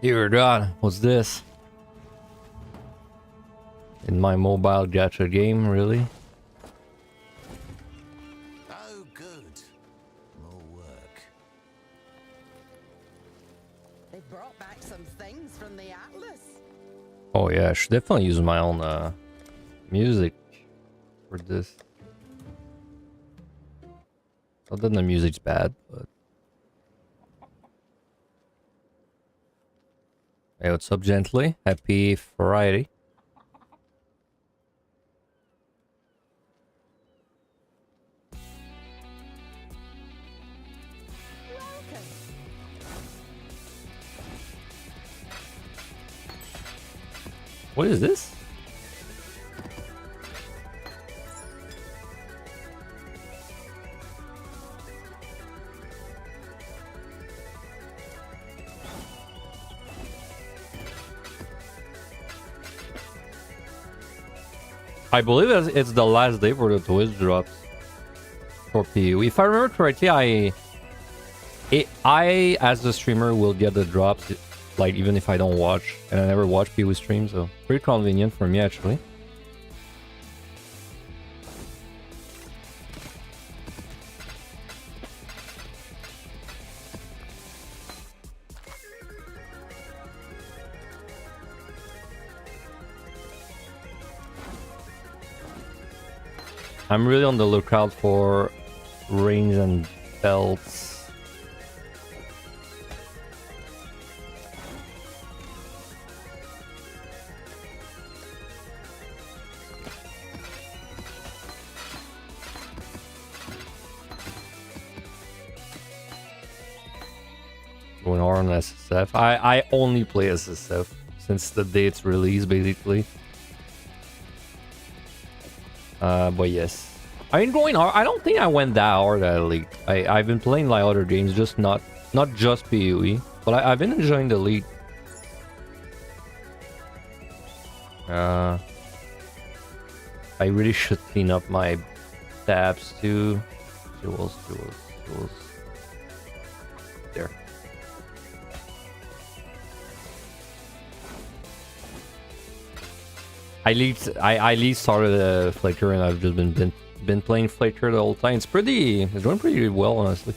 Dear God, what's this? In my mobile gacha game, really? Oh, good. More work. They brought back some things from the Atlas. Oh yeah, I should definitely use my own music for this. Not that the music's bad, but... Hey, what's up, gently? Happy Friday. Welcome. What is this? I believe it's the last day for the Twitch drops for PU. If I remember correctly, I as the streamer will get the drops, like even if I don't watch, and I never watch PU stream, so pretty convenient for me actually. I'm really on the lookout for rings and belts. Going on SSF. I only play SSF since the day it's released, basically. But yes. I mean, going hard. I don't think I went that hard at Elite. I've been playing like other games, just not just PoE. But I've been enjoying the Elite. I really should clean up my tabs too. Jewels. There. I least started a Flicker and I've just been playing Flicker the whole time. It's going pretty well, honestly.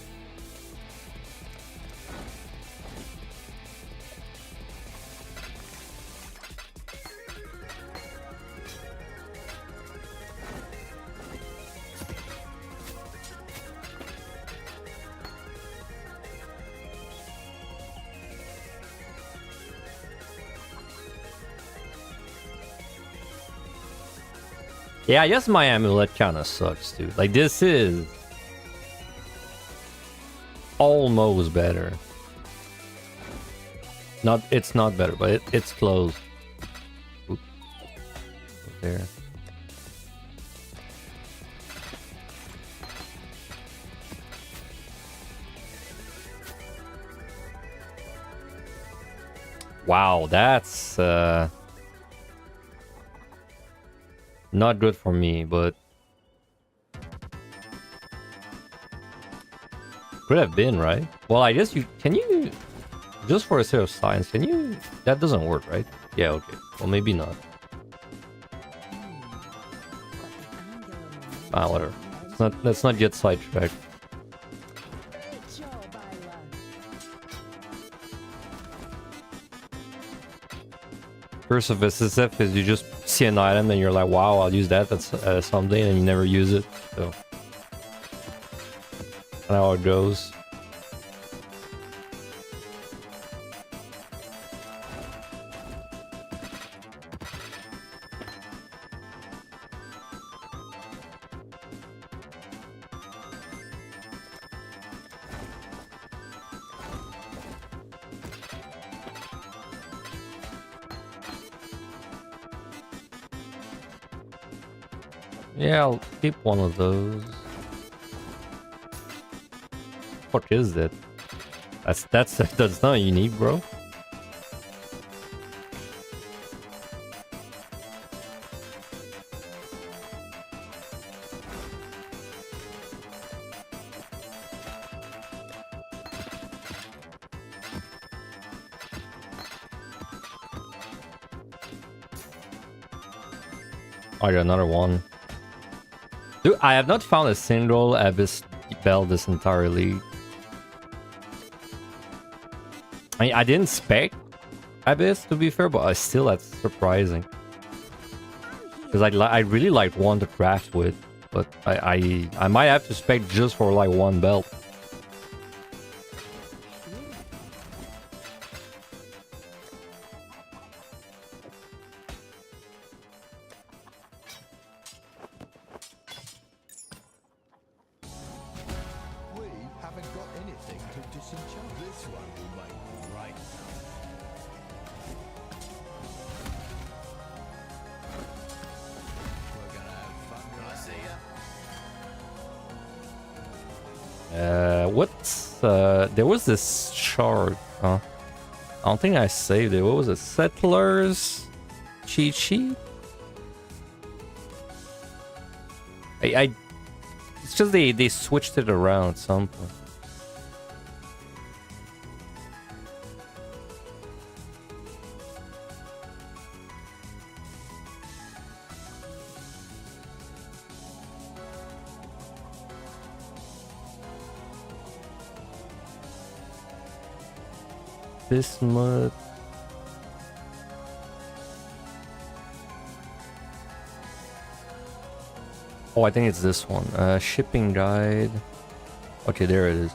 Yeah, I guess my amulet kind of sucks too. Like, this is almost better. It's not better, but it's close. Oop. There. Wow, that's not good for me, but could have been, right? Well, I guess can you just for a set of science, can you? That doesn't work, right? Yeah, okay. Well, maybe not. Ah, whatever. Let's not get sidetracked. Great job, Isla. Curse of SSF is you just see an item and you're like, wow, I'll use that. That's someday, and you never use it. So that's how it goes. Yeah, I'll keep one of those. What is that? That's not unique, bro. I got another one. Dude, I have not found a single Abyss bell this entire league. I mean, I didn't spec Abyss to be fair, but still that's surprising. Because I really like one to craft with, but I might have to spec just for like one belt. We haven't got anything to disenchant. This one will make right. We're gonna have fun. I see ya. What's there was this shard, huh? I don't think I saved it. What was it? Settlers cheat sheet? It's just they switched it around at some point. Bismuth. Oh, I think it's this one. Shipping guide. Okay, there it is.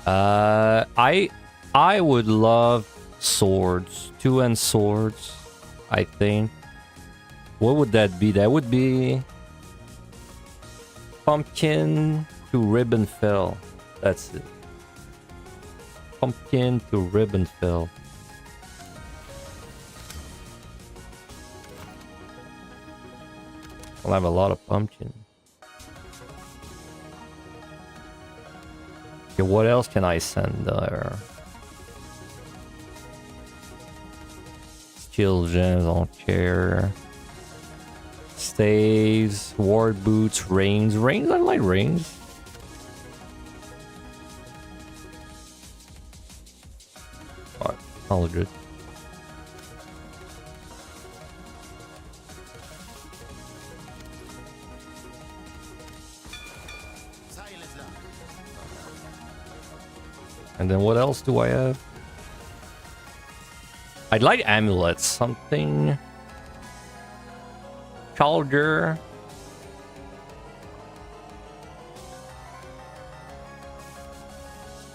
I would love swords. 2-end swords, I think. What would that be? That would be pumpkin to ribbon fell. That's it. Pumpkin to ribbon fell. I'll have a lot of pumpkin. Okay, what else can I send there? Skill gems, I don't care. Staves, ward boots, reins. Reins, I like reins. Alright, all good. And then what else do I have? I'd like amulets, something. Calder.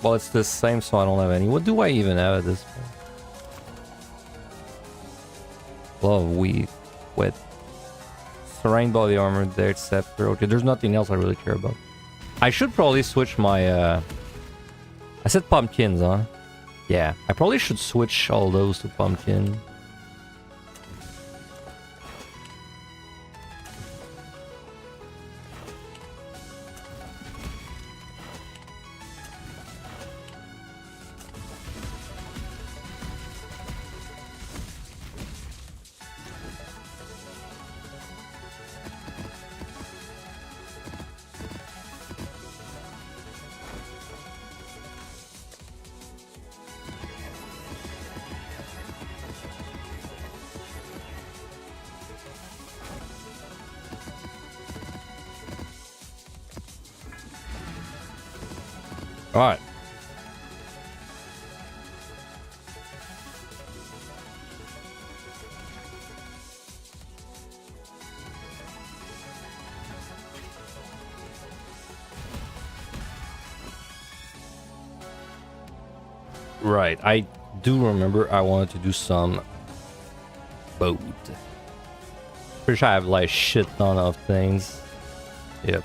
Well, it's the same, so I don't have any. What do I even have at this point? Glove of Weave. Wet. Serene Body Armor, Dead Scepter. Okay, there's nothing else I really care about. I should probably switch my I said pumpkins, huh? Yeah, I probably should switch all those to pumpkin. All right. Right, I do remember I wanted to do some boat. Pretty sure I have like shit ton of things. Yep.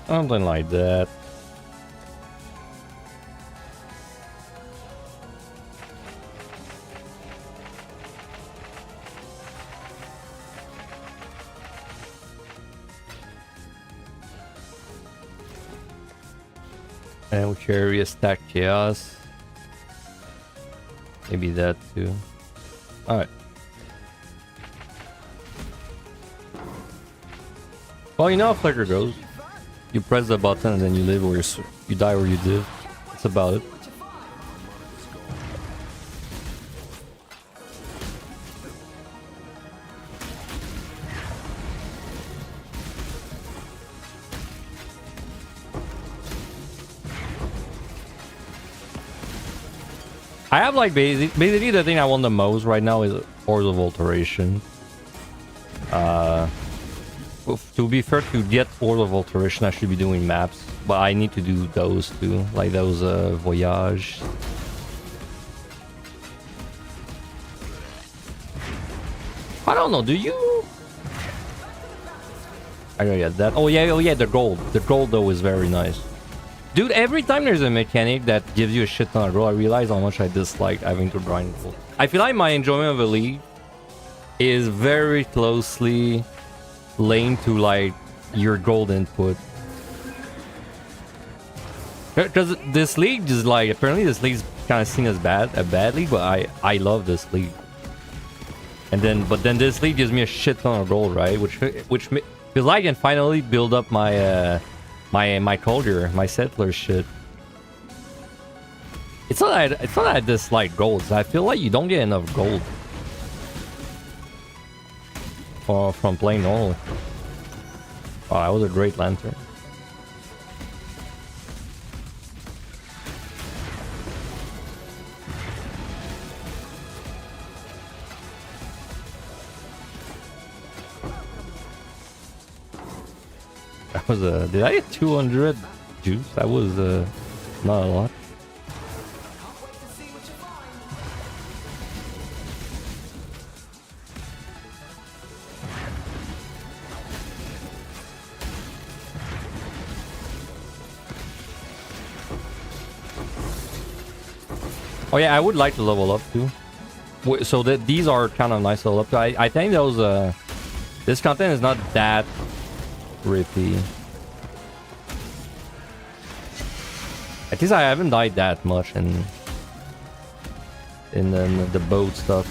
Something like that. And which area stack chaos? Maybe that too. Alright. Well, you know how Flicker goes. You press the button and then you live where you die where you live. That's about it. I have like basically the thing I want the most right now is Hordes of Alteration. To be fair, to get Hordes of Alteration, I should be doing maps, but I need to do those too, like those Voyage. I don't know. Do you? I don't get that. Oh yeah, the gold. The gold though is very nice. Dude, every time there's a mechanic that gives you a shit ton of gold, I realize how much I dislike having to grind gold. I feel like my enjoyment of a league is very closely linked to like your gold input. Because this league is like, apparently this league's kind of seen as a bad league, but I love this league. And then, but then this league gives me a shit ton of gold, right? Which feels like I can finally build up my my culture, my settler shit. It's not that I dislike gold. I feel like you don't get enough gold from playing normal. Oh, that was a great lantern. That was a... Did I get 200 juice? That was not a lot. Oh yeah, I would like to level up too. So that these are kind of nice to level up to. I think those this content is not that rippy. At least I haven't died that much in the boat stuff.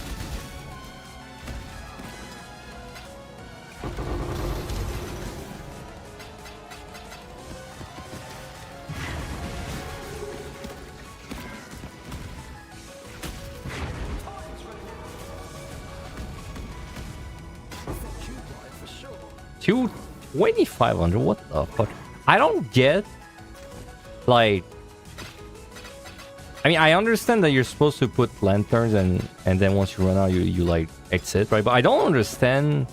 Two 2,500. What the fuck? I don't get, like, I mean, I understand that you're supposed to put lanterns and then once you run out, you like exit, right? But I don't understand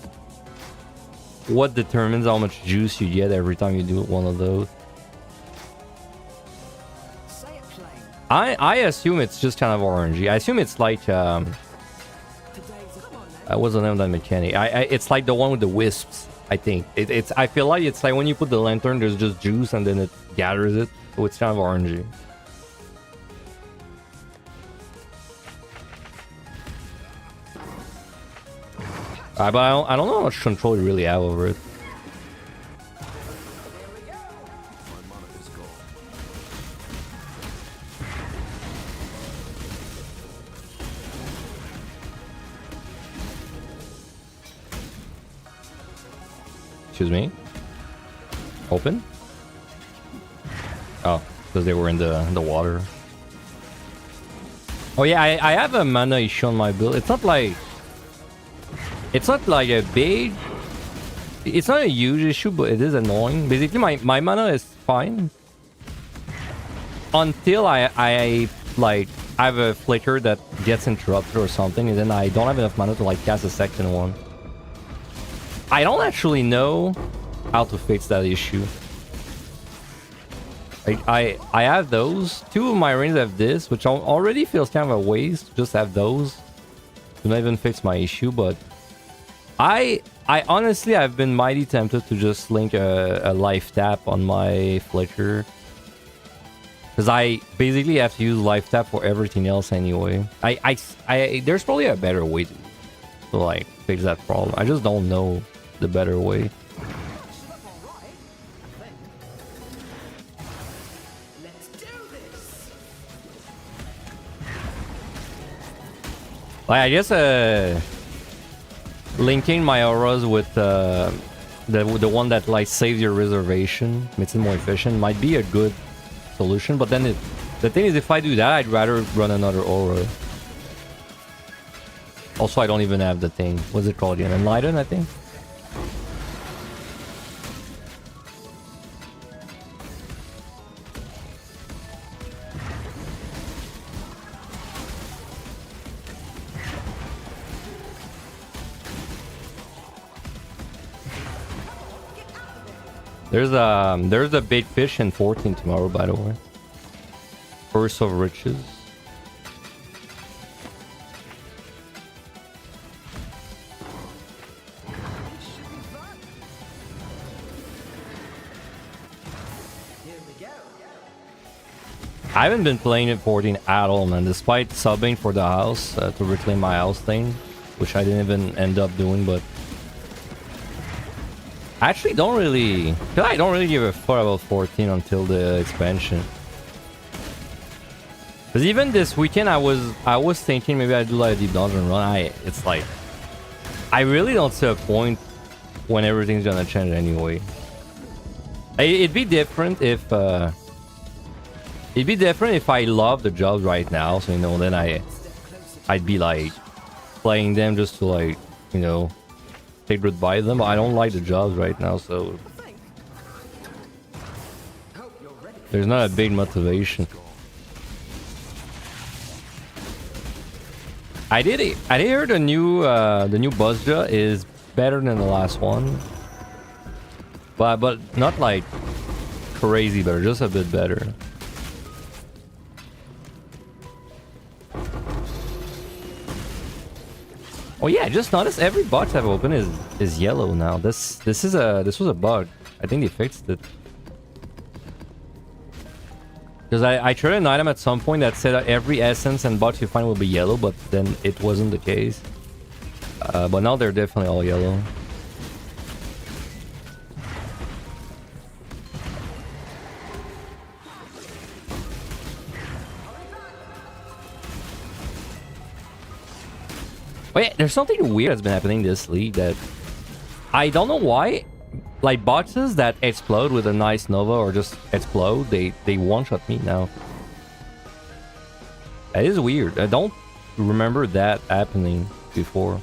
what determines how much juice you get every time you do one of those. I assume it's just kind of RNG. I assume it's like what's the name of that mechanic? It's like the one with the wisps. I think it's. I feel like it's like when you put the lantern, there's just juice and then it gathers it. So it's kind of RNG. But I don't know how much control you really have over it. Excuse me. Open? Oh, because they were in the water. Oh yeah, I have a mana issue on my build. It's not like a big. It's not a huge issue, but it is annoying. Basically, my mana is fine until I like have a flicker that gets interrupted or something, and then I don't have enough mana to like cast a second one. I don't actually know how to fix that issue. I have those. Two of my rings have this, which already feels kind of a waste. Just have those to not even fix my issue, but I honestly, I've been mighty tempted to just link a life tap on my Flicker. Because I basically have to use life tap for everything else anyway. There's probably a better way to like fix that problem. I just don't know the better way. Like, I guess linking my auras with the one that like saves your reservation, makes it more efficient, might be a good solution. But then the thing is, if I do that, I'd rather run another aura. Also, I don't even have the thing. What's it called again? Enlighten, I think. There's a big fish in 14 tomorrow, by the way. Purse of riches. I haven't been playing it 14 at all, man. Despite subbing for the house to reclaim my house thing, which I didn't even end up doing, but I actually don't really give a fuck about 14 until the expansion. Because even this weekend, I was thinking maybe I'd do like a deep dungeon run. It's like I really don't see a point when everything's gonna change anyway. It'd be different if I love the jobs right now. So then I'd be like playing them just to like take goodbye to them. But I don't like the jobs right now, so there's not a big motivation. I did hear the new Buzzja is better than the last one, but not like crazy better, just a bit better. Oh yeah, I just noticed every box I've opened is yellow now. This was a bug. I think they fixed it. Because I tried an item at some point that said that every essence and box you find will be yellow, but then it wasn't the case. But now they're definitely all yellow. Oh yeah, there's something weird that's been happening this league that I don't know why. Like boxes that explode with a nice Nova or just explode, they one-shot me now. That is weird. I don't remember that happening before.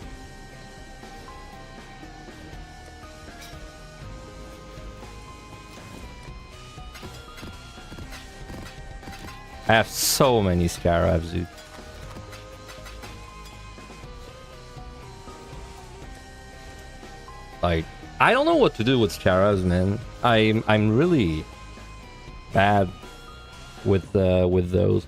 I have so many Scarabs, dude. Like, I don't know what to do with Scarabs, man. I'm really bad with those.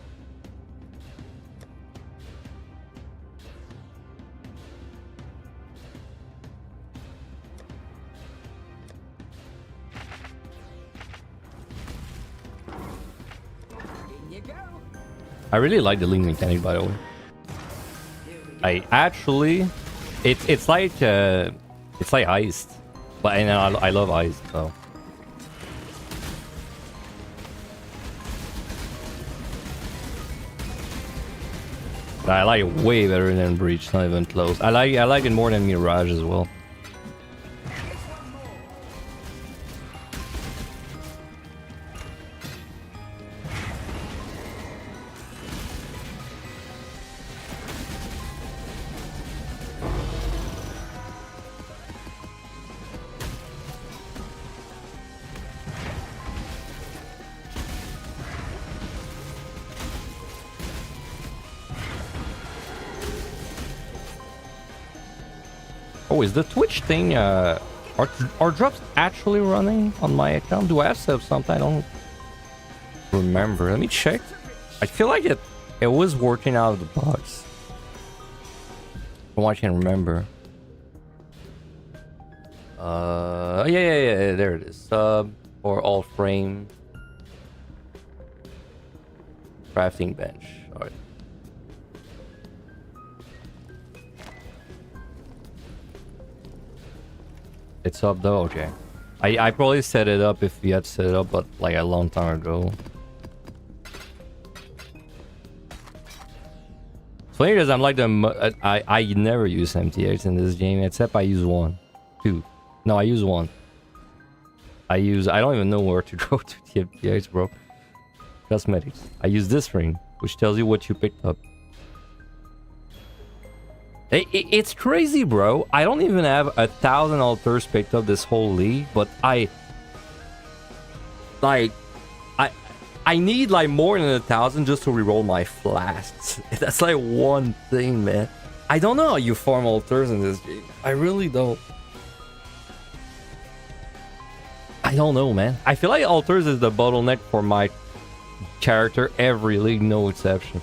I really like the link mechanic, by the way. It's like Iced, but I love Iced, so. But I like it way better than Breach, not even close. I like it more than Mirage as well. Oh, is the Twitch thing, are drops actually running on my account? Do I have set up something? I don't remember. Let me check. I feel like it was working out of the box. From what I can remember. Yeah, there it is. Sub or all frame. Crafting bench. Alright. It's up though, okay. I probably set it up if we had set it up, but like a long time ago. Funny because I'm like I never use MTX in this game except I use one, two. No, I use one. I don't even know where to go to the MTX, bro. Cosmetics. I use this ring, which tells you what you picked up. It's crazy, bro. I don't even have 1,000 altars picked up this whole league, but I need like more than 1,000 just to reroll my flasks. That's like one thing, man. I don't know how you farm altars in this game. I really don't. I don't know, man. I feel like altars is the bottleneck for my character every league, no exception.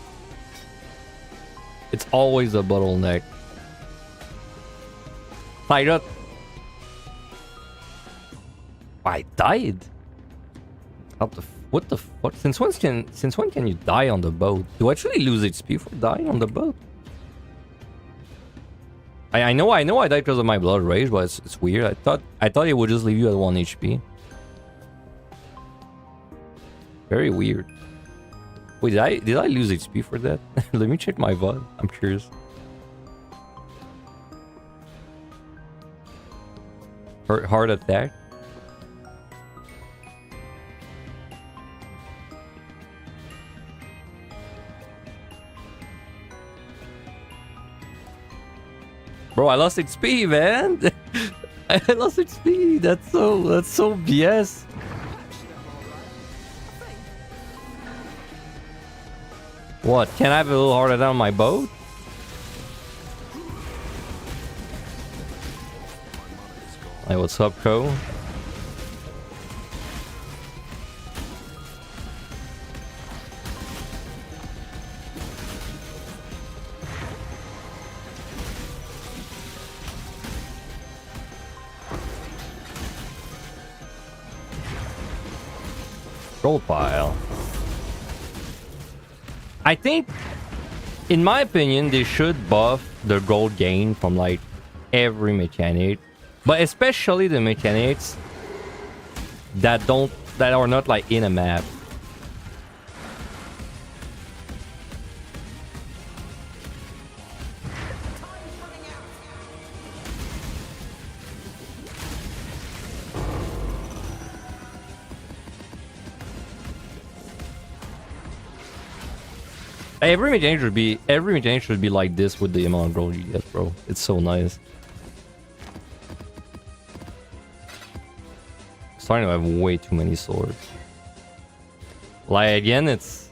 It's always a bottleneck. I died. What the fuck? Since when can you die on the boat? Do I actually lose HP for dying on the boat? I know I died because of my blood rage, but it's weird. I thought it would just leave you at 1 HP. Very weird. Wait, did I lose HP for that? Let me check my VOD. I'm curious. Heart attack. Bro, I lost XP, man. I lost XP. That's so BS. What? Can I have a little heart attack on my boat? Hey, what's up, Co? Gold pile. I think, in my opinion, they should buff the gold gain from like every mechanic. But especially the mechanics that are not like in a map. Every mechanic should be like this with the amount of gold you get, bro. It's so nice. Starting to have way too many swords. Like again, it's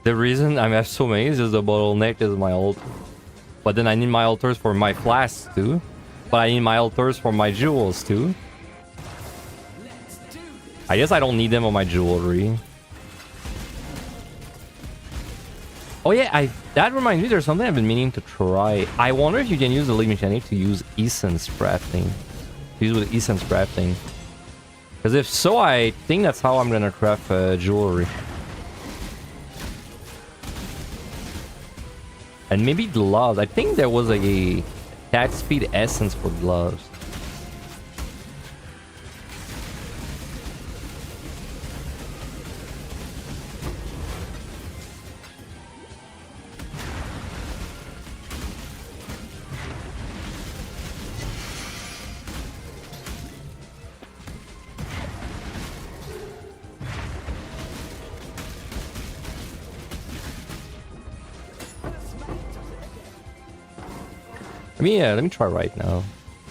the reason I have so many is just the bottleneck is my altar. But then I need my altars for my flasks too. But I need my altars for my jewels too. I guess I don't need them on my jewelry. Oh yeah, that reminds me, there's something I've been meaning to try. I wonder if you can use the league mechanic to use essence crafting. Use with essence crafting. Because if so, I think that's how I'm gonna craft jewelry. And maybe gloves. I think there was a attack speed essence for gloves. Let me try right now.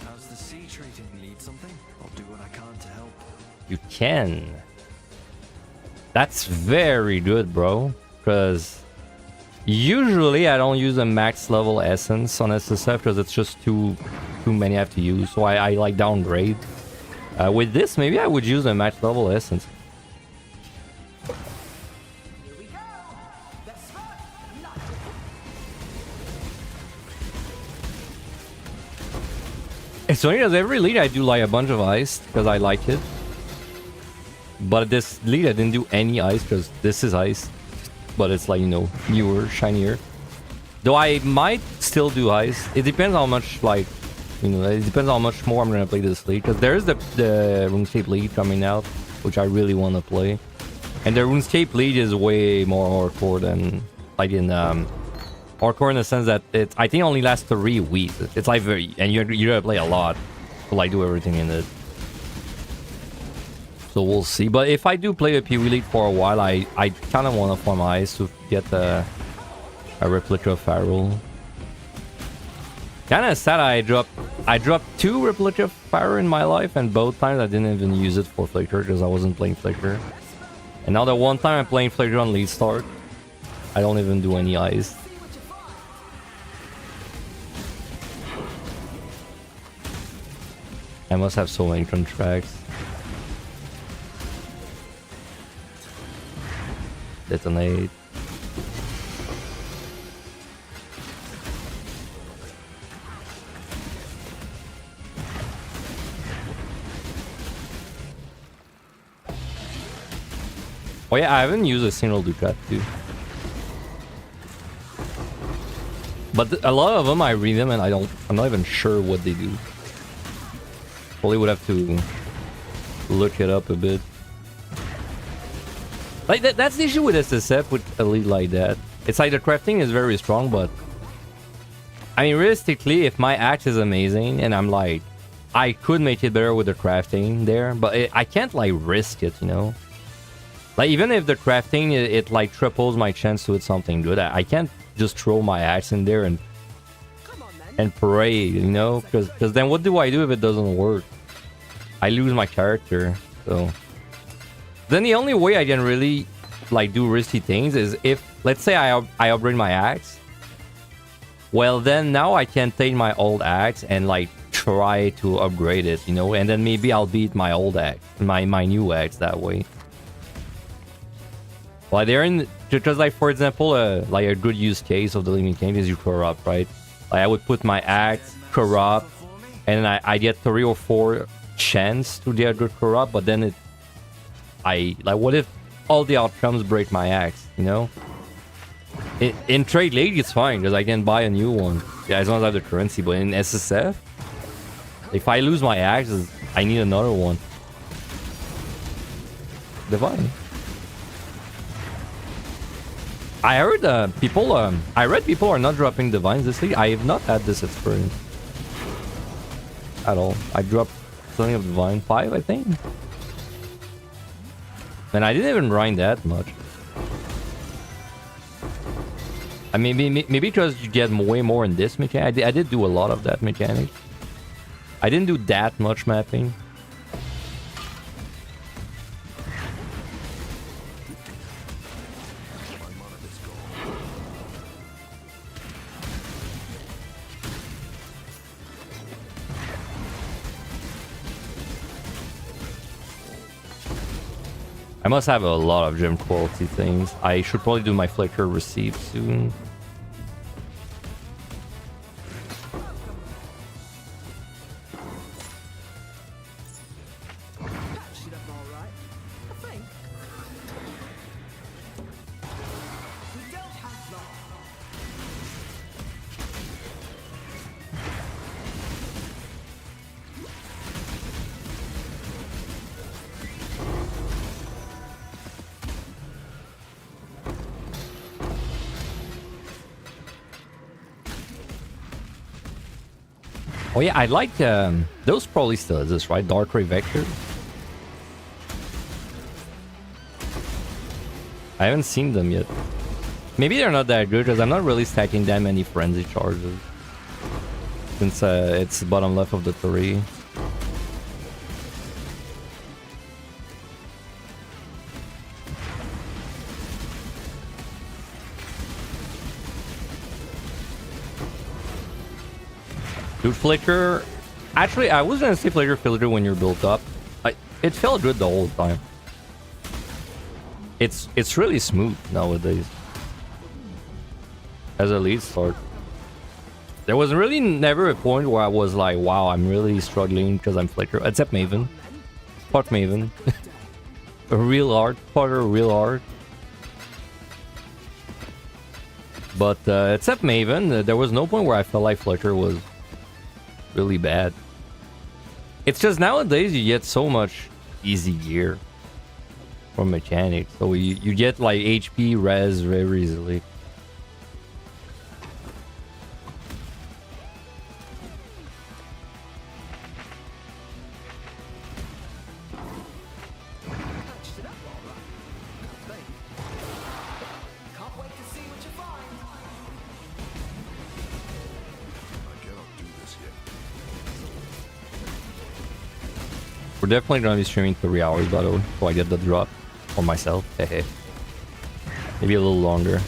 How's the sea treating? Need something? I'll do what I can to help. You can. That's very good, bro. Because usually I don't use a max level essence on SSF because it's just too many I have to use. So I like downgrade. With this, maybe I would use a max level essence. It's funny because every lead I do like a bunch of ice because I like it. But this lead I didn't do any ice because this is ice. But it's like, you know, newer, shinier. Though I might still do ice. It depends how much, like, you know, it depends how much more I'm going to play this lead. Because there's the RuneScape lead coming out, which I really want to play. And the RuneScape lead is way more hardcore than, like, in, hardcore in the sense that it, I think, only lasts 3 weeks. It's like very, and you gotta play a lot to, like, do everything in it. So we'll see. But if I do play a PvE league for a while, I kind of want to farm ice to get a replica of Pharaoh. Kind of sad I dropped 2 replica of Pharaoh in my life, and both times I didn't even use it for Flicker because I wasn't playing Flicker. And now the one time I'm playing Flicker on lead start, I don't even do any ice. I must have so many contracts. Detonate. Oh yeah, I haven't used a single Ducat too. But a lot of them I read them and I'm not even sure what they do. Probably would have to look it up a bit. Like that's the issue with SSF with a lead like that. It's like the crafting is very strong, but I mean realistically, if my axe is amazing and I'm like, I could make it better with the crafting there, but I can't like risk it, you know. Like even if the crafting it like triples my chance to hit something good, I can't just throw my axe in there and pray, you know, because then what do I do if it doesn't work? I lose my character. So then the only way I can really like do risky things is if, let's say I upgrade my axe. Well, then now I can take my old axe and like try to upgrade it, you know, and then maybe I'll beat my old axe, my new axe that way. Like they're in, because like for example, like a good use case of the Living King is you corrupt, right? Like I would put my axe, corrupt, and then I get 3 or 4 chance to get good corrupt, but then like what if all the outcomes break my axe, you know? In trade league it's fine because I can buy a new one, yeah, as long as I have the currency. But in SSF, if I lose my axe, I need another one. Divine. I heard I read people are not dropping divines this league. I have not had this experience at all. I dropped something of divine 5, I think. And I didn't even grind that much. I mean, maybe because you get way more in this mechanic. I did do a lot of that mechanic. I didn't do that much mapping. I must have a lot of gem quality things. I should probably do my Flicker receipt soon. Oh yeah, I like those probably still exist, right? Dark Ray Vector. I haven't seen them yet. Maybe they're not that good because I'm not really stacking that many frenzy charges. Since it's bottom left of the 3. Dude, Flicker... Actually, I was gonna say Flicker filter when you're built up. It felt good the whole time. It's really smooth nowadays. As a lead start. There was really never a point where I was like, wow, I'm really struggling because I'm Flicker. Except Maven. Part Maven. Real hard. Potter real hard. But except Maven, there was no point where I felt like Flicker was really bad. It's just nowadays you get so much easy gear from mechanics. So you get like HP res very easily. We're definitely gonna be streaming 3 hours, by the way, so I get the drop for myself. Hey, maybe a little longer.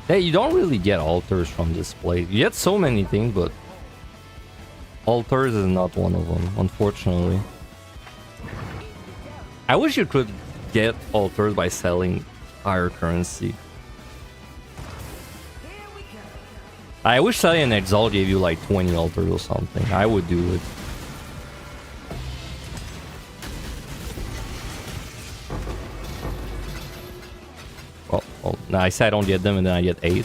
Hey, you don't really get altars from this place. You get so many things, but altars is not one of them, unfortunately. I wish you could get altars by selling higher currency. I wish selling an Exalt gave you like 20 altars or something. I would do it. Oh, no, I say I don't get them and then I get 8.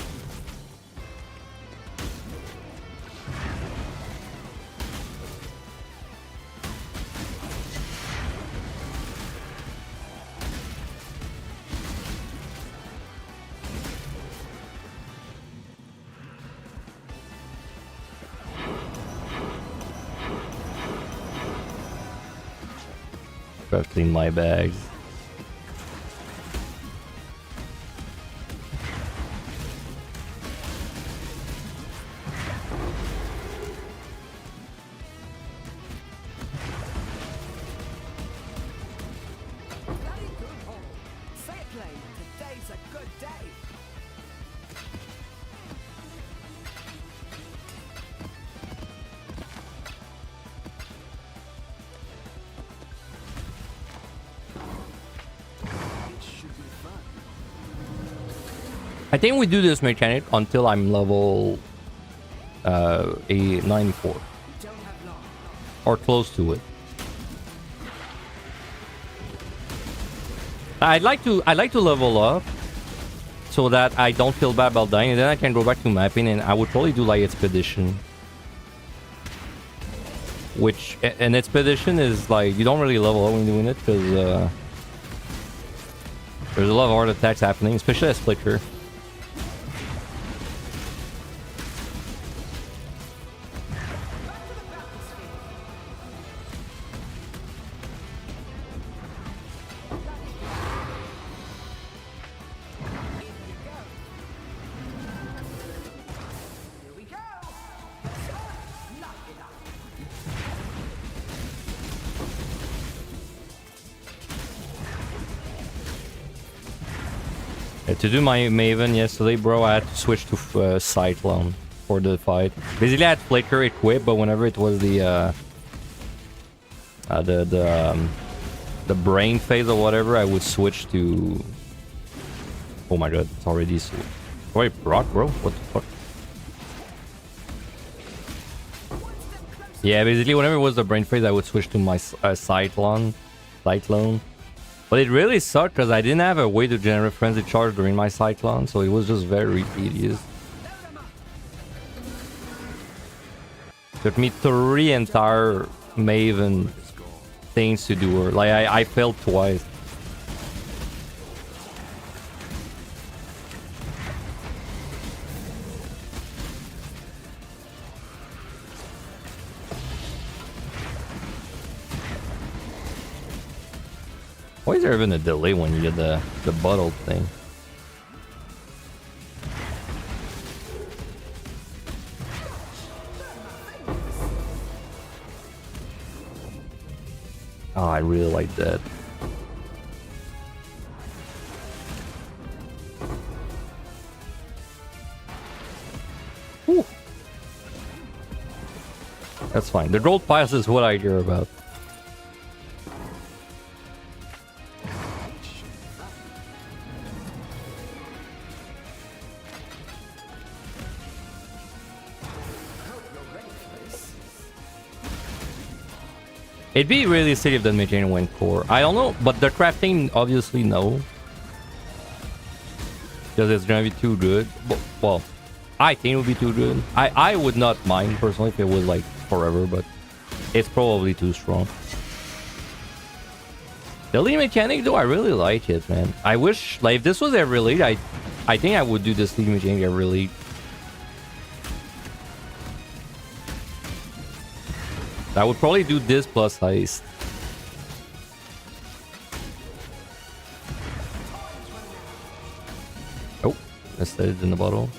Gotta clean my bags. I think we do this mechanic until I'm level a 94 or close to it. I'd like to level up so that I don't feel bad about dying, and then I can go back to mapping, and I would probably do like expedition. Which an expedition is like you don't really level up when you're doing it because there's a lot of hard attacks happening, especially as Flicker. To do my Maven yesterday, bro, I had to switch to Cyclone for the fight. Basically, I had Flicker equipped, but whenever it was the brain phase or whatever, I would switch to. Oh my god, it's already so. Wait, Brock, bro, what the fuck? Yeah, basically, whenever it was the brain phase, I would switch to my Cyclone. But it really sucked because I didn't have a way to generate frenzy charge during my Cyclone, so it was just very tedious. Took me 3 entire Maven things to do her. Like I failed twice. Why Why is there even a delay when you get the bottle thing? Oh, I really like that. Whew. That's fine. The gold pass is what I hear about. It'd be really sick if the Mage went core. I don't know, but the crafting obviously no. Because it's gonna be too good. Well, I think it would be too good. I would not mind personally if it was like forever, but it's probably too strong. The lead mechanic though, I really like it, man. I wish, like, if this was every lead, I think I would do this lead mechanic every lead. I would probably do this plus heist. Oh, I said it in the bottle.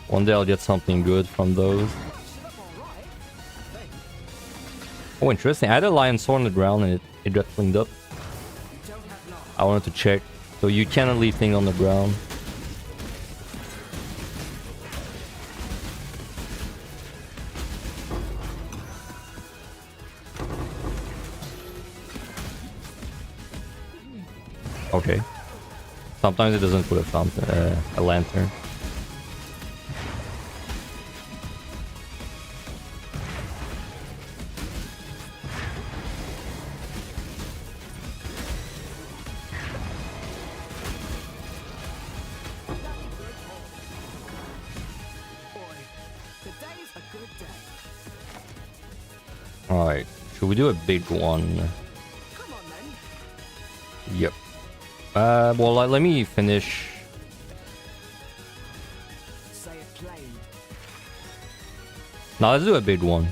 One day I'll get something good from those. Oh, interesting. I had a lion sword on the ground and it got cleaned up. I wanted to check. So you cannot leave things on the ground. Okay. Sometimes it doesn't put a fountain, a lantern. Alright, should we do a big one? Yep. Well, let me finish. Now let's do a big one.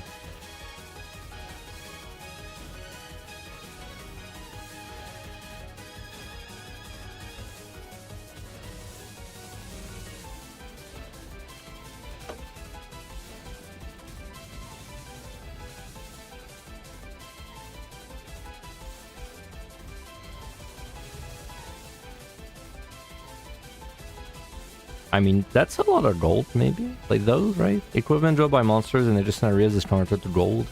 I mean, that's a lot of gold, maybe? Like those, right? Equipment dropped by monsters and adjacent areas is converted to gold.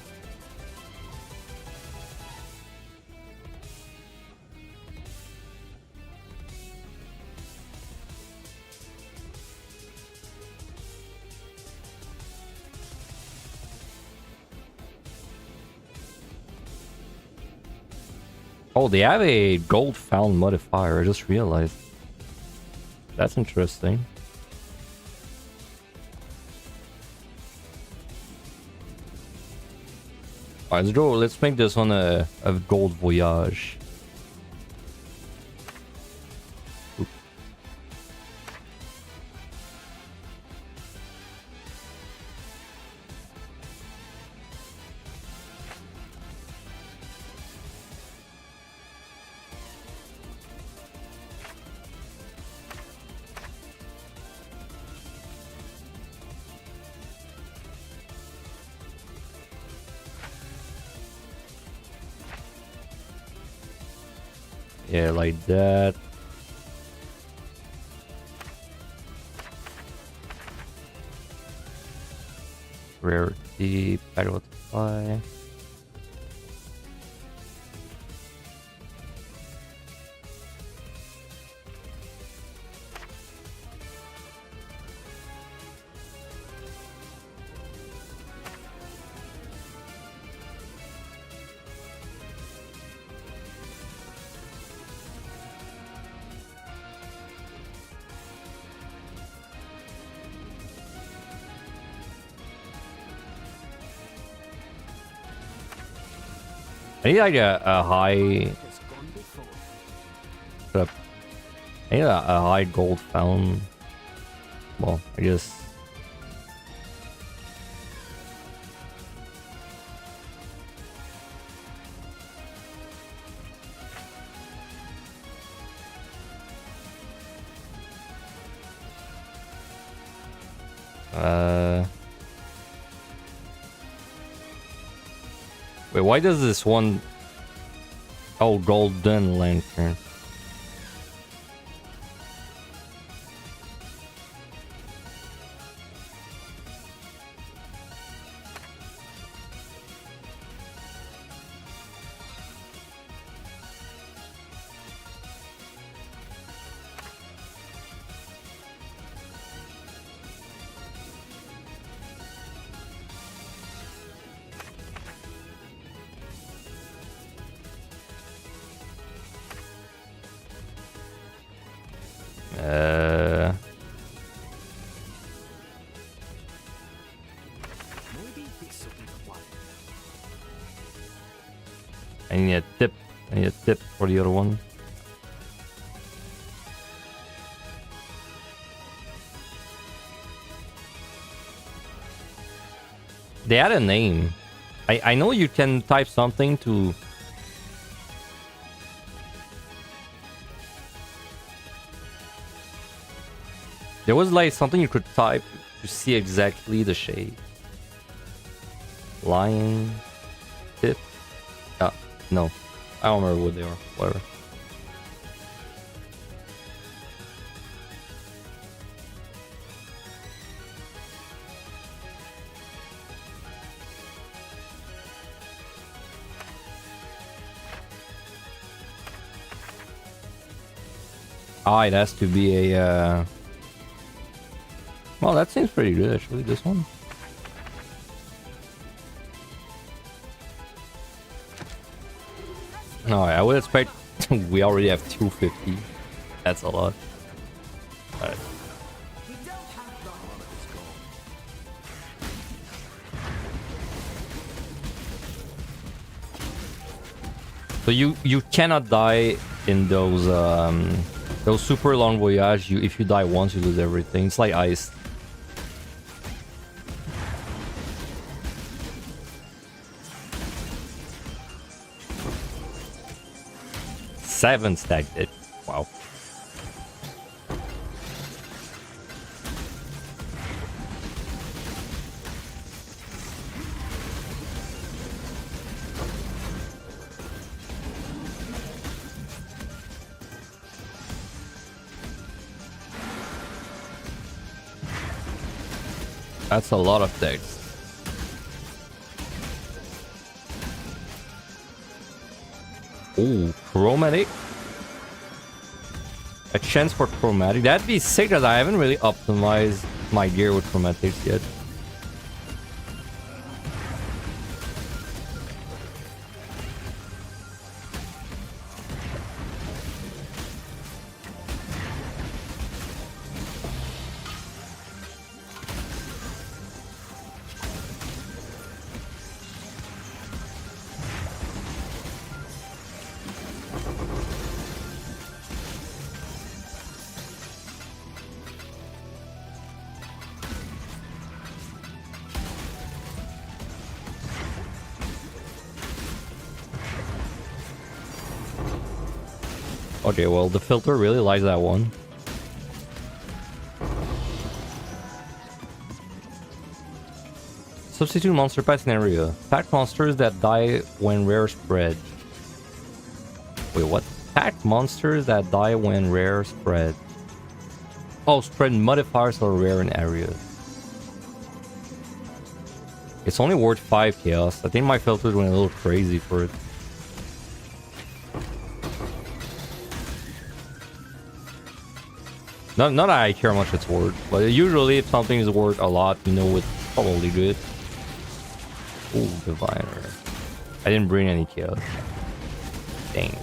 Oh, they have a gold found modifier, I just realized. That's interesting. Alright, let's go. Let's make this one a gold voyage. Oop. Yeah, like that. Rarity, butterfly. I need like a high. Shut up. I need a high gold found. Well, I guess Wait, why does this one... Oh, golden lantern. Maybe this'll be the one. I need a tip. I need a tip for the other one. They had a name. I know you can type something to... There was like something you could type to see exactly the shade. Lion... Tip... no. I don't remember what they are. Whatever. It has to be a... Well, that seems pretty good actually, this one. No, I would expect we already have 250. That's a lot. Alright. So you cannot die in those super long voyage. If you die once, you lose everything. It's like ice. Seven stacked it. Wow. That's a lot of text. Ooh, chromatic. A chance for chromatic. That'd be sick, as I haven't really optimized my gear with chromatics yet. Okay, well, the filter really likes that one. Substitute monster pack area. Pack monsters that die when rare spread. Wait, what? Pack monsters that die when rare spread. Oh, spread modifiers are rare in areas. It's only worth 5 chaos. I think my filter went a little crazy for it. Not that I care how much it's worth, but usually if something is worth a lot, you know it's probably good. Ooh, Diviner. I didn't bring any chaos. Dang.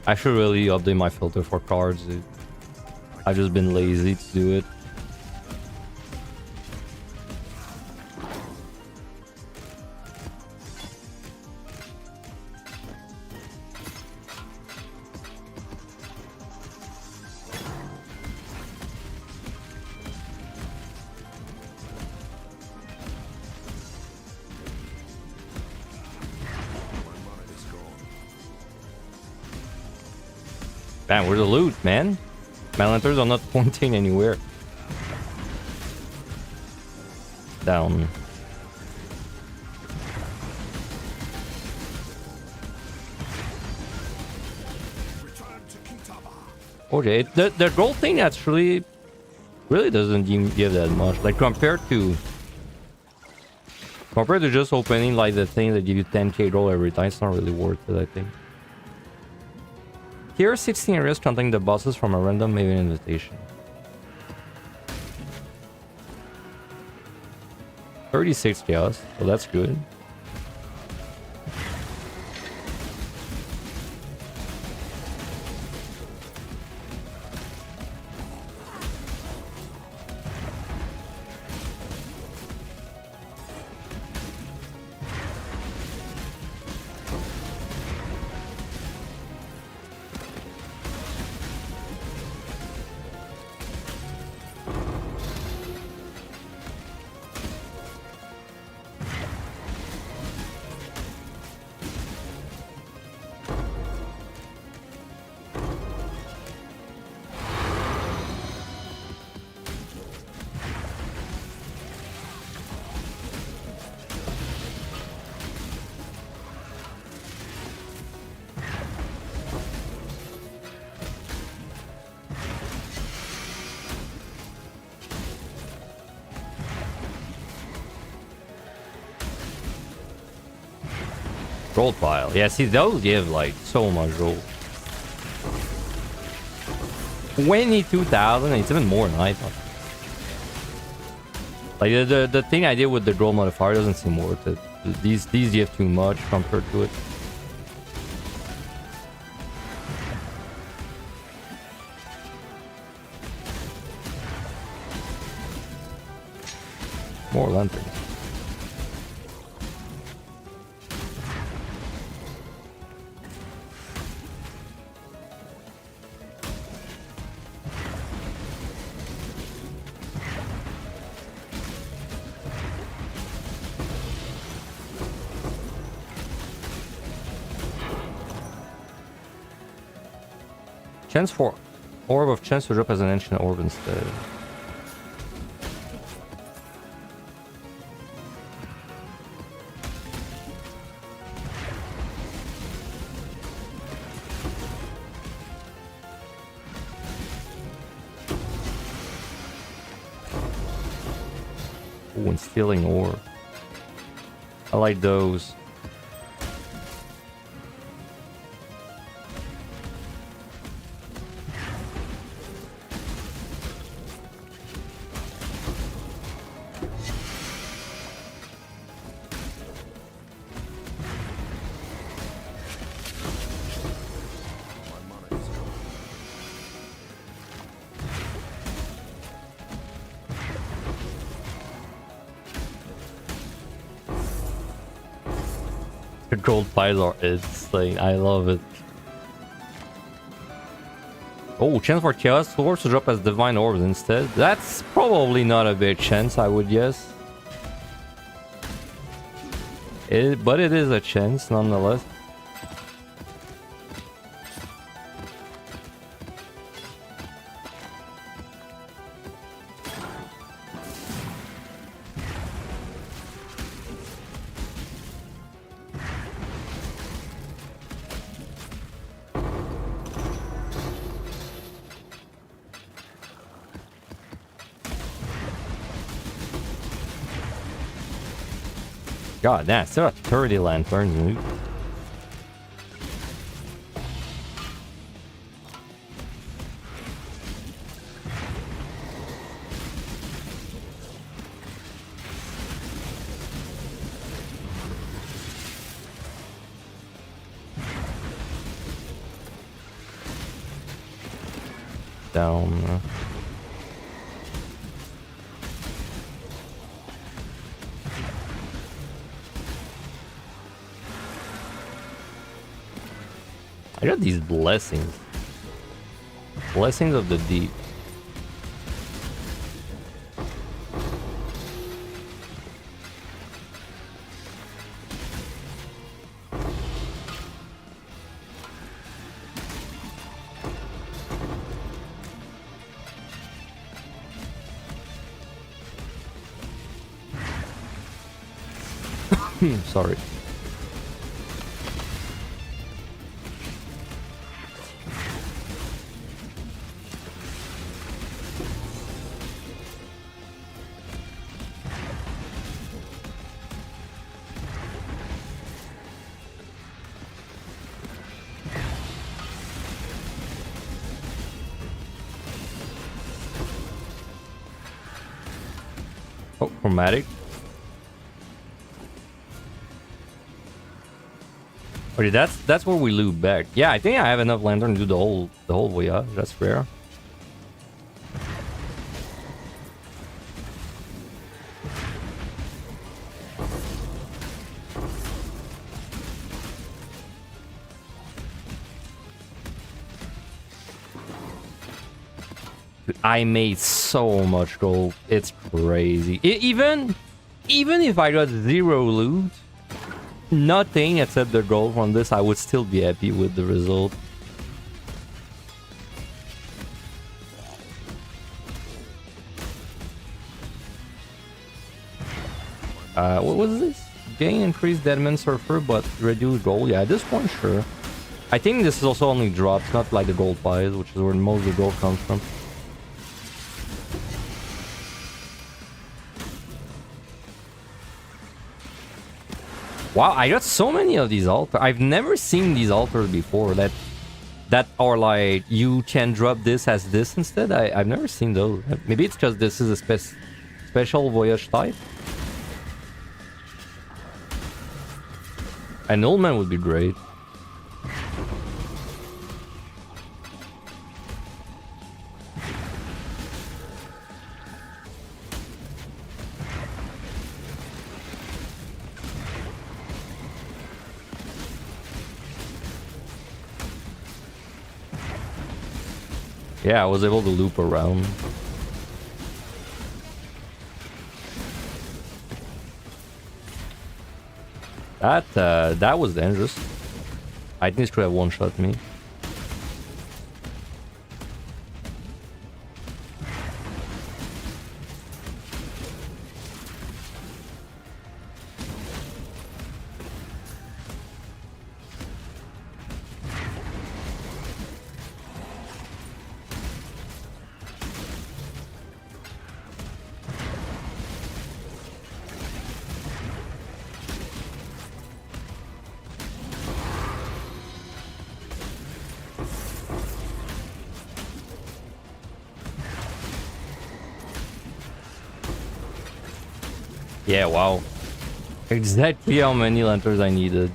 I should really update my filter for cards, dude. I've just been lazy to do it. Man, where's the loot, man? My lanterns are not pointing anywhere. Down. Okay, the gold thing actually really doesn't give that much. Like compared to just opening like the thing that give you 10k gold every time, it's not really worth it, I think. Here are 16 areas containing the bosses from a random Maven invitation. 36 chaos, so that's good. Gold pile. Yeah, see, those give like so much gold. 22,000, it's even more than I thought. Like the thing I did with the gold modifier doesn't seem worth it. These give too much compared to it. More lanterns. Chance for Orb of Chance to drop as an ancient orb instead. Ooh, and stealing orb. I like those. The gold piles are insane. I love it. Oh, chance for chaos swords to drop as divine orbs instead. That's probably not a big chance, I would guess. But it is a chance nonetheless. God, damn, still at 30 lanterns, dude. Down. I got these blessings. Blessings of the deep. Sorry. Oh, chromatic. Okay, that's where we loop back. Yeah, I think I have enough lantern to do the whole voyage. That's fair. Dude, I made so much gold. It's crazy. Even if I got 0 loot, nothing except the gold from this, I would still be happy with the result. What was this? Gain increased Deadman Surfer, but reduce gold. Yeah, at this point, sure. I think this is also only drops, not like the gold pies, which is where most of the gold comes from. Wow, I got so many of these altars. I've never seen these altars before that are like, you can drop this as this instead. I've never seen those. Maybe it's because this is a special voyage type. An old man would be great. Yeah, I was able to loop around. That was dangerous. I think this could have one-shot me. Yeah, wow. Exactly how many lanterns I needed.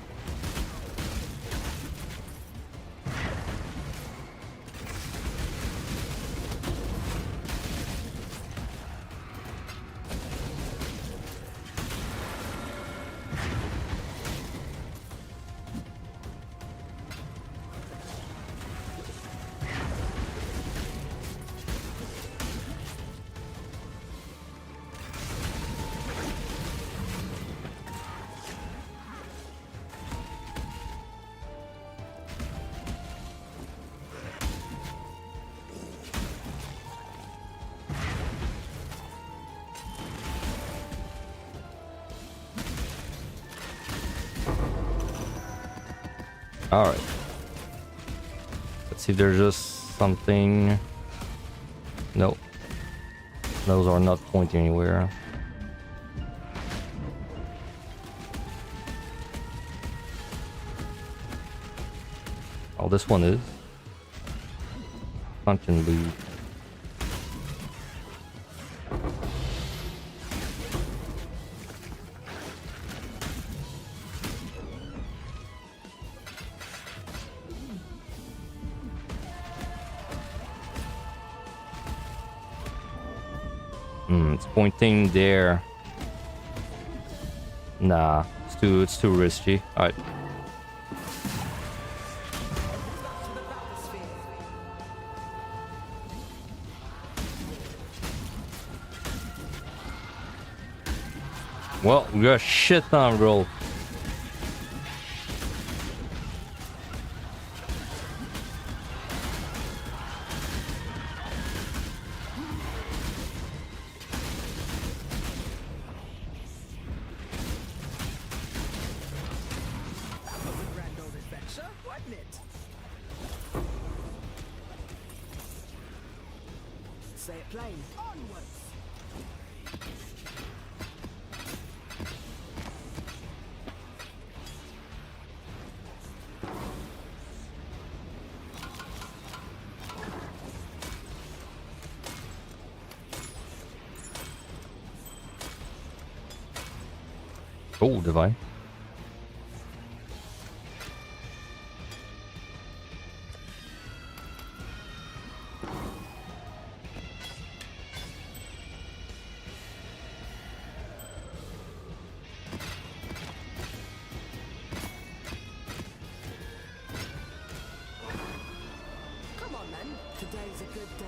Alright. Let's see if there's just something. Nope. Those are not pointing anywhere. Oh, this one is. Punch and loot. It's pointing there. Nah, it's too risky. Alright. Well, we got a shit ton of gold. getting it. Say it plain. Onwards. Oh, divine. Come on then. Today's a good day.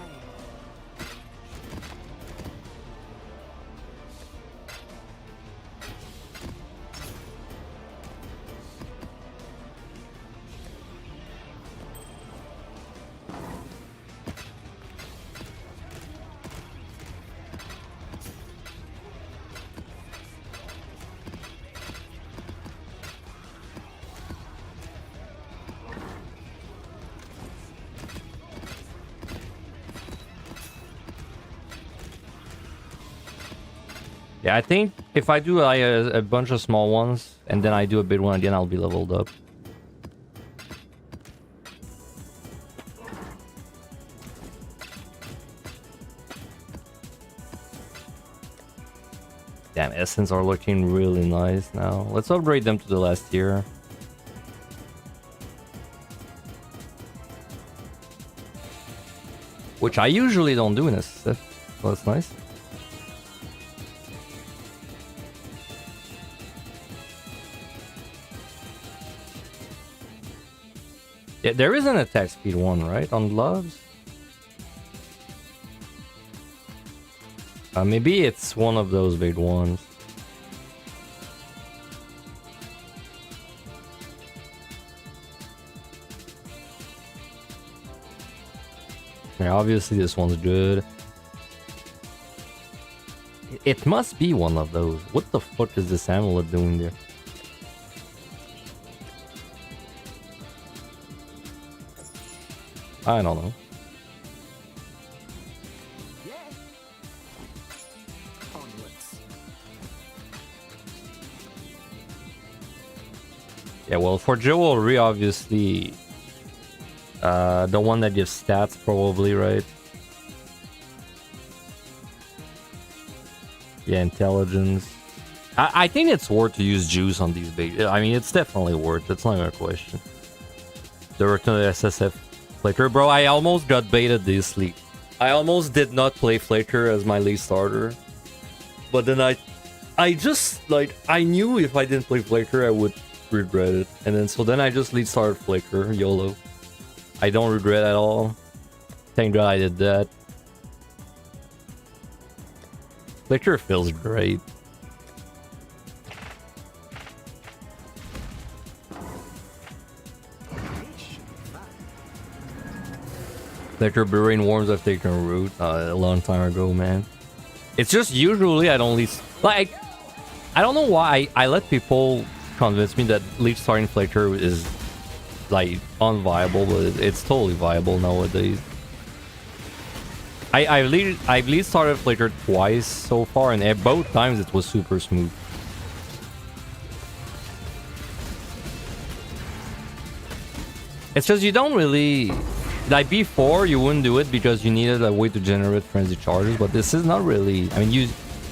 Yeah, I think if I do like a bunch of small ones and then I do a big one again, I'll be leveled up. Damn, Essence are looking really nice now. Let's upgrade them to the last tier. Which I usually don't do in SSF. So that's nice. Yeah, there is an attack speed one, right? On gloves? Maybe it's one of those big ones. Yeah, obviously this one's good. It must be one of those. What the fuck is this amulet doing there? I don't know. Yeah. Onwards. Yeah, well, for jewelry, obviously, the one that gives stats, probably, right? Yeah, intelligence. I think it's worth to use juice on these big. I mean, it's definitely worth. It's not even a question. The return of SSF Flicker, bro. I almost got baited this league. I almost did not play Flicker as my league starter, but then I just like I knew if I didn't play Flicker, I would regret it, and then I just lead started Flicker, YOLO. I don't regret at all. Thank God I did that. Flicker feels great. Flicker Brain Worms I've taken root a long time ago, man. It's just usually I don't lead... Like, I don't know why I let people convince me that lead starting Flicker is like unviable, but it's totally viable nowadays. I've lead started Flicker twice so far, and at both times it was super smooth. It's just you don't really... Like before, you wouldn't do it because you needed a way to generate frenzy charges, but this is not really... I mean, you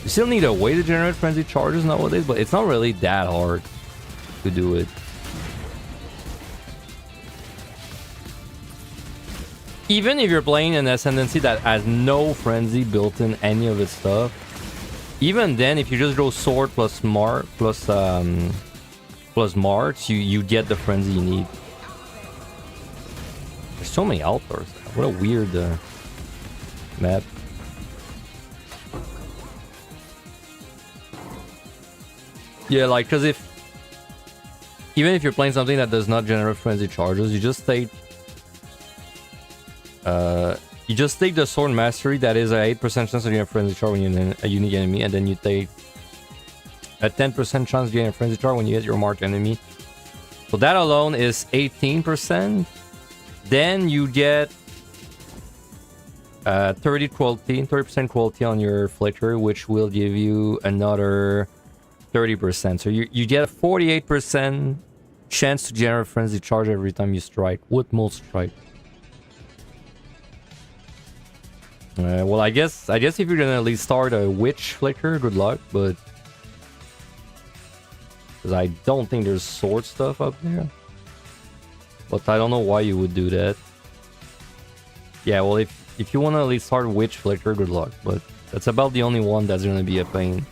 still need a way to generate frenzy charges nowadays, but it's not really that hard to do it. Even if you're playing an Ascendancy that has no frenzy built in any of its stuff, even then, if you just go sword plus march plus march, you get the frenzy you need. There's so many altars. What a weird map. Yeah, like, because even if you're playing something that does not generate frenzy charges, you just take the sword mastery that is a 8% chance to get a frenzy charge when you're a unique enemy, and then you take a 10% chance to get a frenzy charge when you hit your marked enemy. So that alone is 18%. Then you get 30% quality on your flicker, which will give you another 30%. So you get a 48% chance to generate frenzy charge every time you strike with most strike. Well, I guess if you're gonna at least start a witch flicker, good luck, but because I don't think there's sword stuff up there. But I don't know why you would do that. Yeah, well, if you want to at least start witch flicker, good luck, but that's about the only one that's gonna be a pain.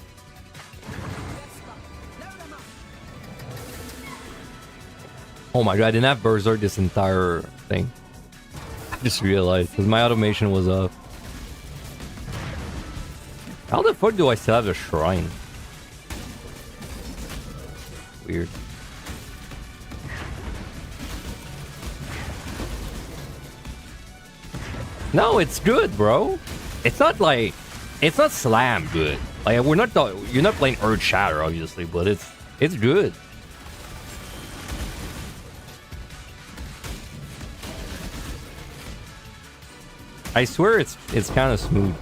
Oh my god, I didn't have Berserk this entire thing. I just realized, because my automation was up. How the fuck do I still have a shrine? Weird. No, it's good, bro. It's not like... It's not slam good. Like, we're not... You're not playing Earth Shatter, obviously, but it's good. I swear it's kind of smooth.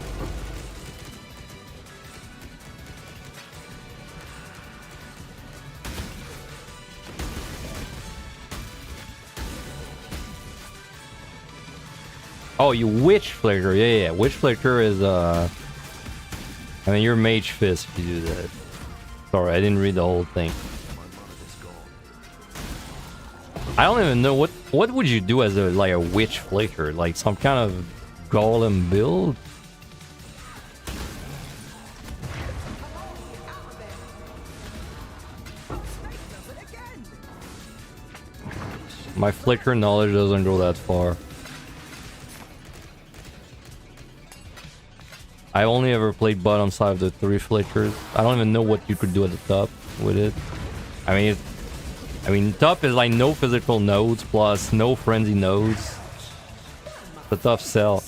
Oh, you Witch Flicker. Yeah. Witch Flicker is, I mean, you're Mage Fist if you do that. Sorry, I didn't read the whole thing. I don't even know what would you do as a Witch Flicker? Like some kind of golem build? My Flicker knowledge doesn't go that far. I only ever played bottom side of the 3 flickers. I don't even know what you could do at the top with it. I mean, top is like no physical nodes plus no frenzy nodes. It's a tough sell.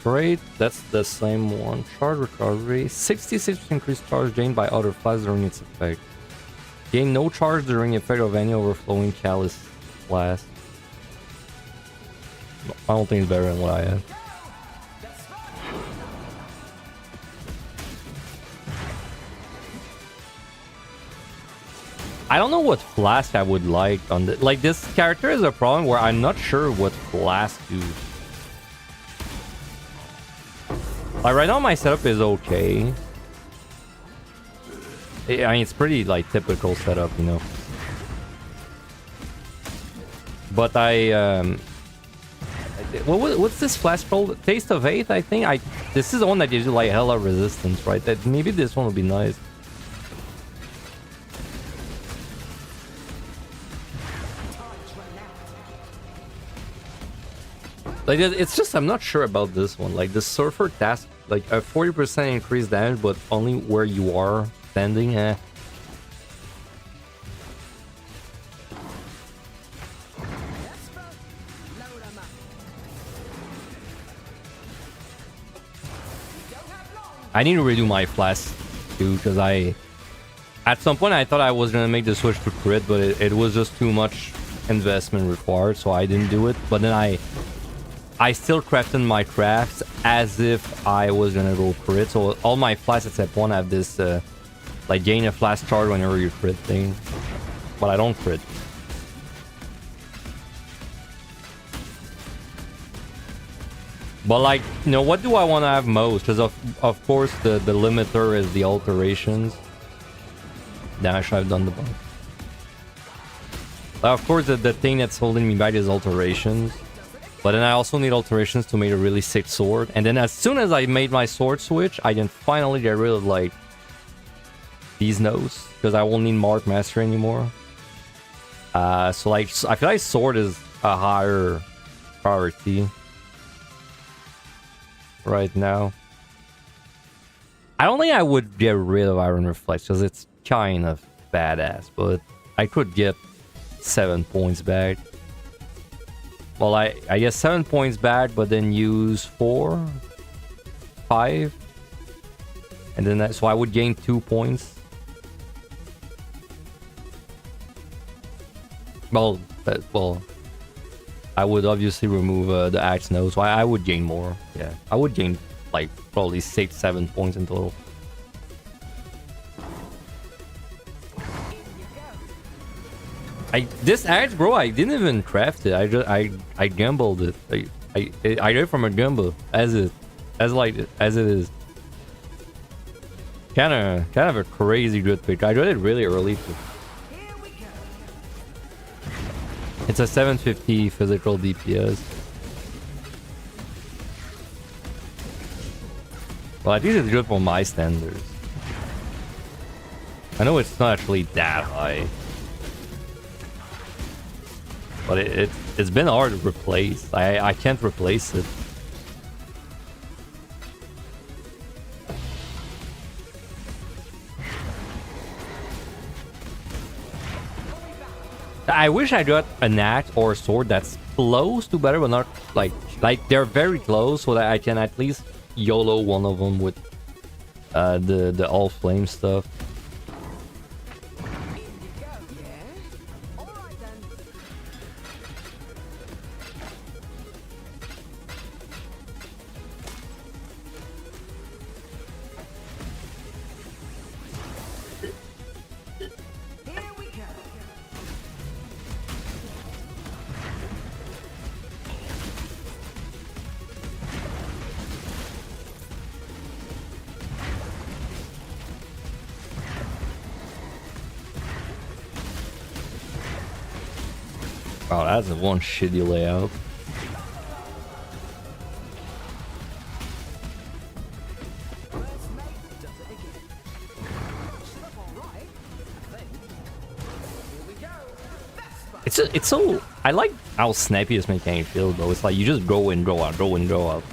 Great, that's the same one. Charge recovery. 66% increased charge gained by other flasks during its effect. Gain no charge during the effect of any overflowing callous flask. I don't think it's better than what I had. I don't know what flask I would like on the... Like, this character is a problem where I'm not sure what flask do. Like, right now my setup is okay. I mean, it's pretty, like, typical setup, you know. But what's this flask called? Taste of Hate, I think? This is the one that gives you, like, hella resistance, right? Maybe this one would be nice. Like, it's just, I'm not sure about this one. Like, the Surfer task, like, a 40% increased damage, but only where you are standing, I need to redo my flask, too, because at some point, I thought I was going to make the switch to crit, but it was just too much investment required, so I didn't do it. But then I still crafted my crafts as if I was gonna go crit. So all my flasks except one have this like gain a flask charge whenever you crit thing. But I don't crit. But like, you know, what do I want to have most? Because of course the limiter is the alterations. Then I should have done the bunch. Of course the thing that's holding me back is alterations. But then I also need alterations to make a really sick sword. And then as soon as I made my sword switch, I can finally get rid of like these nodes, because I won't need Mark Master anymore. So like I feel like sword is a higher priority right now. I don't think I would get rid of Iron Reflex because it's kind of badass, but I could get 7 points back. Well, I guess 7 points back, but then use 4, 5, and then so I would gain 2 points. Well, I would obviously remove the axe node, so I would gain more. Yeah, I would gain like probably 6, 7 points in total. This axe, bro, I didn't even craft it. I gambled it. I got it from a gamble as it is. Kind of a crazy good pick. I got it really early too. It's a 750 physical DPS. Well, I think it's good for my standards. I know it's not actually that high. But it's been hard to replace. I can't replace it. I wish I got an axe or a sword that's close to better, but not like they're very close, so that I can at least YOLO one of them with the all flame stuff. Oh, that's one shitty layout. It's so I like how snappy this mechanic feels though. It's like you just go in, go out, go in, go out.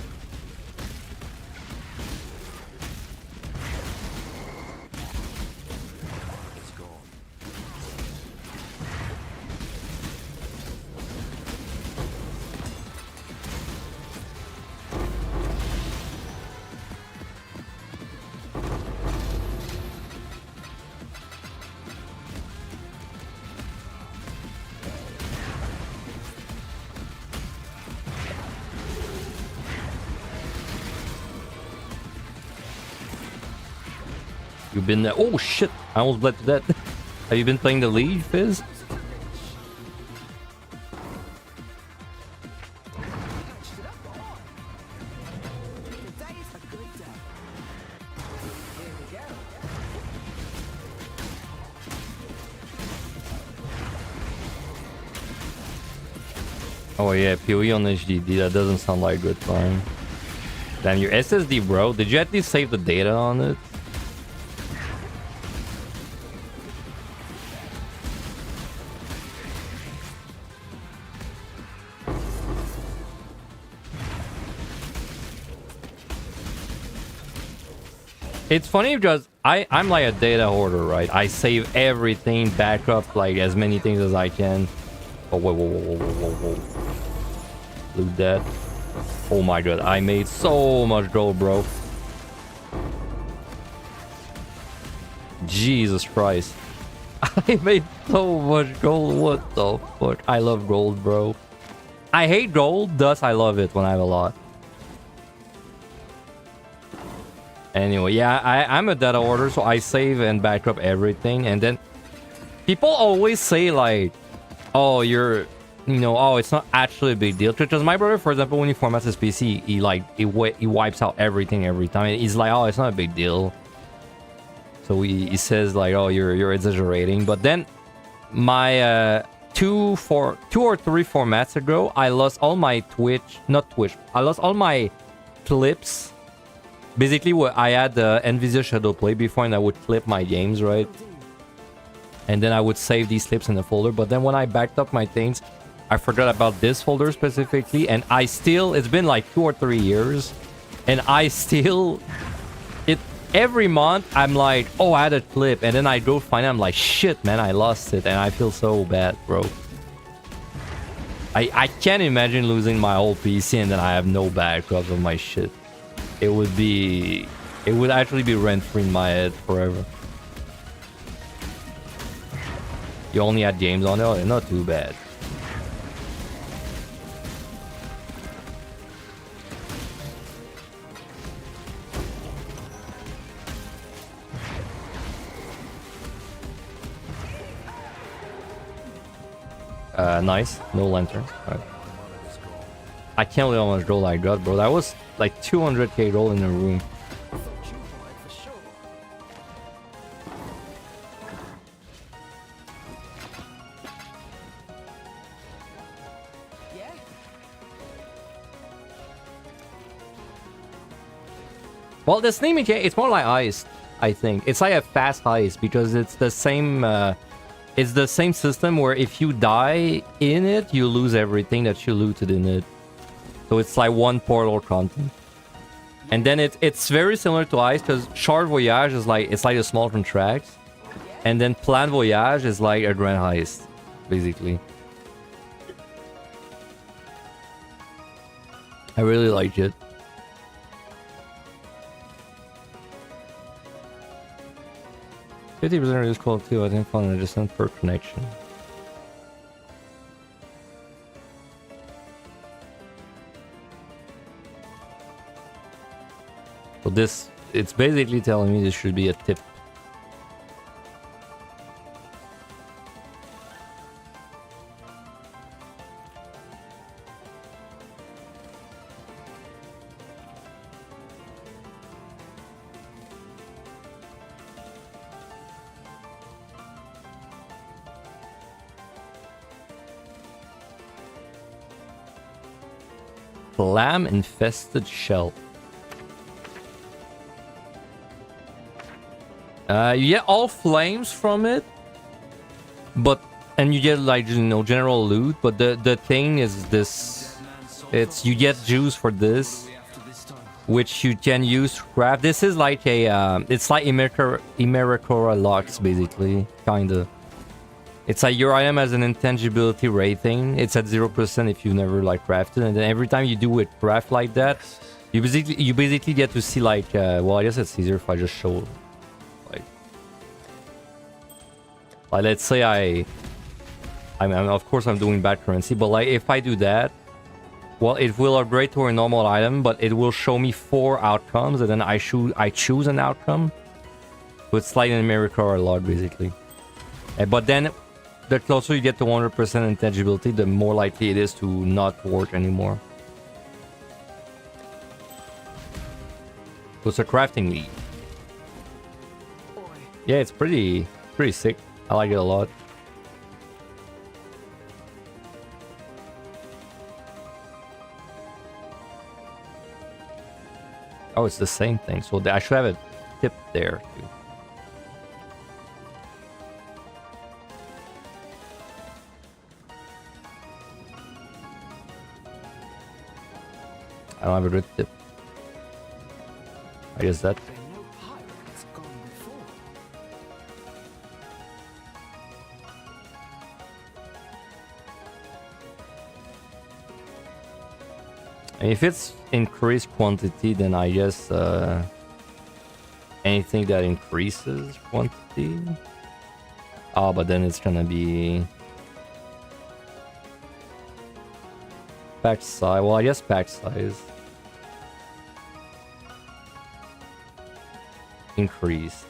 You've been there. Oh shit! I almost bled to death. Have you been playing the league, Fizz? Oh yeah, PoE on HDD. That doesn't sound like a good time. Damn, your SSD, bro. Did you at least save the data on it? It's funny because I'm like a data hoarder, right? I save everything, back up like as many things as I can. Oh, whoa. Loot that. Oh my god, I made so much gold, bro. Jesus Christ. I made so much gold. What the fuck? I love gold, bro. I hate gold, thus I love it when I have a lot. Anyway, yeah, I'm a data hoarder, so I save and back up everything. And then people always say like, oh, oh, it's not actually a big deal. Because my brother, for example, when he formats his PC, he wipes out everything every time. He's like, oh, it's not a big deal. So he says like, oh, you're exaggerating. But then my two or three formats ago, I lost all my I lost all my clips. Basically, what I had NVIDIA Shadow Play before, and I would clip my games, right? And then I would save these clips in a folder. But then when I backed up my things, I forgot about this folder specifically, and it's been like 2 or 3 years, and every month I'm like, oh, I had a clip, and then I go find it, I'm like, shit, man, I lost it, and I feel so bad, bro. I can't imagine losing my whole PC and then I have no backups of my shit. It would actually be rent-free in my head forever. You only had games on it? Oh, not too bad. Nice. No lantern. Right. I can't believe how much gold I got, bro. That was like 200k gold in the room. Well, the snake mechanic, it's more like ice, I think. It's like a fast ice because it's the same system where if you die in it, you lose everything that you looted in it. So it's like one portal content. And then it's very similar to ice because Short Voyage is like, it's like a small contract. And then Plan Voyage is like a grand heist, basically. I really like it. 50% reduced quality too. I didn't find a distance per connection. So it's basically telling me this should be a tip. Lamb infested shell. You get all flames from it, and you get like, you know, general loot. But the thing is this: you get juice for this, which you can use to craft. This is like it's like Imericora locks, basically, kinda. It's like your item has an intangibility rating. It's at 0% if you've never like crafted, and then every time you do a craft like that, you basically get to see like well, I guess it's easier if I just show like let's say I mean, of course I'm doing bad currency, but like if I do that, well, it will upgrade to a normal item, but it will show me 4 outcomes, and then I choose an outcome. So it's like an Imericora log, basically. But then the closer you get to 100% intangibility, the more likely it is to not work anymore. So it's a crafting lead. Yeah, it's pretty sick. I like it a lot. Oh, it's the same thing. So I should have a tip there too. I don't have a good tip. I guess that. And if it's increased quantity, then I guess anything that increases quantity. Oh, but then it's gonna be pack size. Well, I guess pack size increased.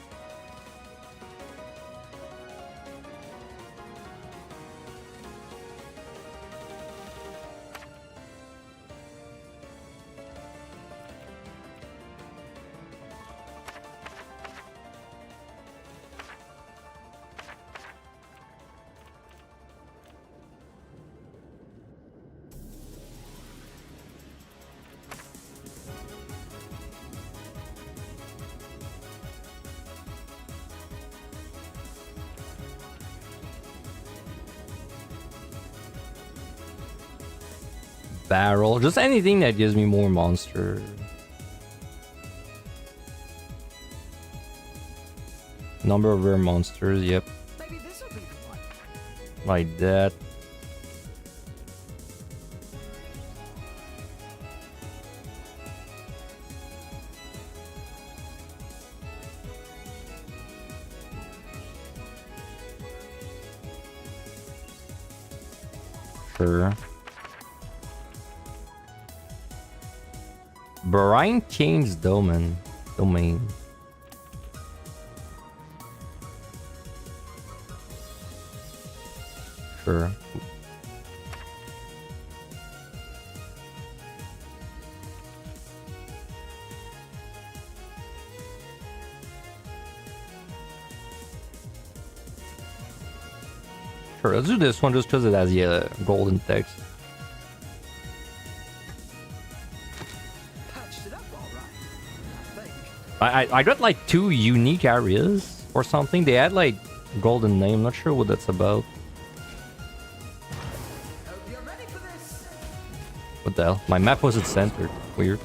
barrel, just anything that gives me more monster. Number of rare monsters, yep. Maybe this will be the one. Like that. Sure. Brian Kane's domain. Sure. Sure, let's do this one just because it has the golden text. Patched it up all right, I think. I got like 2 unique areas or something. They had like golden name. Not sure what that's about. Hope you're ready for this. What the hell? My map wasn't centered. Weird.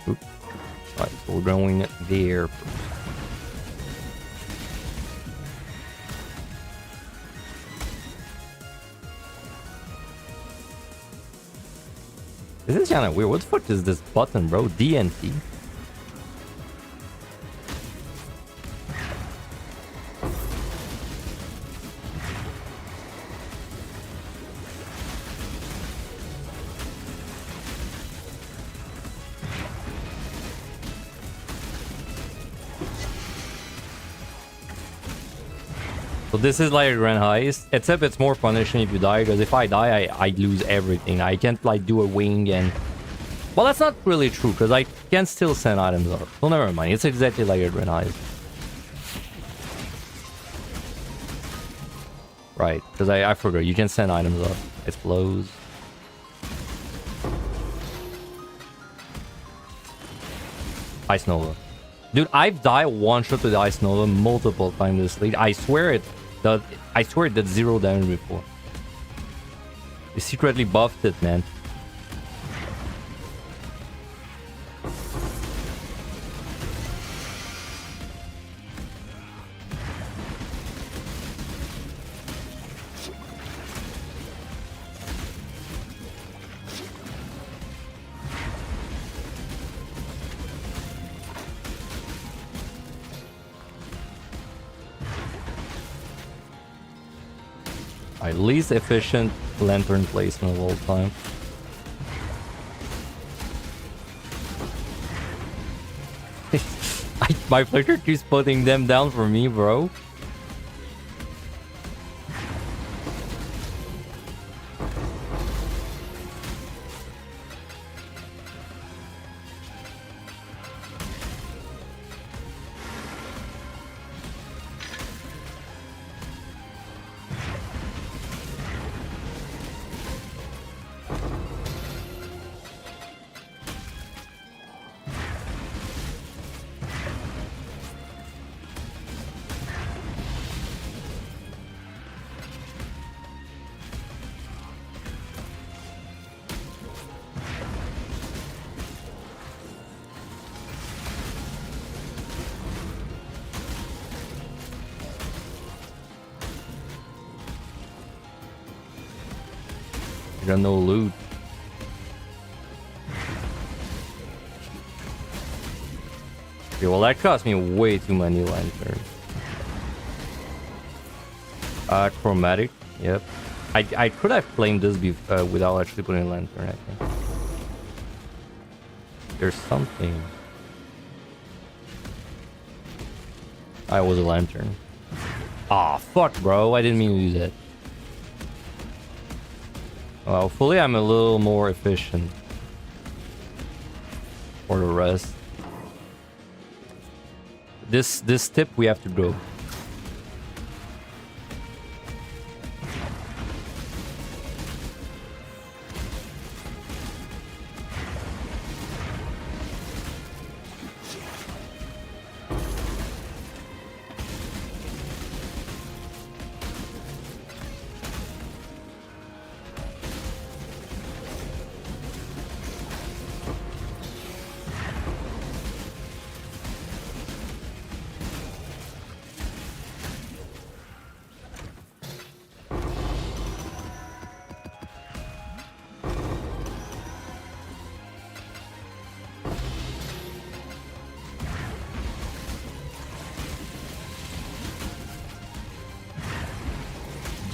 Oop. Alright, so we're going there. This is kind of weird. What the fuck is this button, bro? DNT. So this is like a grand heist, except it's more punishing if you die, because if I die, I lose everything. I can't like do a wing and... Well, that's not really true, because I can still send items up. Well, never mind. It's exactly like a grand heist. Right, because I forgot. You can send items up. It flows. Ice Nova. Dude, I've died one shot with the Ice Nova multiple times this league. I swear it did 0 damage before. They secretly buffed it, man. My least efficient lantern placement of all time. My flicker keeps putting them down for me, bro. I got no loot. Okay, well that cost me way too many lanterns. Chromatic, yep. I could have claimed this without actually putting a lantern, I think. There's something. I was a lantern. Ah, fuck, bro. I didn't mean to do that. Well, hopefully I'm a little more efficient. For the rest. This tip we have to go.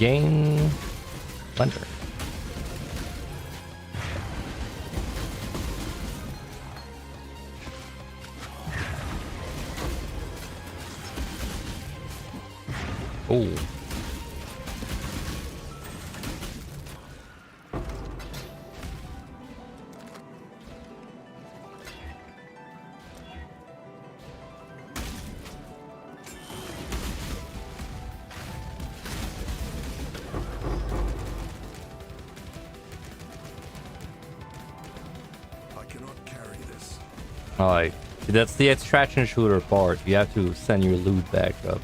gain lantern. Oh. I cannot carry this. Alright. That's the extraction shooter part. You have to send your loot back up.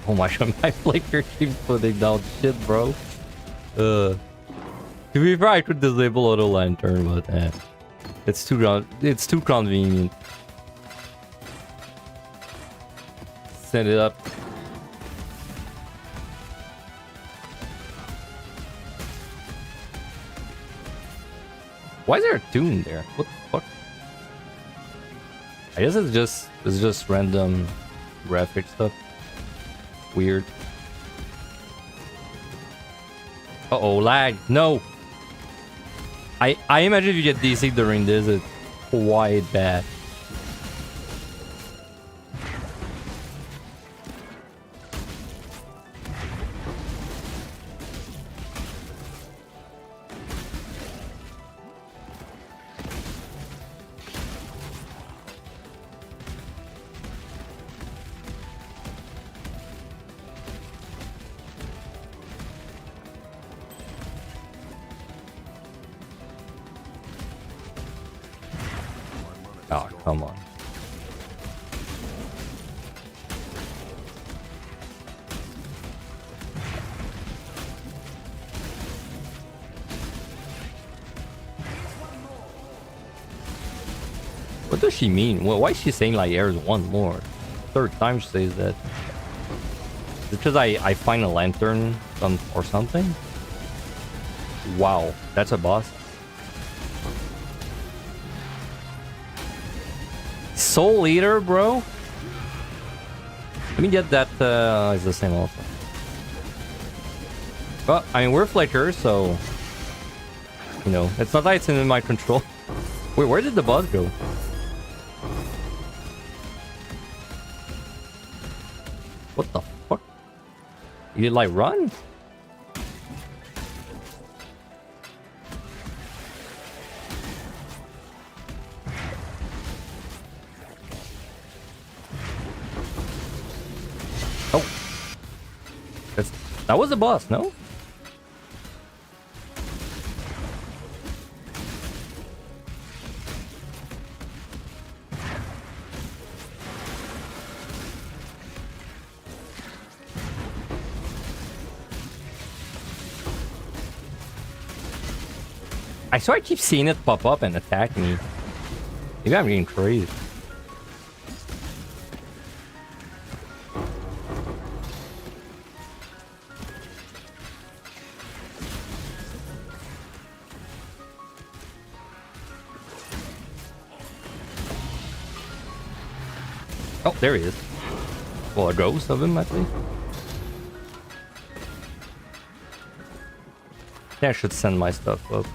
Oh my god, my flicker keeps putting down shit, bro. To be fair, I could disable auto lantern, but it's too convenient. Send it up. Why is there a tune there? What the fuck? I guess it's just random graphic stuff. Weird. Uh-oh, lag. No. I imagine if you get DC during this, it's quite bad. Oh, come on. What does she mean? Well, why is she saying like there's one more? Third time she says that. Is it because I find a lantern or something? Wow, that's a boss. Soul Eater, bro? Let me get that, it's the same also. Well, I mean, we're Flicker, so... You know, it's not that it's in my control. Wait, where did the boss go? What the fuck? You did, like, run? Oh. That was the boss, no? I swear I keep seeing it pop up and attack me. Maybe I'm getting crazy. Oh, there he is. Well, a ghost of him, I think. Yeah, I should send my stuff up.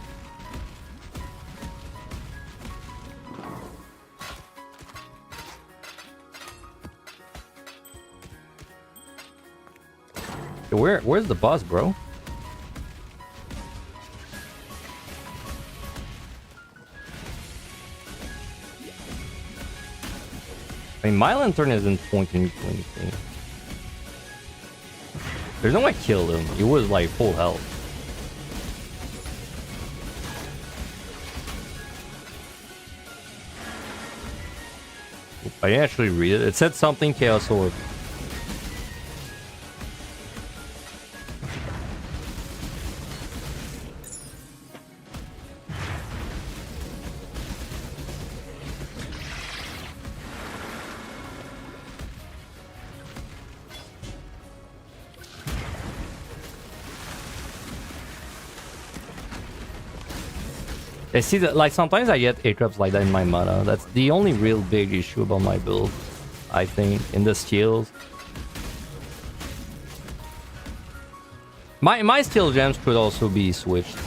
Where's the boss, bro? I mean, my lantern isn't pointing to anything. There's no way I killed him. He was like full health. I didn't actually read it. It said something Chaos Orb. I see that, like, sometimes I get A-traps like that in my mana. That's the only real big issue about my build, I think, in the skills. My steel gems could also be switched.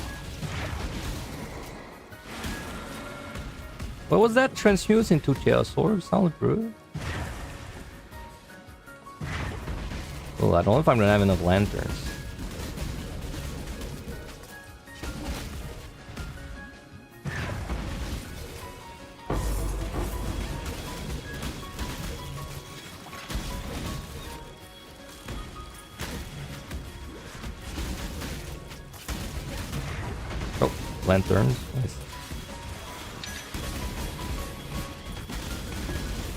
What was that? Transmute into Chaos Orb? Sounds good. Well, I don't know if I'm gonna have enough lanterns. Oh, lanterns. Nice.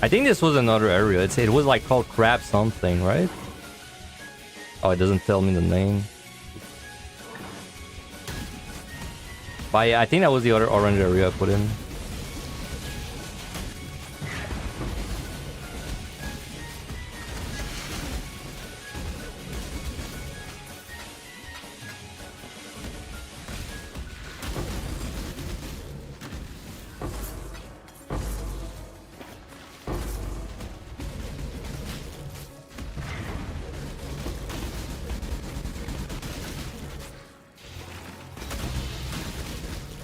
I think this was another area. It was like called Crab something, right? Oh, it doesn't tell me the name. But yeah, I think that was the other orange area I put in.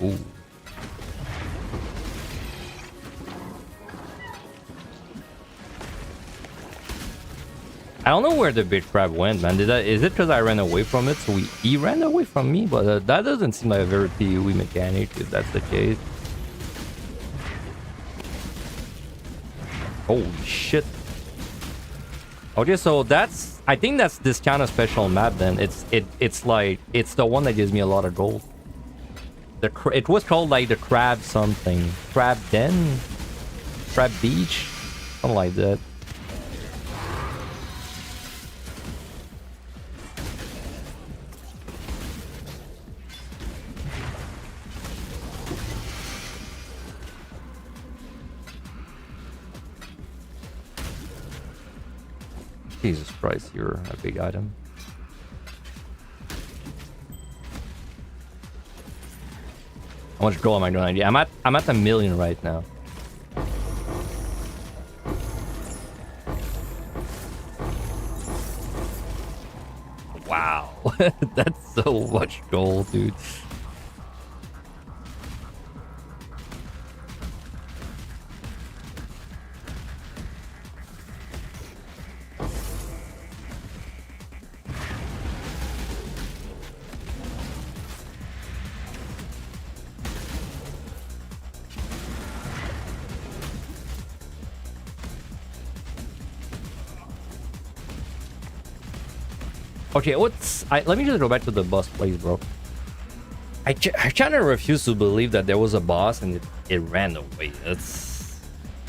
Ooh. I don't know where the big crab went, man. Is it because I ran away from it? So he ran away from me, but that doesn't seem like a very PoE mechanic if that's the case. Holy shit. Okay, so I think that's this kind of special map then. It's like it's the one that gives me a lot of gold. It was called like the Crab something. Crab Den? Crab Beach? Something like that. Jesus Christ, you're a big item. How much gold am I doing? I'm at 1 million right now. Wow, that's so much gold, dude. Okay, let me just go back to the boss, please, bro. I kind of refuse to believe that there was a boss and it ran away.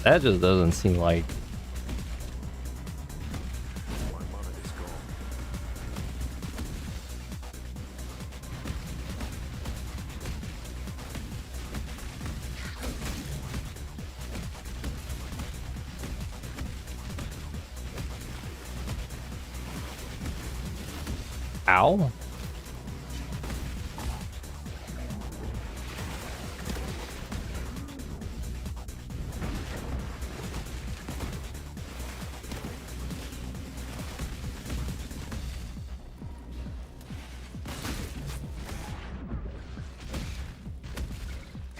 That just doesn't seem like. Ow.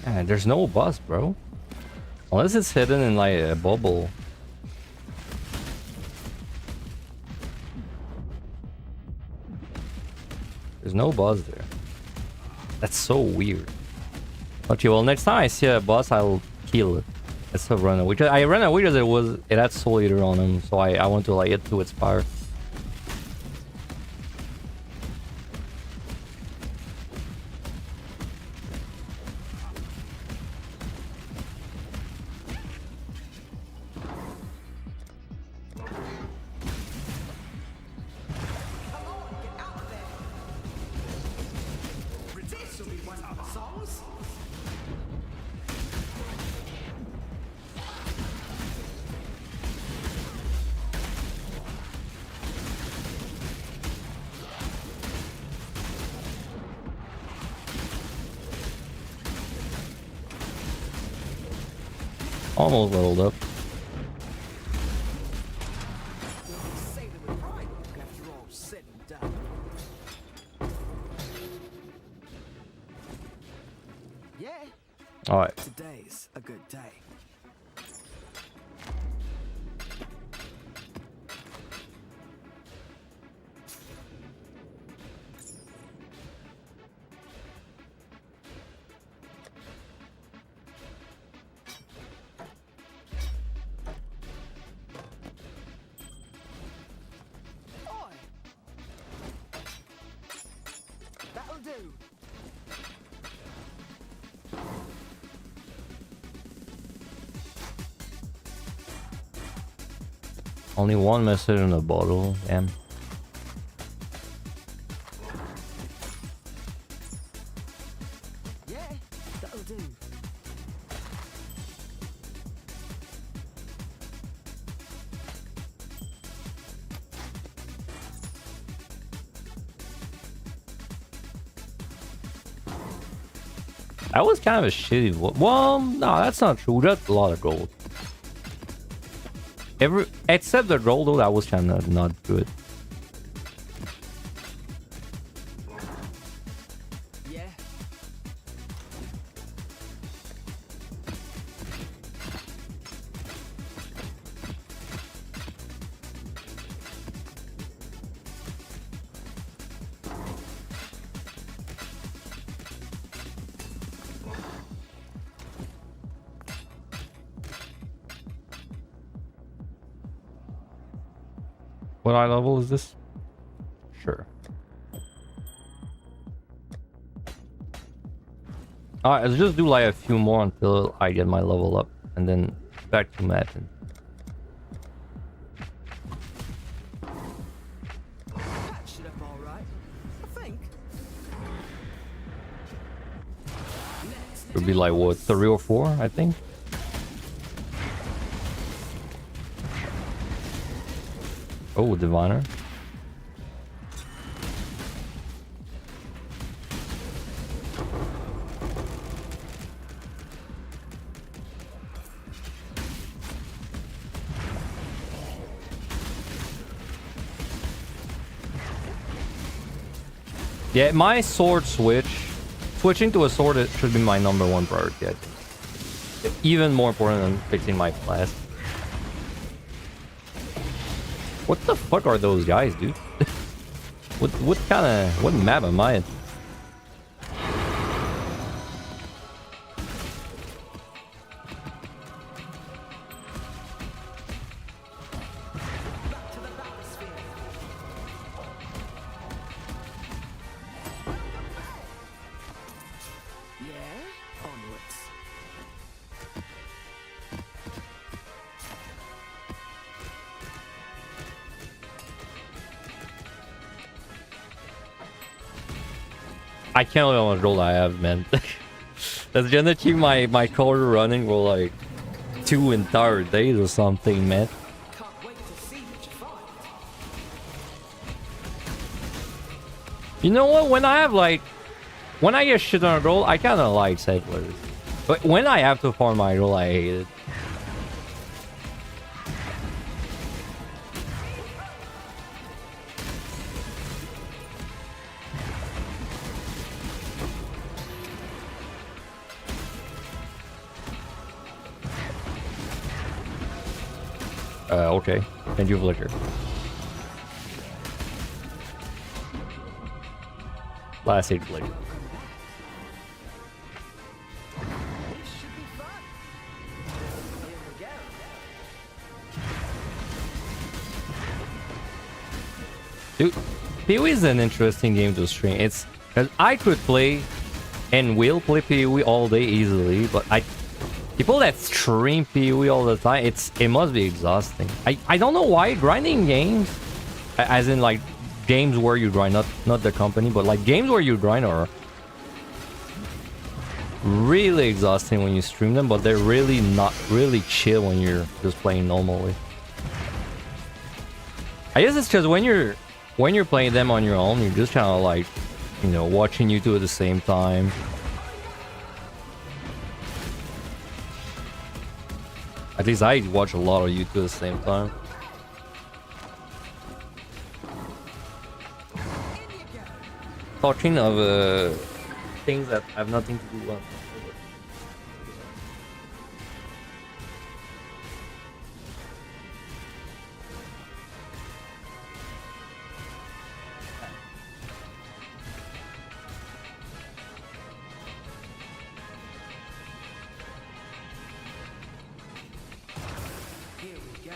Man, there's no boss, bro. Unless it's hidden in like a bubble. There's no boss there. That's so weird. Okay, well, next time I see a boss, I'll kill it. It's a run away. I ran away because it had Soul Eater on him, so I want to like get to its power. Almost leveled up. Say them with pride after all said and done. Yeah, Alright. today's a good day. Oi! That'll do. Only one message in the bottle. Damn. Yeah, that'll do. That was kind of a shitty. Well, no, that's not true. That's a lot of gold. Except the gold, though, that was kind of not good. Yeah. What high level is this? Sure. Alright, let's just do like a few more until I get my level up. And then back to matching. Patched it up all right, I think. It would be like, what, 3 or 4, I think? Oh, Diviner. Yeah, my sword switching to a sword, it should be my #1 priority, I think. Even more important than fixing my class. What the fuck are those guys, dude? what map am I in? Back to the bathysphere. Yeah, onwards. I can't believe how much gold I have, man. That's gonna keep my color running for like 2 entire days or something, man. Can't wait to see what you find. You know what? When I get shit on a gold, I kinda like settlers. But when I have to farm my gold, I hate it. Okay. Thank you, Flicker. Last hit Flicker. This should be fun. Here we go. Dude, PoE is an interesting game to stream. It's because I could play and will play PoE all day easily, but people that stream PoE all the time, it must be exhausting. I don't know why grinding games, as in like games where you grind, not the company, but like games where you grind are really exhausting when you stream them, but they're really not really chill when you're just playing normally. I guess it's because when you're playing them on your own, you're just kind of like, you know, watching you two at the same time. At least I watch a lot of YouTube at the same time. Talking of things that have nothing to do with. Here we go.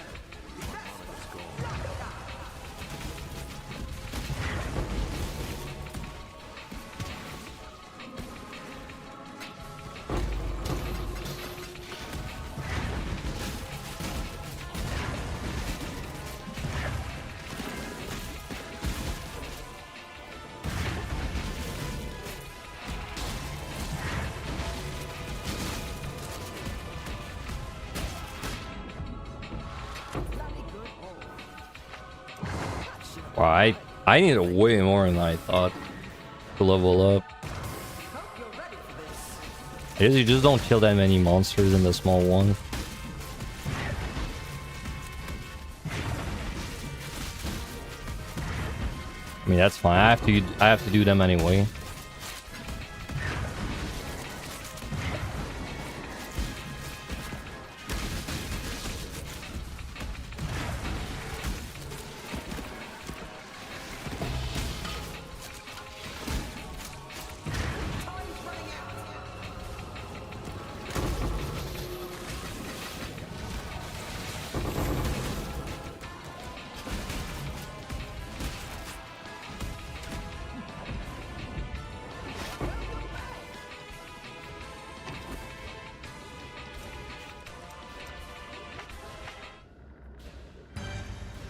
Wow, I need way more than I thought to level up. Hope you're ready for this. I guess you just don't kill that many monsters in the small one. I mean that's fine. I have to do them anyway.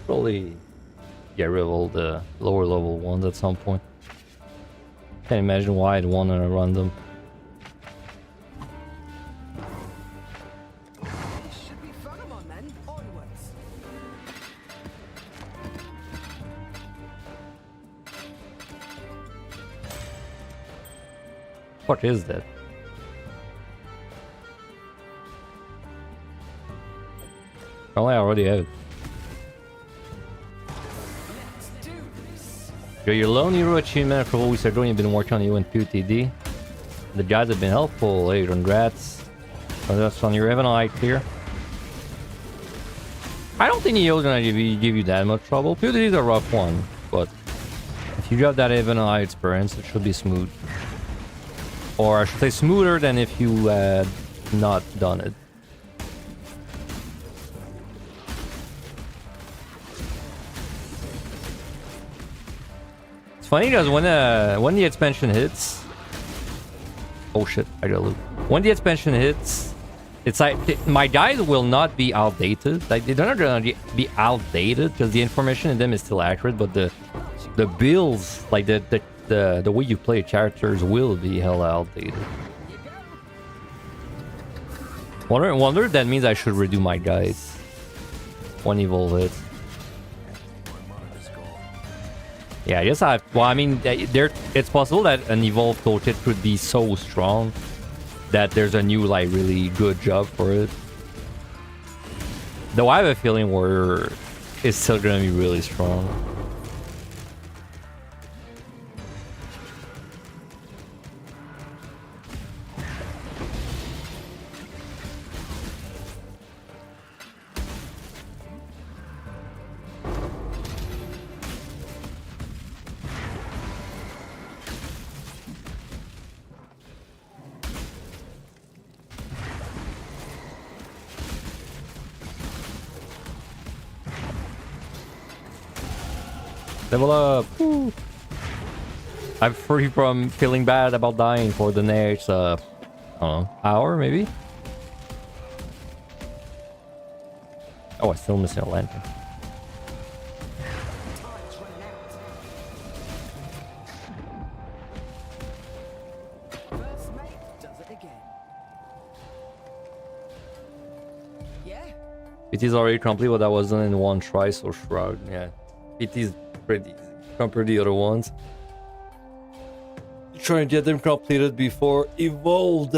Probably get rid of all the lower level ones at some point. Can't imagine why I'd want to run them. This should be fun. Come on then, onwards. What is that? Oh, I already have it. Let's do this. Your lone hero achievement for what we started doing. You've been working on you in 2TD. The guys have been helpful. Hey, congrats. That's on your Evanite here. I don't think EO's gonna give you that much trouble. 2TD is a rough one, but if you got that Evanite experience, it should be smooth. Or I should say smoother than if you had not done it. It's funny because when the expansion hits, oh shit, I got loot. When the expansion hits, it's like my guys will not be outdated. Like they're not gonna be outdated because the information in them is still accurate, but the builds, like the way you play characters, will be hella outdated. Wonder if that means I should redo my guys when evolve hits. Yeah, I guess well, I mean, it's possible that an evolved toolkit could be so strong that there's a new, like, really good job for it. Though I have a feeling where it's still gonna be really strong. Level up! Woo. I'm free from feeling bad about dying for the next, I don't know, hour maybe? Oh, I'm still missing a lantern. Time's running out. First mate does it again. Yeah? It is already complete, but that was done in one try, so shrug. Yeah, it is pretty easy compared to the other ones. Try and get them completed before evolved.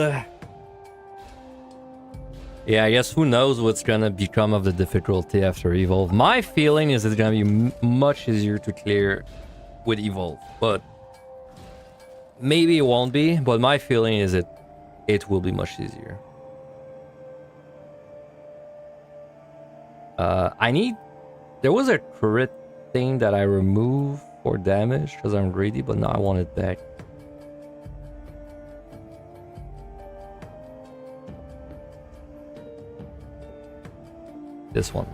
Yeah, I guess who knows what's gonna become of the difficulty after Evolve. My feeling is it's gonna be much easier to clear with Evolve, but maybe it won't be, but my feeling is it will be much easier. There was a crit thing that I removed for damage because I'm greedy, but now I want it back. This one.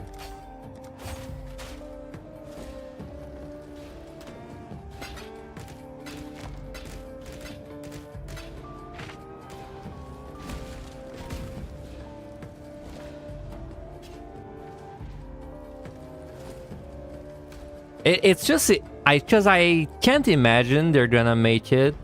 It's just I can't imagine they're gonna make it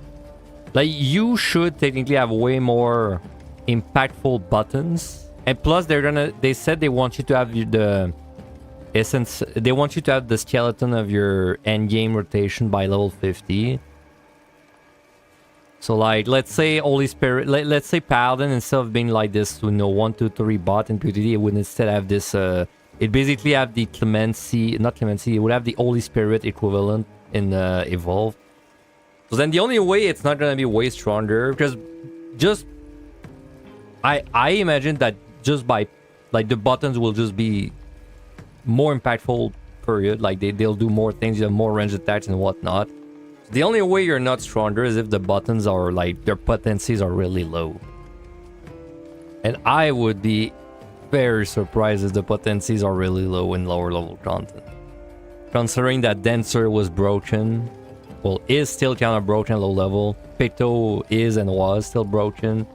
like you should technically have way more impactful buttons. And plus, they said they want you to have the essence. They want you to have the skeleton of your end game rotation by level 50. So, like, let's say Holy Spirit, let's say Paladin, instead of being like this, 1, 2, 3 bot in PTD, it would instead have this. It basically have the not Clemency. It would have the Holy Spirit equivalent in Evolve. So then the only way it's not gonna be way stronger because just I imagine that. Just by, like, the buttons will just be more impactful, period. Like, they'll do more things, you have more range attacks and whatnot. The only way you're not stronger is if the buttons are, like, their potencies are really low. And I would be very surprised if the potencies are really low in lower level content. Considering that Dancer was broken, well, is still kind of broken at low level. Pito is and was still broken.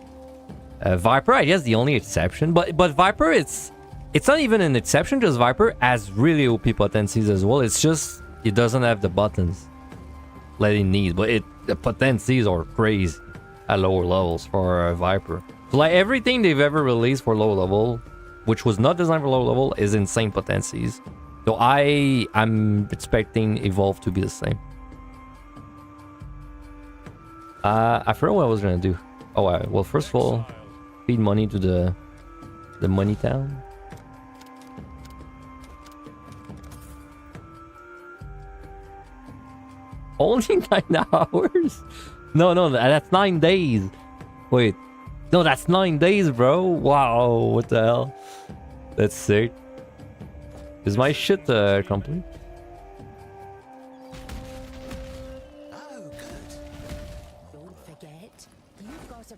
Viper, I guess the only exception, but Viper, it's not even an exception because Viper has really OP potencies as well. It's just it doesn't have the buttons that it needs, but the potencies are crazy at lower levels for Viper. So like everything they've ever released for low level, which was not designed for low level, is insane potencies. So I'm expecting Evolve to be the same. I forgot what I was gonna do. Oh, well, first of all, feed money to the money town. Only 9 hours? No, that's 9 days. Wait, no, that's 9 days, bro. Wow, what the hell? That's sick. Is my shit complete?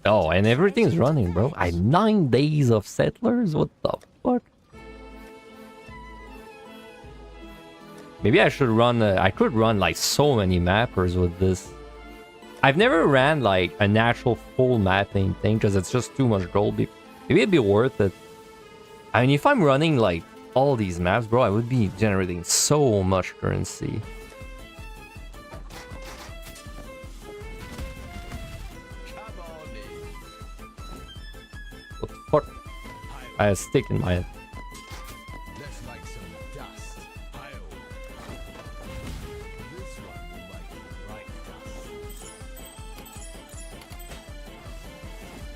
Oh, and everything's running, bro. 9 days of settlers? What the fuck? Maybe I should run... I could run, like, so many mappers with this. I've never ran, like, an actual full mapping thing, because it's just too much gold. Maybe it'd be worth it. I mean, if I'm running, like, all these maps, bro, I would be generating so much currency. What the fuck? I had a stick in my head. Let's make some dust. Hail. This one will make bright dust.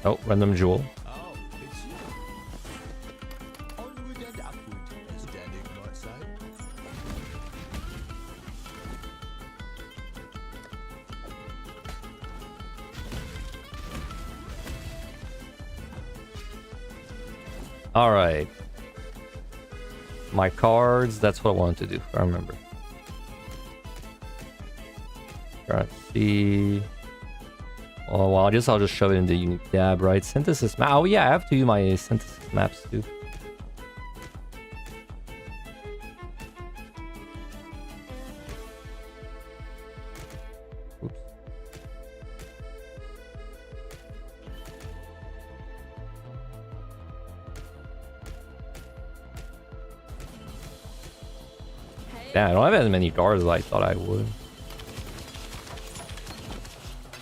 Oh, random jewel. Oh, it's you. Onward and upward, as Danik might say. All right. My cards, that's what I wanted to do. I remember. Currency. Oh, well, I'll just shove it in the unique tab, right? Synthesis map. Oh, yeah, I have to use my synthesis maps too. Oops. Damn, I don't have as many cards as I thought I would.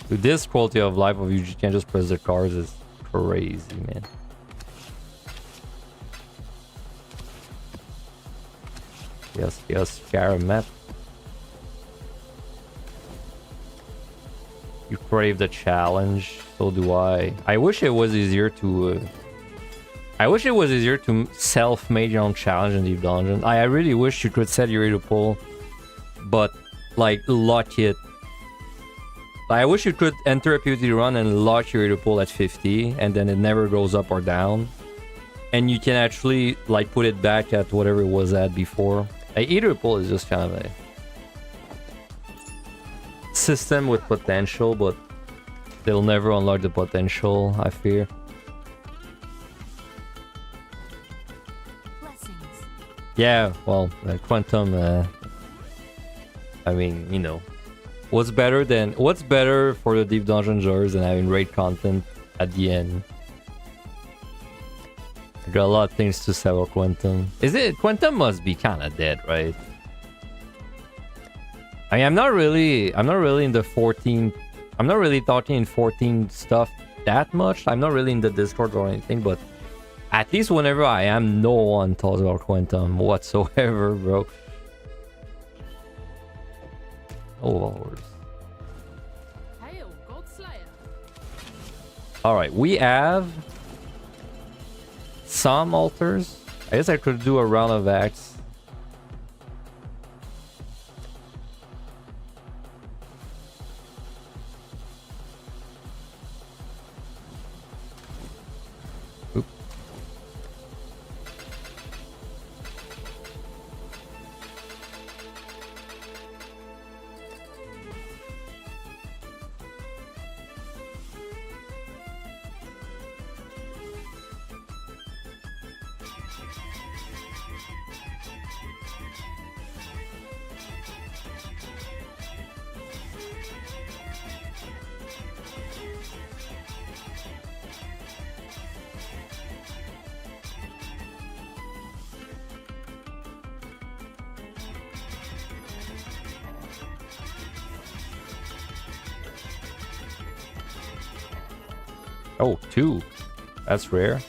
Dude, this quality of life of you can't just press the cards is crazy, man. Yes, Scarab map. You crave the challenge, so do I. I wish it was easier to I wish it was easier to self-made your own challenge in Deep Dungeon. I really wish you could set your rate of pull, but like lock it. I wish you could enter a PvP run and lock your rate of pull at 50, and then it never goes up or down. And you can actually like put it back at whatever it was at before. Like, rate of pull is just kind of a system with potential, but they'll never unlock the potential, I fear. Yeah, well, Quantum, I mean, you know, what's better for the Deep Dungeon Jars than having raid content at the end? I got a lot of things to say about Quantum. Quantum must be kind of dead, right? I mean, I'm not really in the 14, I'm not really talking in 14 stuff that much. I'm not really in the Discord or anything, but at least whenever I am, no one talks about Quantum whatsoever, bro. Oh, Lord. Hail, Godslayer. Alright, we have some altars. I guess I could do a round of Axe. Oh, 2. That's rare.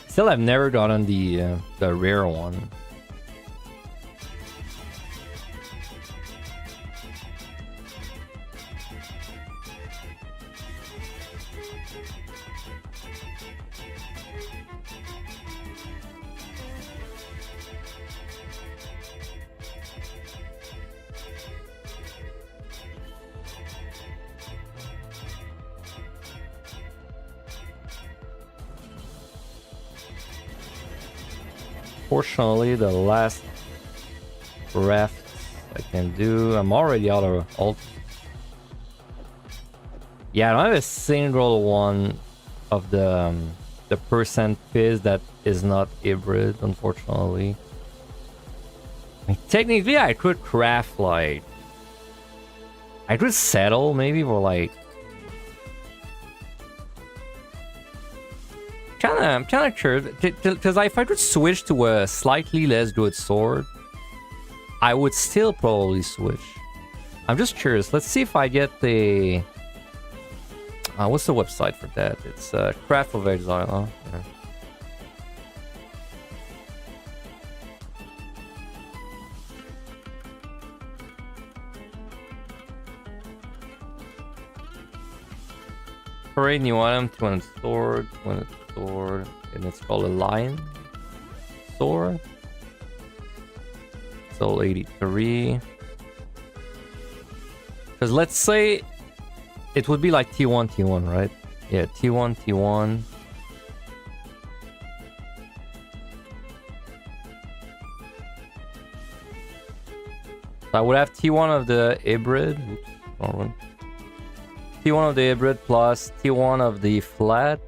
Still, I've never gotten the rare one. Fortunately, the last raft I can do. I'm already out of ult. Yeah, I don't have a single one of the percent fizz that is not hybrid, unfortunately. I mean, technically, I could craft like I could settle maybe for like. I'm kind of curious, because if I could switch to a slightly less good sword, I would still probably switch. I'm just curious. Let's see if I get the... what's the website for that? It's Craft of Exile, huh? Yeah. Parade new item, 200 sword, 200 sword, and it's called a lion sword. Soul 83. Because let's say it would be like T1, T1, right? Yeah, T1, T1. So I would have T1 of the hybrid. Oops, wrong one. T1 of the hybrid plus T1 of the flat.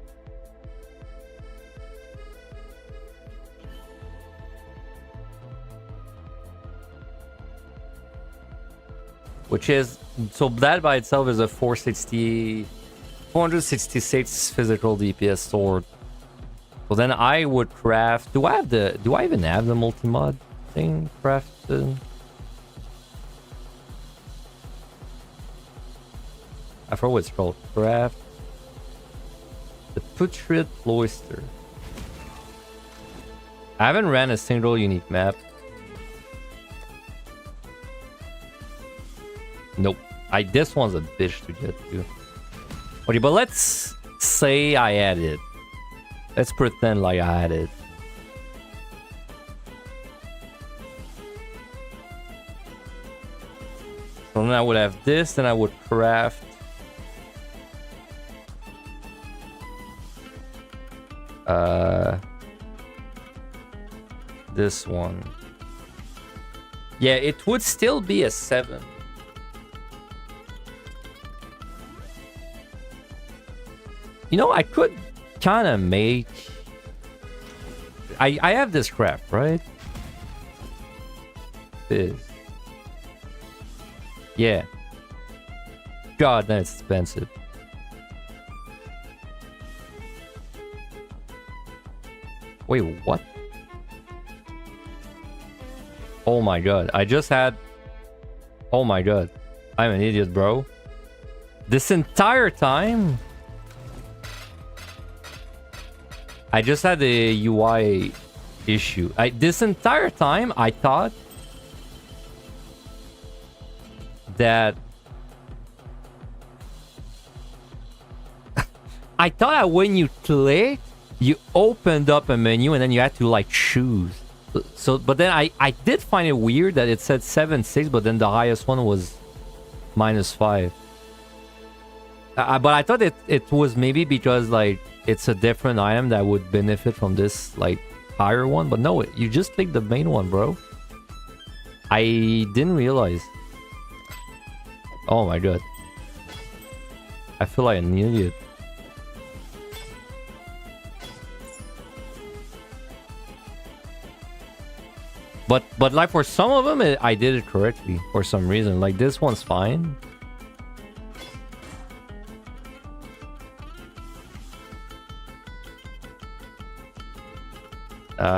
Which is, so that by itself is a 466 physical DPS sword. So then I would craft, do I even have the multi-mod thing crafted? I forgot what it's called. Craft the Putrid Cloister. I haven't ran a single unique map. Nope. This one's a bitch to get to. Okay, but let's say I had it. Let's pretend like I had it. So then I would have this, then I would craft this one. Yeah, it would still be a 7. You know, I could kind of make... I have this craft, right? This. Yeah. God, that's expensive. Wait, what? Oh my god, I just had... Oh my god. I'm an idiot, bro. This entire time... I just had a UI issue. This entire time, I thought that... I thought that when you click, you opened up a menu and then you had to like choose. So, but then I did find it weird that it said 7.6, but then the highest one was -5. But I thought it was maybe because like it's a different item that would benefit from this like higher one. But no, you just click the main one, bro. I didn't realize. Oh my god. I feel like an idiot. But like for some of them, I did it correctly for some reason. Like this one's fine.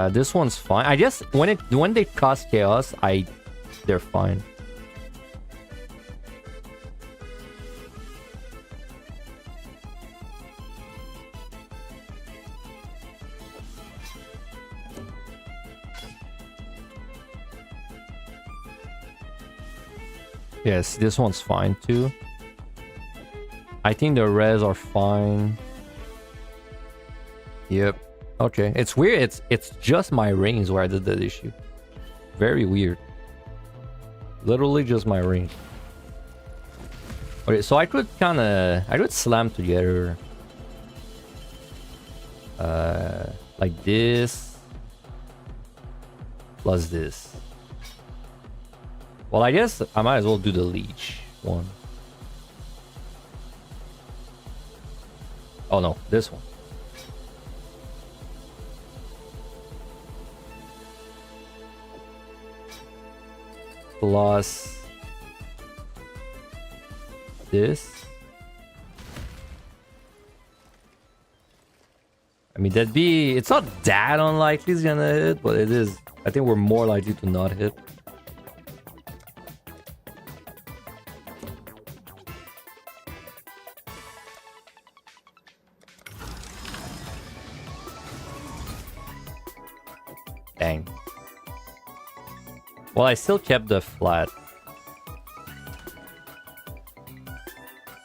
This one's fine. I guess when they cost chaos, they're fine. Yes, this one's fine too. I think the res are fine. Yep. Okay. It's weird. It's just my range where I did that issue. Very weird. Literally just my range. Okay, so I could slam together like this plus this. Well, I guess I might as well do the leech one. Oh no, this one. Plus this. I mean, it's not that unlikely it's gonna hit, but it is. I think we're more likely to not hit. Dang. Well, I still kept the flat.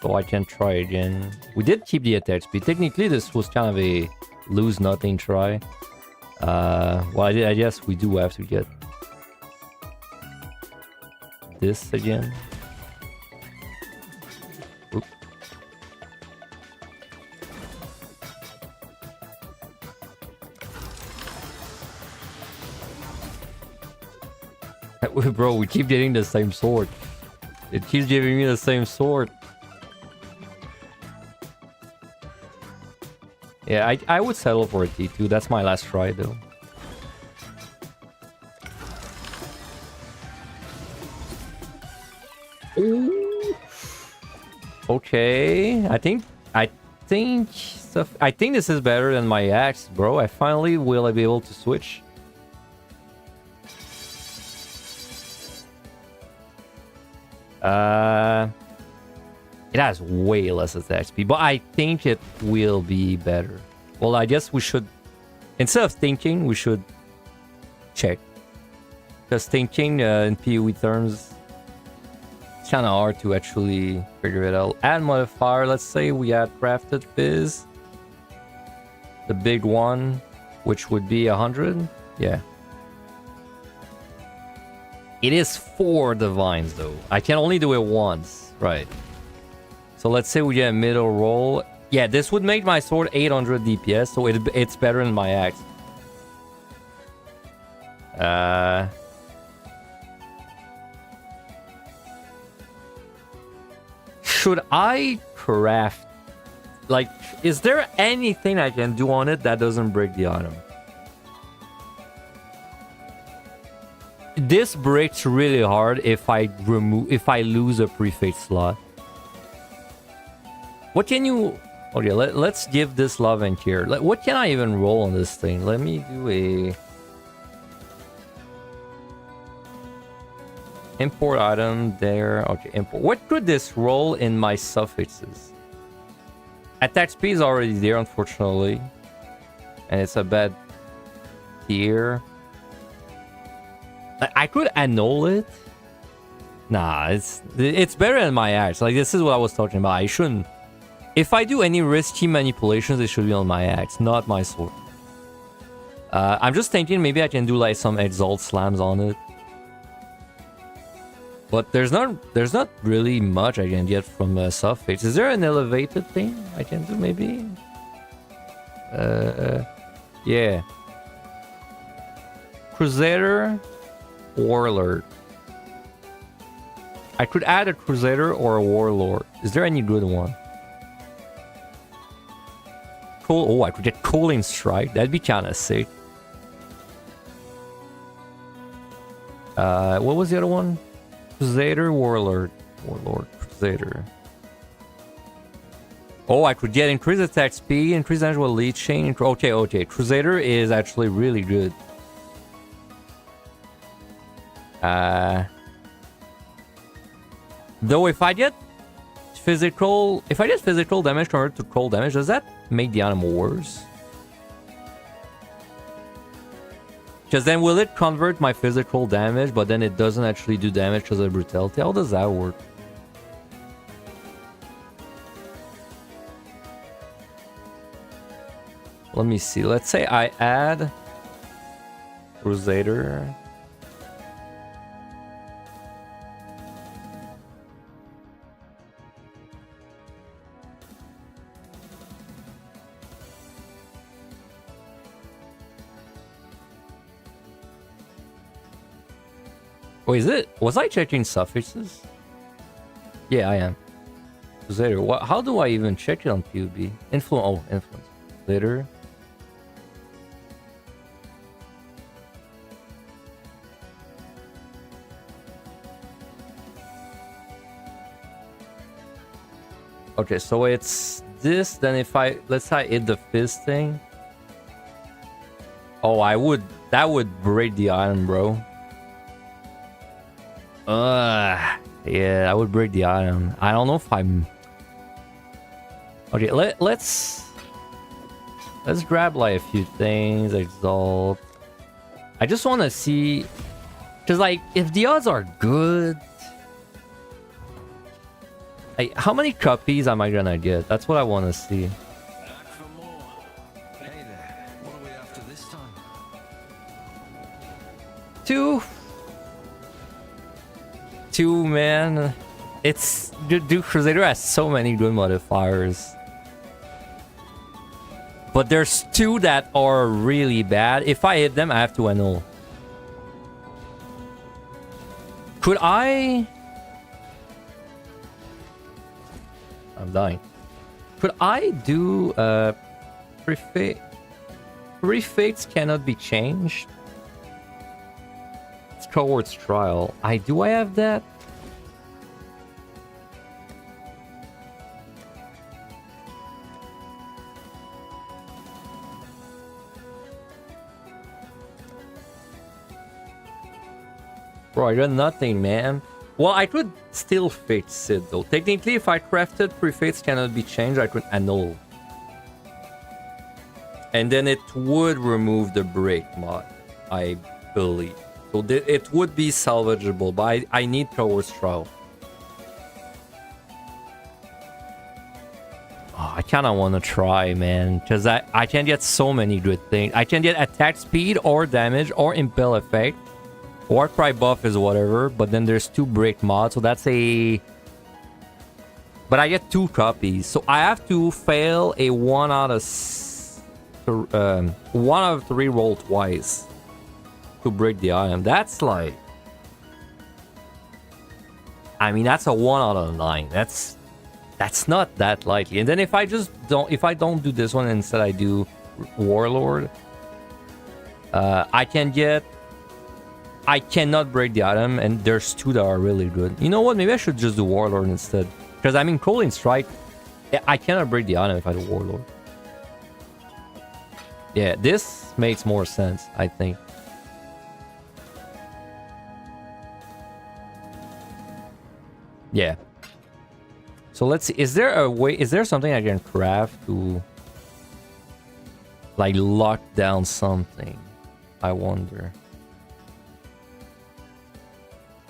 So I can try again. We did keep the attack speed. Technically, this was kind of a lose nothing try. Well, I guess we do have to get this again. Oop. Bro, we keep getting the same sword. It keeps giving me the same sword. Yeah, I would settle for a T2. That's my last try, though. Ooh. Okay, I think this is better than my axe, bro. I finally will be able to switch. It has way less attack speed, but I think it will be better. Well, I guess we should, instead of thinking, we should check. Because thinking in PoE terms kind of hard to actually figure it out. Add modifier. Let's say we had crafted fizz, the big one, which would be 100. Yeah. It is 4 divines though. I can only do it once, right? So let's say we get a middle roll. Yeah, this would make my sword 800 DPS, so it's better than my axe. Should I craft? Like, is there anything I can do on it that doesn't break the item? This breaks really hard if I lose a prefix slot. What can you? Okay, let's give this love and care. What can I even roll on this thing? Let me do a import item there. Okay, import. What could this roll in my suffixes? Attack speed is already there, unfortunately, and it's a bad tier. I could annul it. Nah, it's better than my axe. Like, this is what I was talking about. I shouldn't. If I do any risky manipulations, it should be on my axe, not my sword. I'm just thinking maybe I can do like some exalt slams on it. But there's not really much I can get from a suffix. Is there an elevated thing I can do maybe? Yeah. Crusader, Warlord. I could add a Crusader or a Warlord. Is there any good one? Cool. Oh, I could get Cooling Strike. That'd be kind of sick. What was the other one? Crusader, Warlord. Crusader. Oh, I could get increased attack speed, increased actual lead chain. Okay. Crusader is actually really good. Though if I get physical damage converted to cold damage, does that make the item worse? Because then will it convert my physical damage, but then it doesn't actually do damage because of brutality? How does that work? Let me see. Let's say I add Crusader. Oh, is it? Was I checking suffixes? Yeah, I am. Crusader. What? How do I even check it on PUB? Influence. Later. Okay, so it's this. Then if let's say I hit the fizz thing. Oh, that would break the item, bro. Yeah, I would break the item. I don't know if I'm. Okay, let's grab like a few things. Exalt. I just want to see, because like if the odds are good, like how many copies am I gonna get? That's what I want to see. Back for more. Hey there. What are we after this time? 2, man. It's dude, Crusader has so many good modifiers. But there's 2 that are really bad. If I hit them, I have to annul. Could I? I'm dying. Could I do prefix cannot be changed? It's Cohort's Trial. Do I have that? Bro, I got nothing, man. Well, I could still fix it, though. Technically, if I crafted prefix cannot be changed, I could annul. And then it would remove the break mod, I believe. So it would be salvageable, but I need Cohort's Trial. kind of want to try, man, because I can get so many good things. I can get attack speed or damage or impel effect. Warcry buff is whatever, but then there's 2 break mods, so that's a... But I get 2 copies, so I have to fail a 1 out of 3 roll twice to break the item. That's like... I mean, that's a 1 out of 9. That's not that likely. And then if I don't do this one, instead I do Warlord, I cannot break the item, and there's 2 that are really good. You know what? Maybe I should just do Warlord instead. Because, I mean, Cooling Strike, I cannot break the item if I do Warlord. Yeah, this makes more sense, I think. Yeah. So let's see. Is there a way... Is there something I can craft to... like, lock down something? I wonder.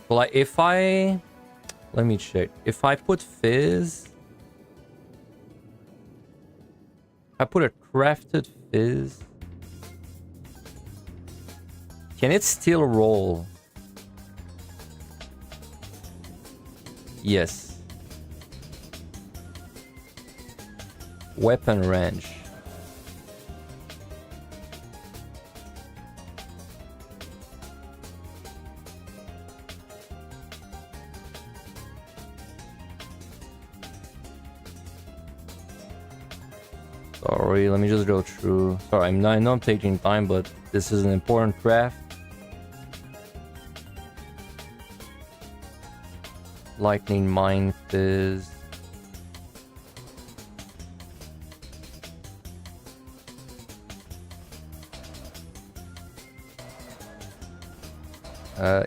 Well, like, if I... Let me check. If I put Fizz... I put a crafted Fizz... Can it still roll? Yes. Weapon range. Sorry, let me just go through. Sorry, I know I'm taking time, but this is an important craft. Lightning Mine Fizz.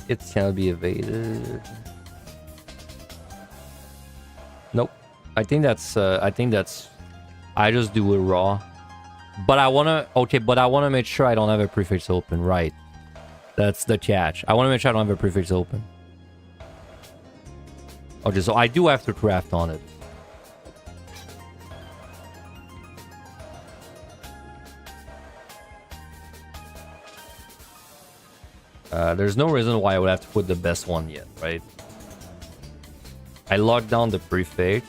It cannot be evaded. Nope. I think that's I just do it raw. But I wanna but I wanna make sure I don't have a prefix open, right? That's the catch. I wanna make sure I don't have a prefix open. Okay, so I do have to craft on it. There's no reason why I would have to put the best one yet, right? I locked down the prefix.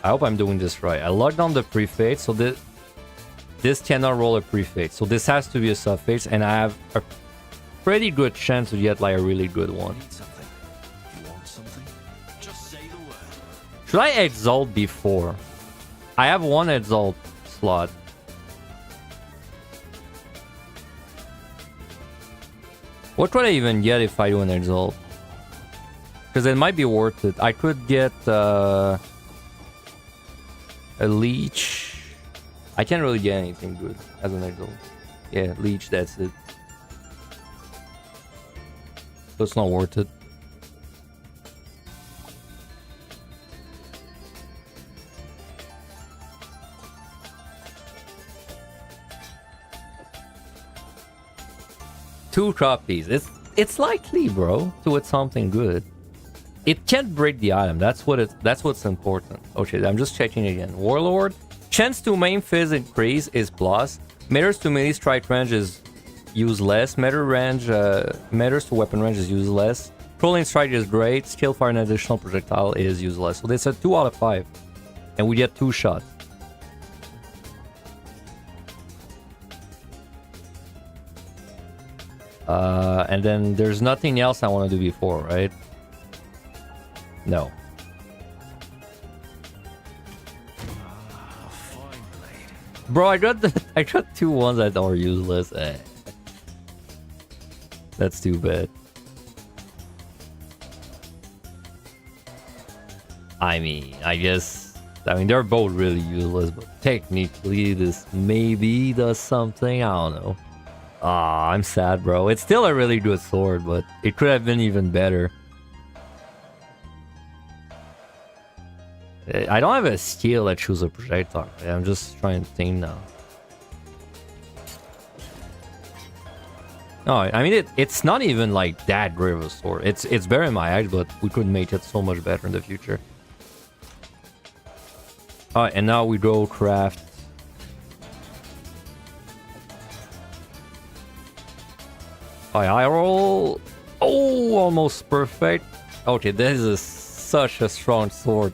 I hope I'm doing this right. I locked down the prefix, so this cannot roll a prefix. So this has to be a suffix, and I have a pretty good chance to get like a really good one. Should I exalt before? I have 1 exalt slot. What could I even get if I do an exalt? Because it might be worth it. I could get a leech. I can't really get anything good as an exalt. Yeah, leech, that's it. So it's not worth it. Two copies. It's likely, bro, to hit something good. It can't break the item. That's what's important. Okay, I'm just checking again. Warlord. Chance to main Fizz increase is plus. Matters to melee strike range is useless. Matters to weapon range is useless. Cooling strike is great. Skill fire an additional projectile is useless. So it's a 2 out of 5. And we get 2 shots. And then there's nothing else I want to do before, right? No. Bro, I got 2 ones that are useless. That's too bad. I mean, they're both really useless, but technically this maybe does something. I don't know. Ah, I'm sad, bro. It's still a really good sword, but it could have been even better. I don't have a skill that chooses a projectile. I'm just trying to think now. No, I mean it's not even like that great of a sword. It's better in my eyes, but we could make it so much better in the future. Alright, and now we go craft. I roll. Oh, almost perfect. Okay, this is such a strong sword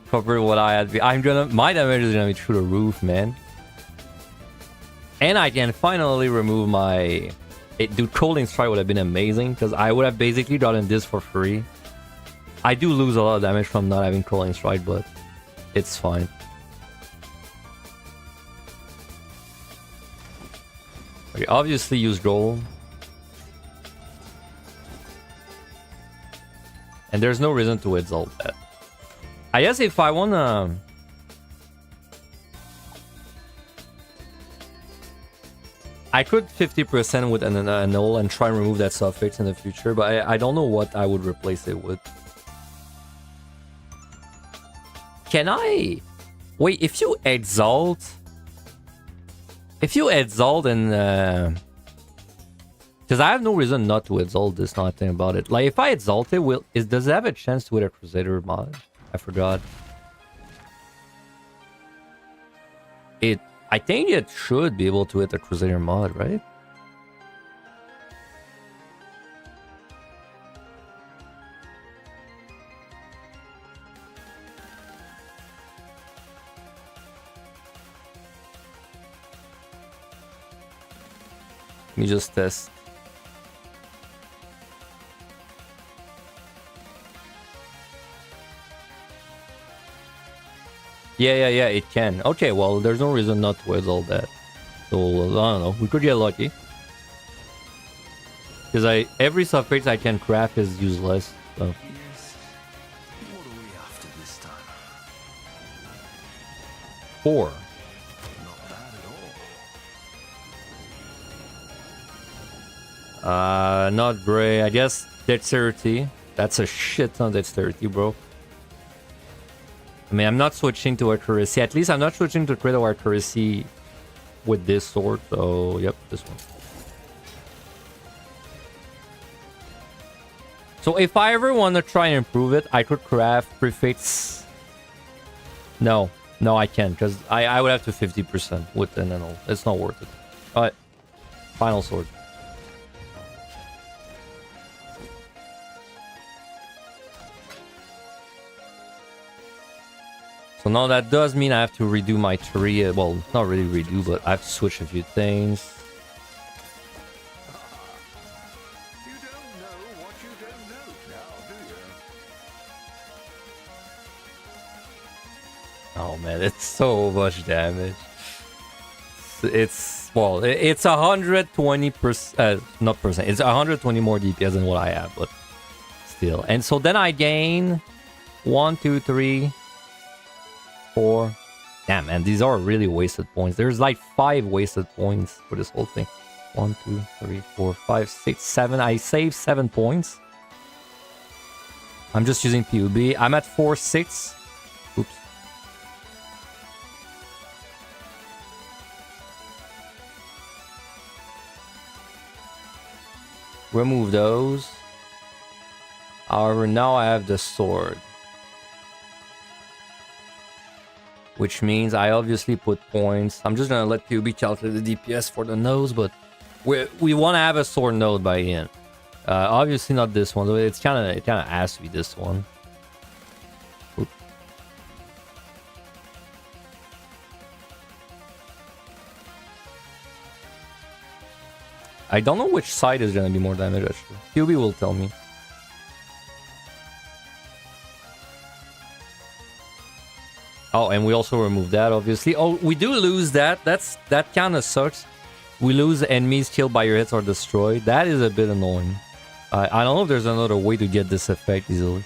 compared to what I had. My damage is gonna be through the roof, man. And I can finally remove my... Dude, Colding Strike would have been amazing because I would have basically gotten this for free. I do lose a lot of damage from not having Colding Strike, but it's fine. Okay, obviously use gold. And there's no reason to exalt that. I guess if I wanna... I could 50% with an annul and try and remove that suffix in the future, but I don't know what I would replace it with. Can I... Wait, if you exalt... If you exalt and... Because I have no reason not to exalt this, not think about it. Like, if I exalt it, does it have a chance to hit a Crusader mod? I forgot. I think it should be able to hit the Crusader mod, right? Let me just test. Yeah, it can. Okay, well, there's no reason not to exalt that. So, I don't know. We could get lucky. Because every suffix I can craft is useless. So. Yes. What are we after this time? 4. Not bad at all. Not great. I guess dexterity. That's a shit ton of dexterity, bro. I mean, I'm not switching to accuracy. At least I'm not switching to critical accuracy with this sword. So, yep, this one. So, if I ever want to try and improve it, I could craft prefix. No, I can't because I would have to 50% with an annul. It's not worth it. Alright, final sword. So now that does mean I have to redo my tree. Well, not really redo, but I have to switch a few things. You don't know what you don't know now, do you? Oh man, it's so much damage. It's 120%, not percent. It's 120 more DPS than what I have, but still. And so then I gain 1, 2, 3, 4. Damn, man, these are really wasted points. There's like 5 wasted points for this whole thing. 1, 2, 3, 4, 5, 6, 7. I saved 7 points. I'm just using PUB. I'm at 4, 6. Oops. Remove those. However, now I have the sword. Which means I obviously put points. I'm just gonna let PUB calculate the DPS for the nose, but we want to have a sword node by the end. Obviously not this one. It kind of has to be this one. Oop. I don't know which side is gonna be more damage actually. PUB will tell me. Oh, and we also remove that, obviously. Oh, we do lose that. That kind of sucks. We lose enemies killed by your hits or destroyed. That is a bit annoying. I don't know if there's another way to get this effect easily.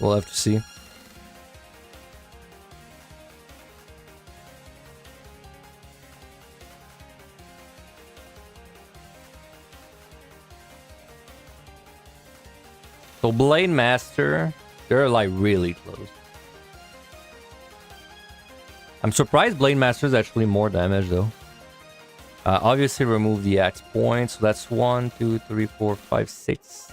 We'll have to see. So Blade Master, they're like really close. I'm surprised Blade Master is actually more damage though. Obviously remove the axe point, so that's 1, 2, 3, 4, 5, 6.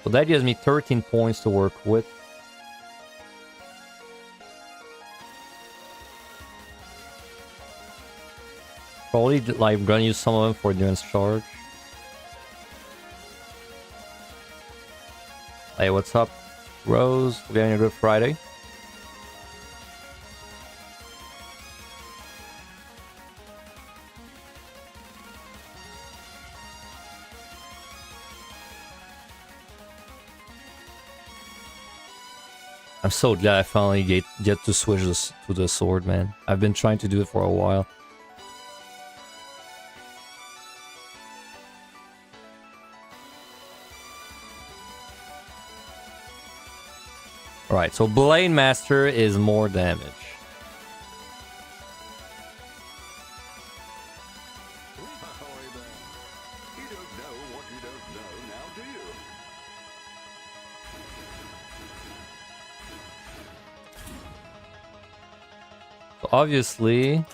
So that gives me 13 points to work with. Probably like gonna use some of them for endurance charge. Hey, what's up, Rose? We're having a good Friday. I'm so glad I finally get to switch this to the sword, man. I've been trying to do it for a while. Alright, so Blade Master is more damage. You don't know what you don't know now, do you? So obviously,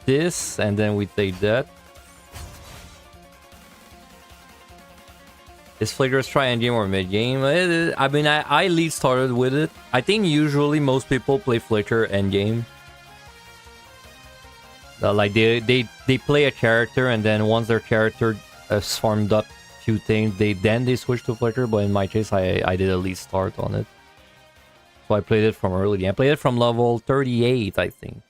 this, and then we take that. Is Flicker try endgame or mid-game? I mean, I lead started with it. I think usually most people play Flicker endgame. Like they play a character, and then once their character has farmed up a few things, then they switch to Flicker. But in my case, I did a lead start on it. So I played it from early. I played it from level 38, I think.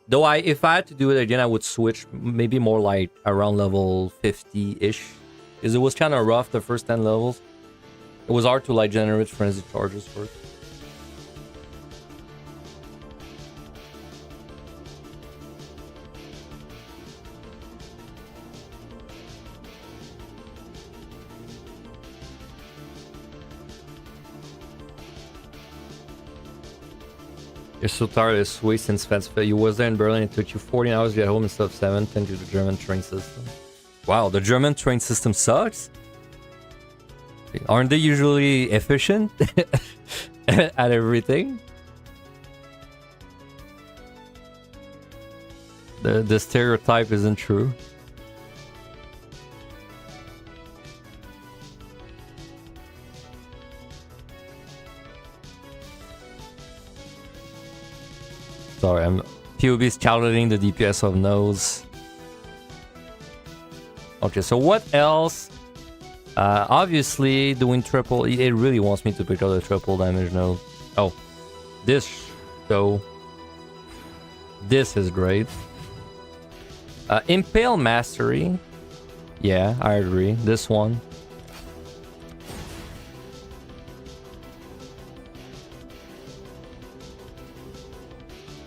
Though if I had to do it again, I would switch maybe more like around level 50-ish. Because it was kind of rough the first 10 levels. It was hard to like generate frenzy charges first. You're so tired of this way since Fansfeld. You was there in Berlin. It took you 14 hours to get home instead of 7 thanks to the German train system. Wow, the German train system sucks? Aren't they usually efficient at everything? The stereotype isn't true. Sorry, PUB is calculating the DPS of nose. Okay, so what else? Obviously, doing triple. It really wants me to pick up the triple damage node. Oh, this though. This is great. Impale Mastery. Yeah, I agree. This one.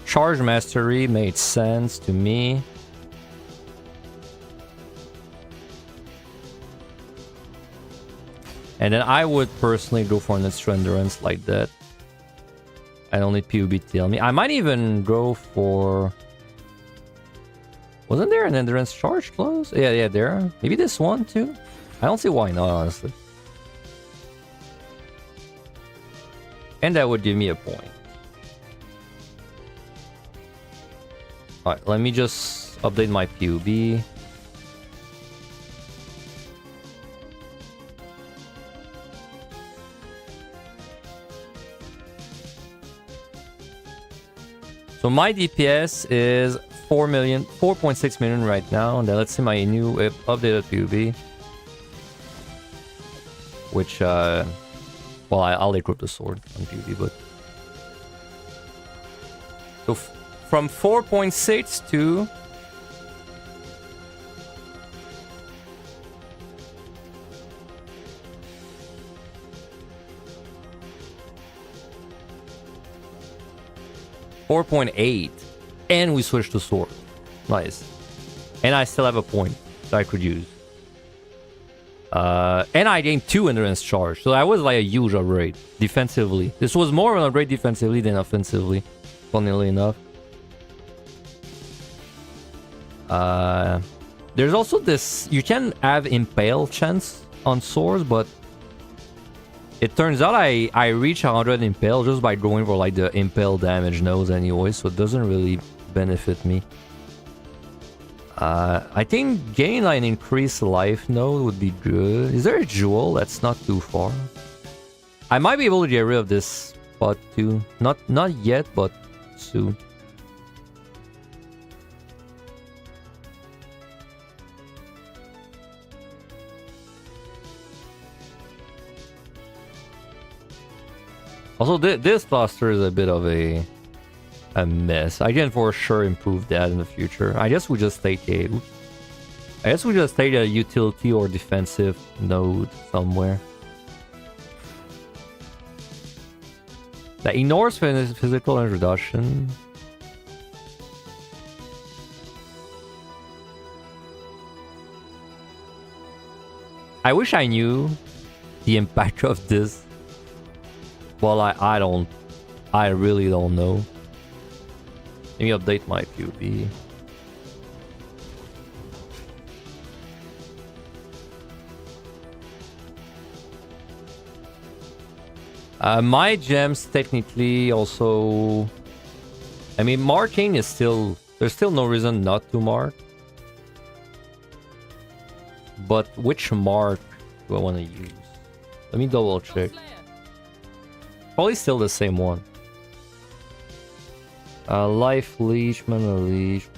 Charge Mastery made sense to me. And then I would personally go for an extra endurance like that. I don't need PUB to tell me. I might even go for... Wasn't there an endurance charge close? Yeah, there. Maybe this one too? I don't see why not, honestly. And that would give me a point. Alright, let me just update my PUB. So my DPS is 4.6 million right now. And then let's see my new updated PUB. Which, well, I'll equip the sword on PUB, but... So from 4.6 to... $4.8, and we switched to sword. Nice. And I still have a point that I could use. And I gained 2 endurance charge, so that was like a huge upgrade defensively. This was more of an upgrade defensively than offensively, funnily enough. There's also this, you can have impale chance on swords, but it turns out I reach 100 impale just by going for like the impale damage nose anyway, so it doesn't really benefit me. I think getting an increased life node would be good. Is there a jewel that's not too far? I might be able to get rid of this spot too. Not yet, but soon. Also, this cluster is a bit of a mess. I can for sure improve that in the future. I guess we just take a... I guess we just take a utility or defensive node somewhere. That ignores physical introduction. I wish I knew the impact of this. Well, I don't. I really don't know. Let me update my POV. My gems technically also... I mean, marking is still... There's still no reason not to mark. But which mark do I want to use? Let me double check. Probably still the same one. Life leech, mana leech.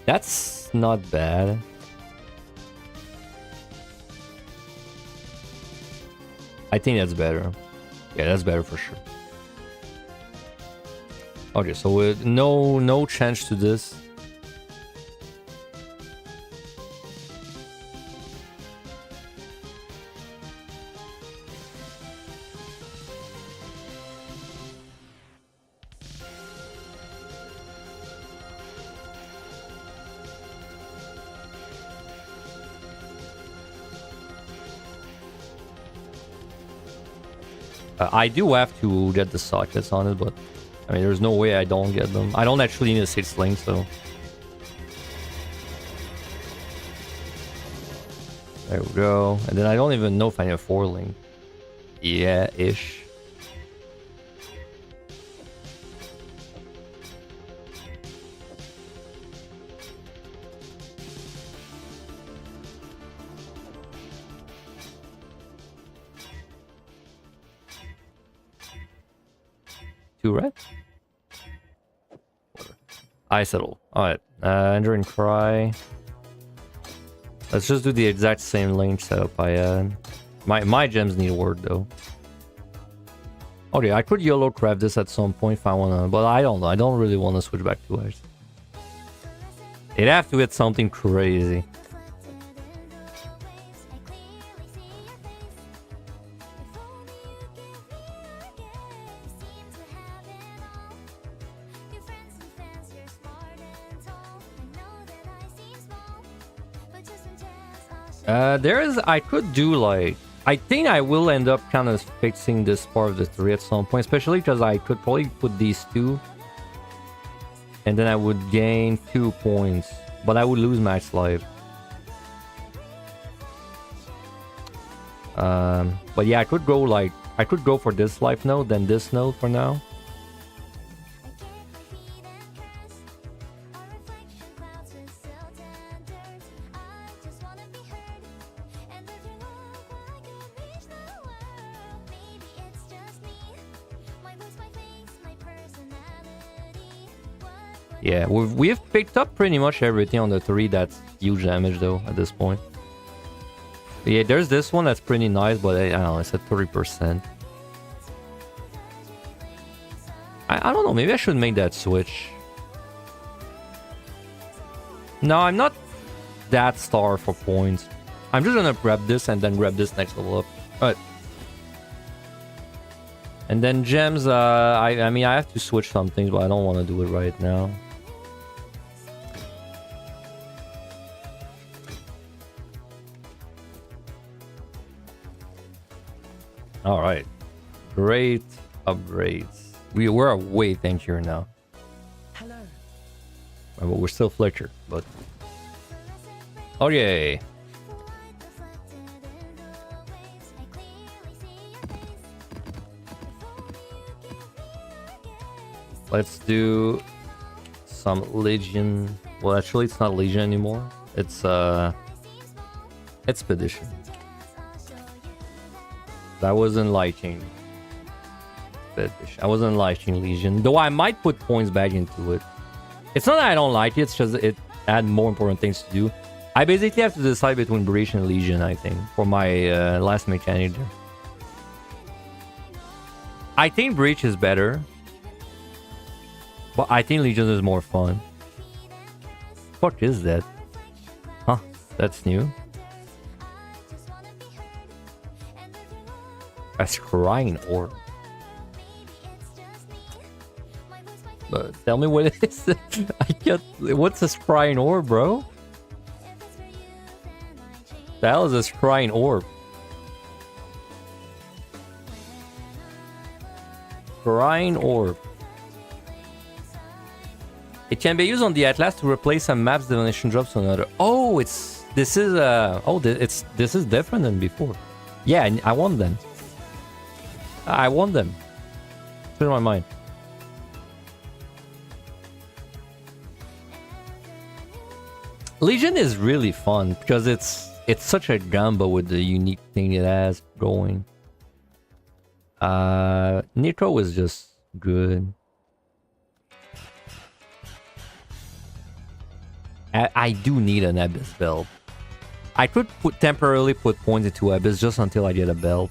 That's not bad. I think that's better. Yeah, that's better for sure. Okay, so with no change to this. I do have to get the sockets on it, but I mean, there's no way I don't get them. I don't actually need a 6 link, so. There we go. And then I don't even know if I need a 4 link. Yeah, ish. Two red? I settle. Alright. Enter and cry. Let's just do the exact same link setup I had. My gems need word though. Okay, I could YOLO craft this at some point if I wanna, but I don't know. I don't really wanna switch back to ice. It'd have to hit something crazy. I could do like, I think I will end up kind of fixing this part of the 3 at some point, especially because I could probably put these 2 and then I would gain 2 points, but I would lose max life. But yeah, I could go for this life node, then this node for now. Yeah, we've picked up pretty much everything on the 3 that's huge damage though at this point. Yeah, there's this one that's pretty nice, but I don't know, it's at 30%. I don't know, maybe I should make that switch. No, I'm not that starved for points. I'm just gonna grab this and then grab this next level up. Alright. And then gems, I mean, I have to switch some things, but I don't want to do it right now. All right, great upgrades. We're way tankier now. Hello. But we're still Flicker, but okay. Let's do some Legion. Well, actually, it's not Legion anymore. It's Expedition. That wasn't liking. I wasn't liking Legion, though I might put points back into it. It's not that I don't like it, it's just it had more important things to do. I basically have to decide between Breach and Legion, I think, for my last mechanic. I think Breach is better, but I think Legion is more fun. Fuck is that? Huh? That's new. A scrying orb. But tell me what it is. I can't. What's a scrying orb, bro? That was a scrying orb. Scrying orb. It can be used on the Atlas to replace some maps divination drops on another. Oh, this is this is different than before. Yeah, I want them. I want them. It's in my mind. Legion is really fun because it's such a gamba with the unique thing it has going. Nitro is just good. I do need an Abyss belt. I could temporarily put points into Abyss just until I get a belt.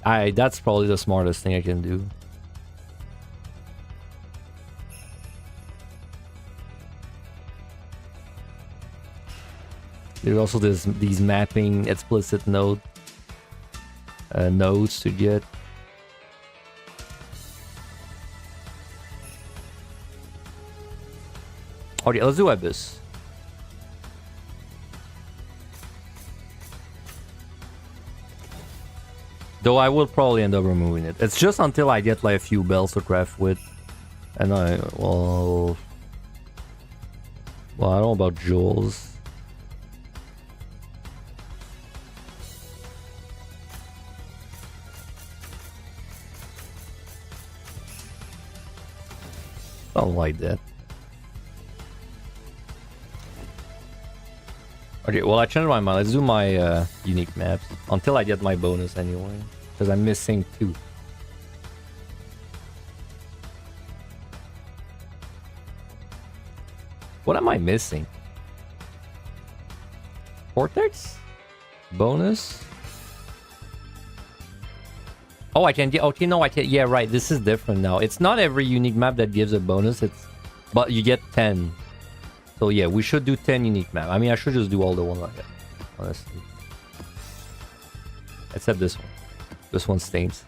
That's probably the smartest thing I can do. There's also these mapping explicit nodes to get. Okay, let's do Abyss. Though I will probably end up removing it. It's just until I get like a few bells to craft with. And well, I don't know about jewels. Something like that. Okay, well I changed my mind. Let's do my unique maps. Until I get my bonus anyway. Because I'm missing 2. What am I missing? Vortex? Bonus? Oh, I can get... Okay, no, I can... Yeah, right. This is different now. It's not every unique map that gives a bonus. But you get 10. So yeah, we should do 10 unique map. I mean, I should just do all the ones I get. Honestly. Except this one. This one stains.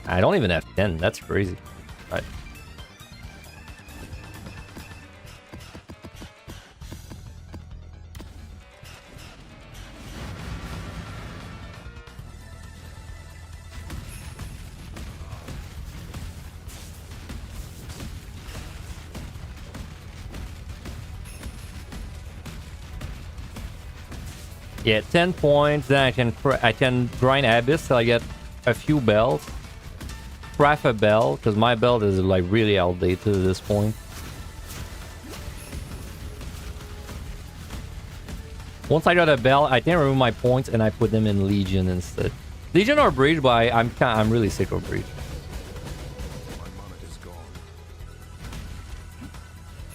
I don't even have 10. That's crazy. Right. Yeah, 10 points. Then I can grind Abyss till I get a few bells. Craft a bell, because my belt is like really outdated at this point. Once I got a bell, I can remove my points and I put them in Legion instead. Legion or Breach, but I'm really sick of Breach.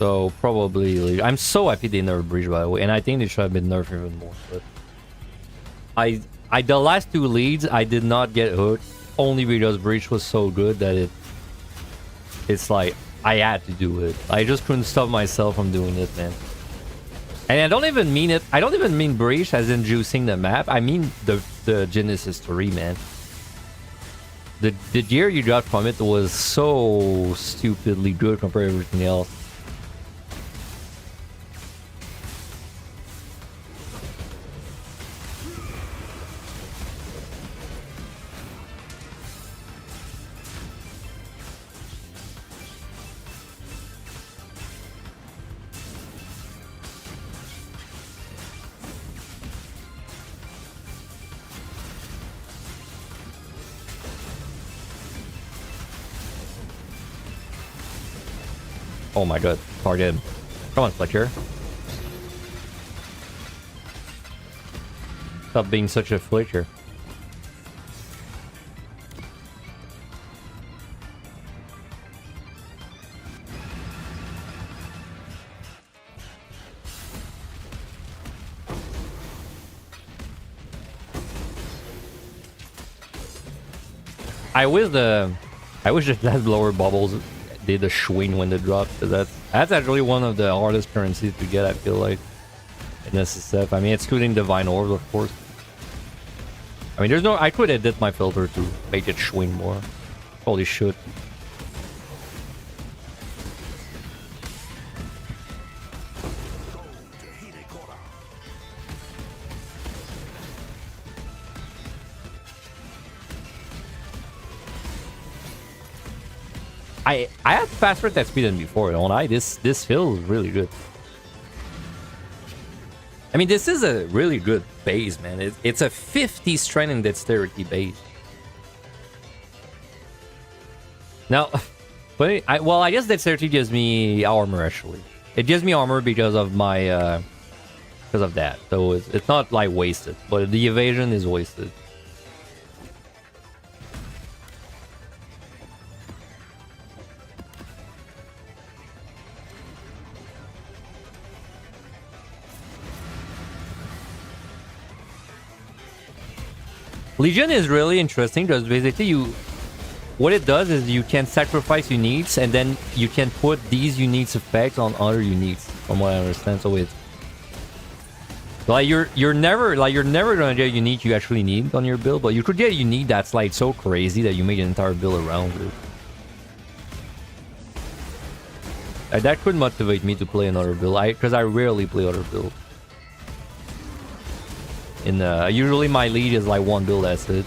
So probably Legion. I'm so happy they nerfed Breach, by the way, and I think they should have been nerfed even more. But the last 2 leads I did not get hooked. Only because Breach was so good that it's like I had to do it. I just couldn't stop myself from doing it, man. And I don't even mean it. I don't even mean Breach as in juicing the map. I mean the Genesis 3, man. The gear you got from it was so stupidly good compared to everything else. Oh my god. Target him. Come on, Flicker. Stop being such a Flicker. I wish the lower bubbles did a swing when they drop. That's actually one of the hardest currencies to get, I feel like, in SSF. I mean, excluding Divine Orbs, of course. I mean, I could edit my filter to make it swing more. Holy shit. I had faster attack speed than before, don't I? This feels really good. I mean, this is a really good base, man. It's a 50 strength and dexterity base. Now, but I guess dexterity gives me armor actually. It gives me armor because of my because of that. So it's not like wasted, but the evasion is wasted. Legion is really interesting because basically what it does is you can sacrifice uniques and then you can put these uniques effects on other uniques, from what I understand. So it's like you're never gonna get a unique you actually need on your build, but you could get a unique that's like so crazy that you make an entire build around it. That could motivate me to play another build, because I rarely play other builds. Usually my lead is like one build, that's it.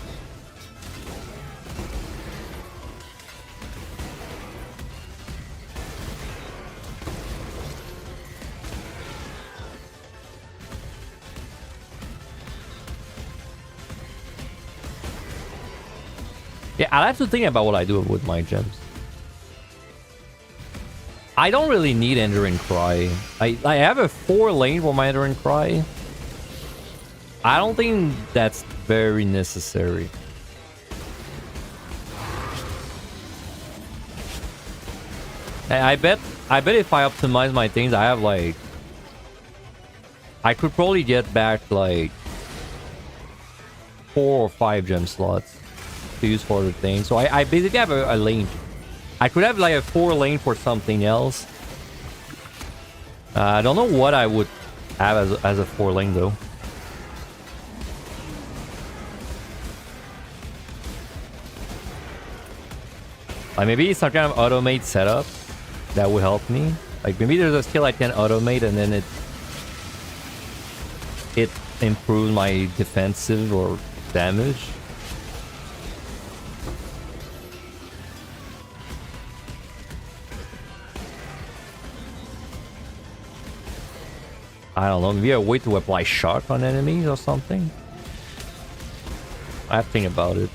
Yeah, I'll have to think about what I do with my gems. I don't really need Enduring Cry. I have a 4 lane for my Enduring Cry. I don't think that's very necessary. I bet if I optimize my things, I have like... I could probably get back like 4 or 5 gem slots to use for other things. So I basically have a lane. I could have like a 4 lane for something else. I don't know what I would have as a 4 lane though. Like maybe some kind of automate setup that would help me. Like maybe there's a skill I can automate and then it improves my defensive or damage. I don't know, maybe a way to apply shock on enemies or something. I have to think about it.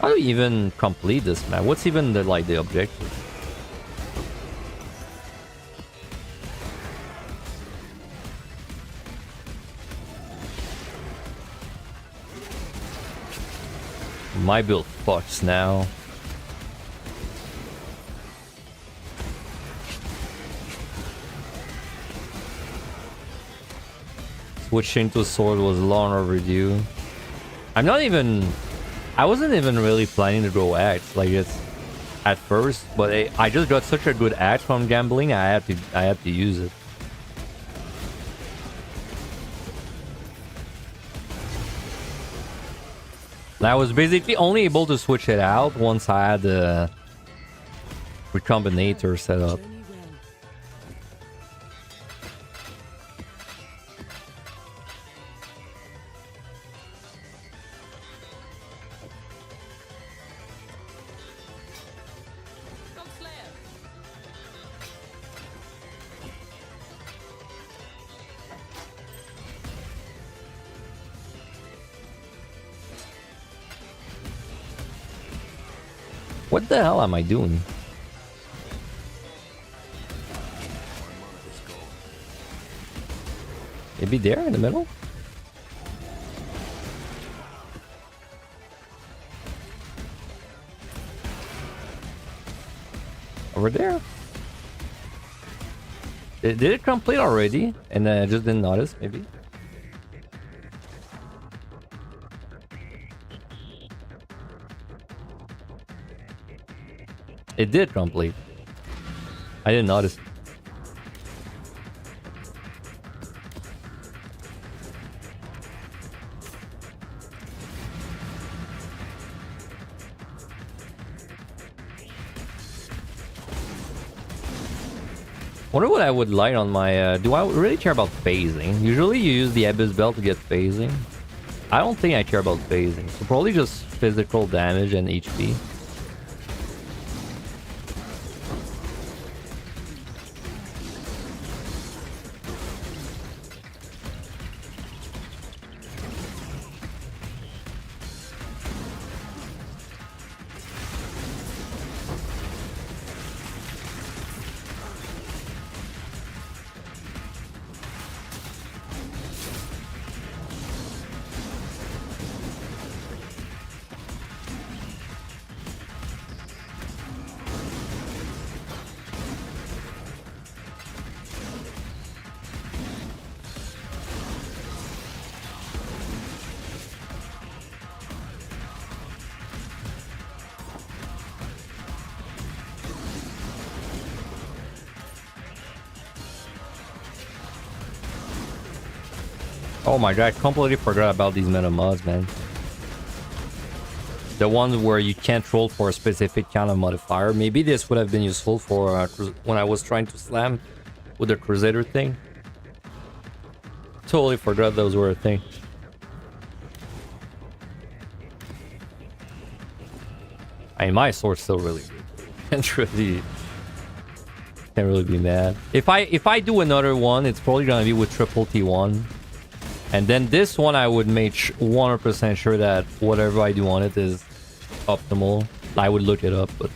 How do you even complete this map? What's even the objective? My build fucks now. Switching to sword was long overdue. I wasn't even really planning to go axe, like it's at first, but I just got such a good axe from gambling, I had to use it. And I was basically only able to switch it out once I had the recombinator set up. What the hell am I doing? Maybe there in the middle? Over there? Did it complete already? And I just didn't notice, maybe? It did complete. I didn't notice. Wonder what I would light on my... do I really care about phasing? Usually you use the Abyss Belt to get phasing. I don't think I care about phasing. So probably just physical damage and HP. Oh my god, I completely forgot about these meta mods, man. The ones where you can't roll for a specific kind of modifier. Maybe this would have been useful for when I was trying to slam with the Crusader thing. Totally forgot those were a thing. I mean, my sword's still really good. Can't really be mad. If I do another one, it's probably gonna be with triple T1. And then this one, I would make 100% sure that whatever I do on it is optimal. I would look it up, but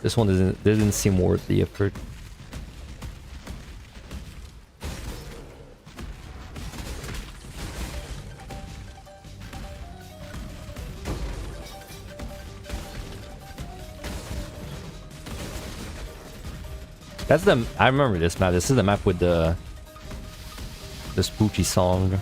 this one didn't seem worth the effort. That's the... I remember this map. This is the map with the spooky song.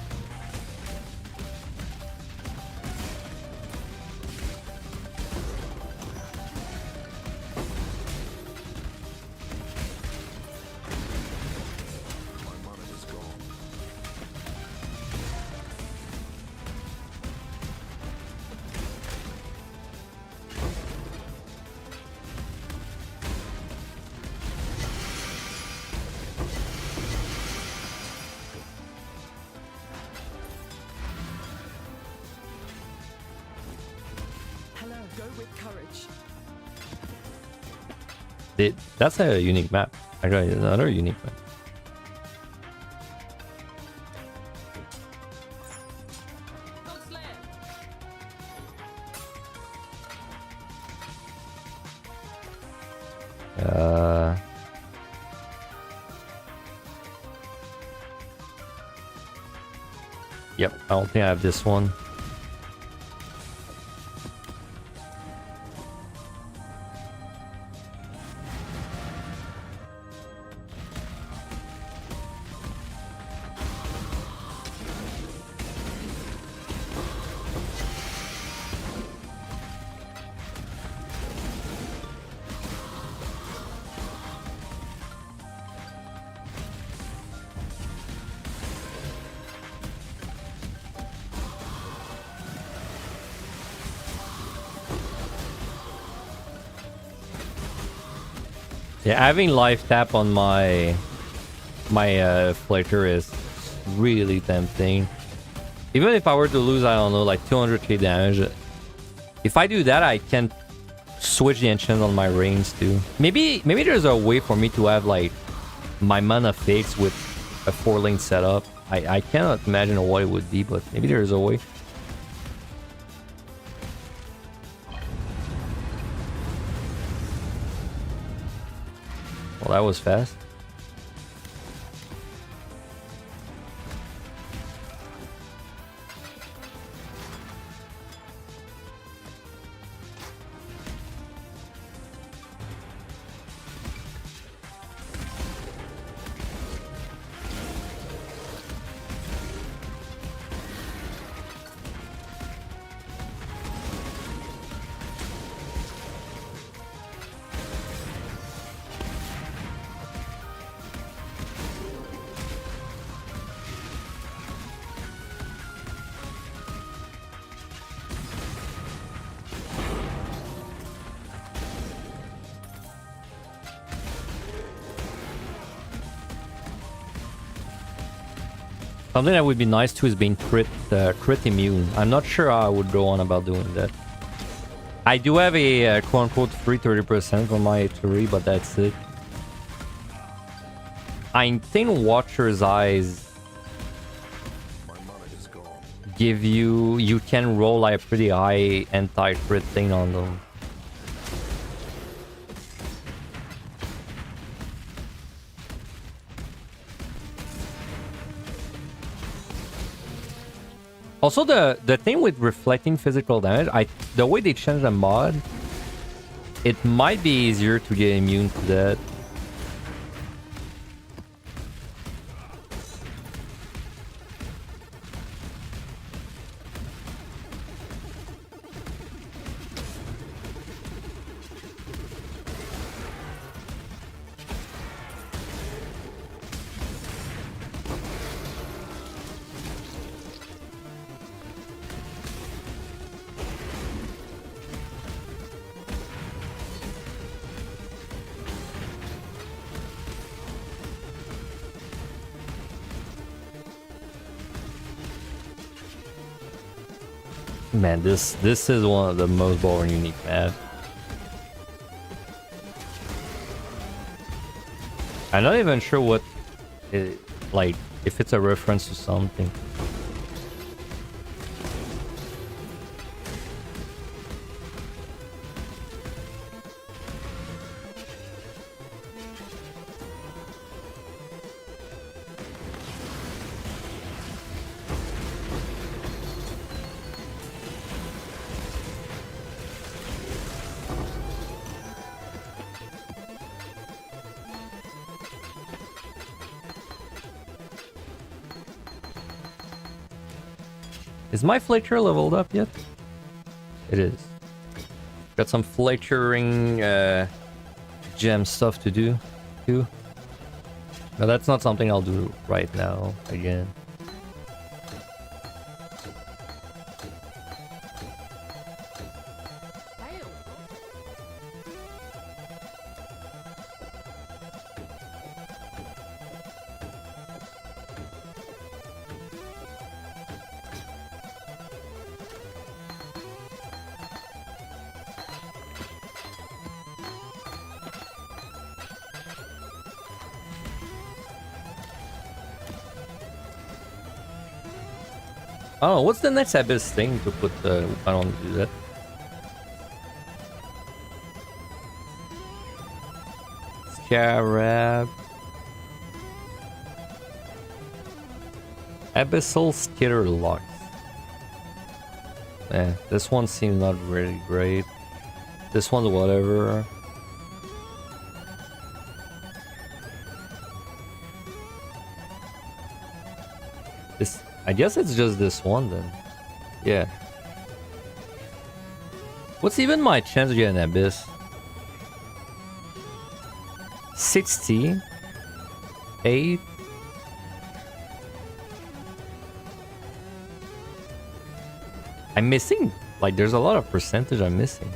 That's a unique map. I got another unique map. Yep, I don't think I have this one. Yeah, having life tap on my Flicker is really tempting. Even if I were to lose, I don't know, like 200k damage. If I do that, I can switch the enchant on my reins too. Maybe there's a way for me to have like my mana fixed with a 4-lane setup. I cannot imagine what it would be, but maybe there's a way. Well, that was fast. Something that would be nice too is being crit immune. I'm not sure how I would go on about doing that. I do have a quote-unquote free 30% on my A3, but that's it. I think Watcher's Eyes give you... You can roll like a pretty high anti-crit thing on them. Also, the thing with reflecting physical damage, the way they changed the mod, it might be easier to get immune to that. Man, this is one of the most boring unique maps. I'm not even sure what it, like, if it's a reference to something. Is my Flicker leveled up yet? It is. Got some Flickering gem stuff to do too. No, that's not something I'll do right now again. Hail. Oh, what's the next Abyss thing to put? I don't want to do that. Scarab. Abyssal Skitter Locks. Eh, this one seems not really great. This one's whatever. This, I guess it's just this one then. Yeah. What's even my chance to get an Abyss? 60. 8. I'm missing. Like, there's a lot of percentage I'm missing.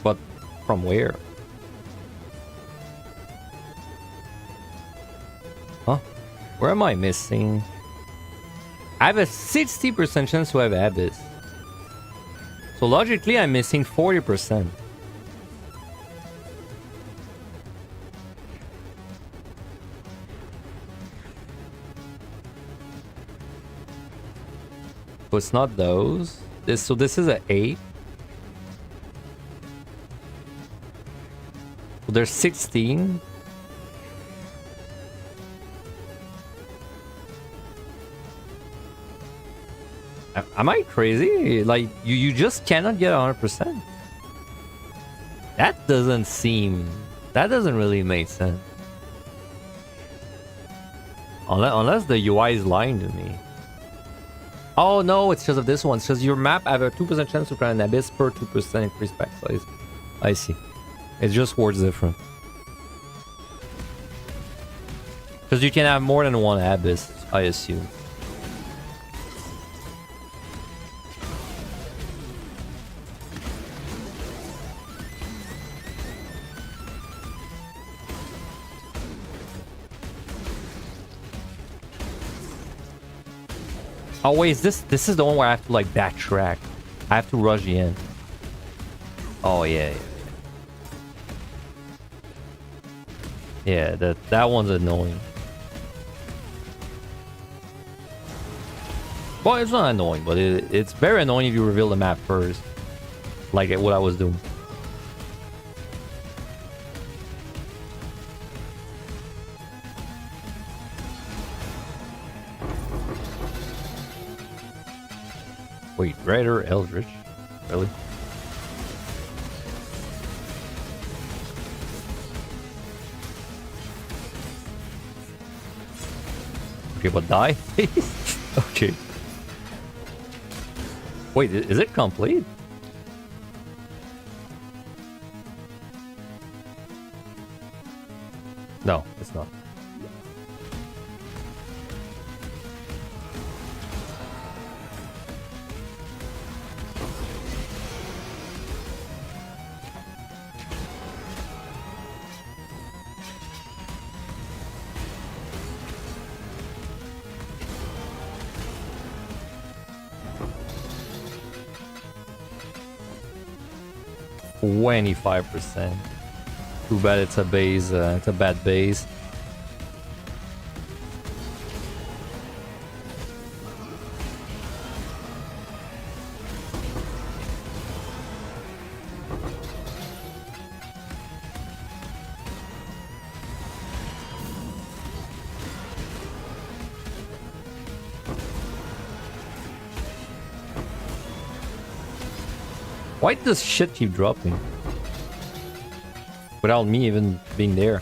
But from where? Huh? Where am I missing? I have a 60% chance to have Abyss. So logically, I'm missing 40%. But it's not those. So this is an 8. So there's 16. Am I crazy? Like, you just cannot get 100%. That doesn't seem... That doesn't really make sense. Unless the UI is lying to me. Oh no, it's because of this one. It's because your map have a 2% chance to find an abyss per 2% increased pack size. I see. It's just words different. Because you can have more than one abyss, I assume. Oh wait, this is the one where I have to like backtrack. I have to rush the end. Oh yeah. Yeah, that one's annoying. Well, it's not annoying, but it's very annoying if you reveal the map first. Like what I was doing. Wait, Raider Eldritch? Really? Okay, but die? Okay. Wait, is it complete? No, it's not. %. Too bad it's a base. It's a bad base. Why does shit keep dropping? Without me even being there.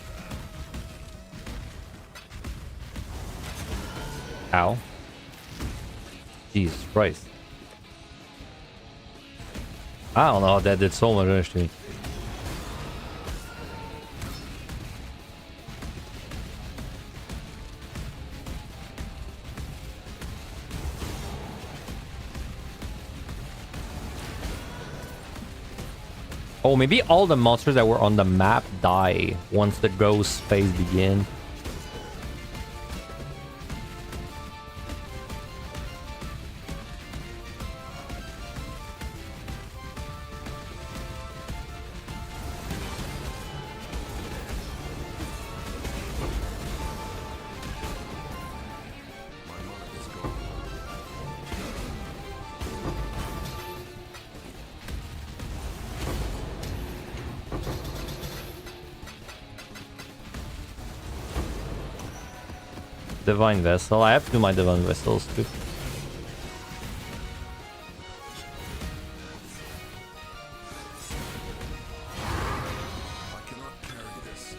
Ow. Jesus Christ. I don't know, that did so much damage to me. Oh, maybe all the monsters that were on the map die once the ghost phase begins. Divine Vessel. I have to do my Divine Vessels too. I cannot carry this.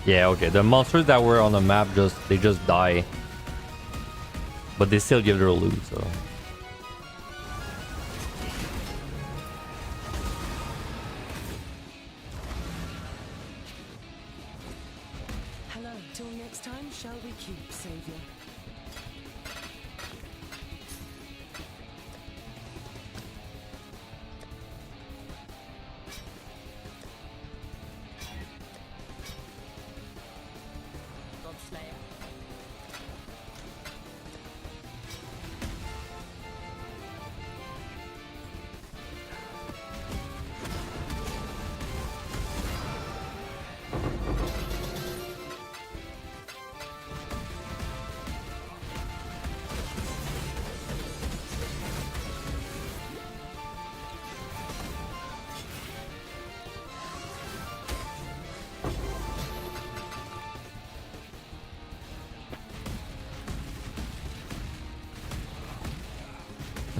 Yeah, okay. The monsters that were on the map they just die. But they still give their loot, so. Hello, till next time, shall we keep, Savior? Godslayer.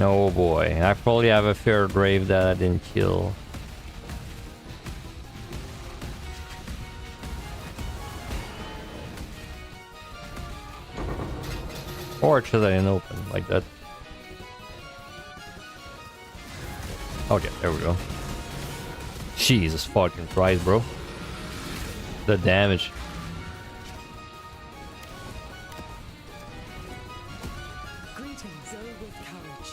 Oh boy, I probably have a fair grave that I didn't kill. Or just I didn't open like that. Okay, there we go. Jesus fucking Christ, bro. The damage. Greetings, go with courage.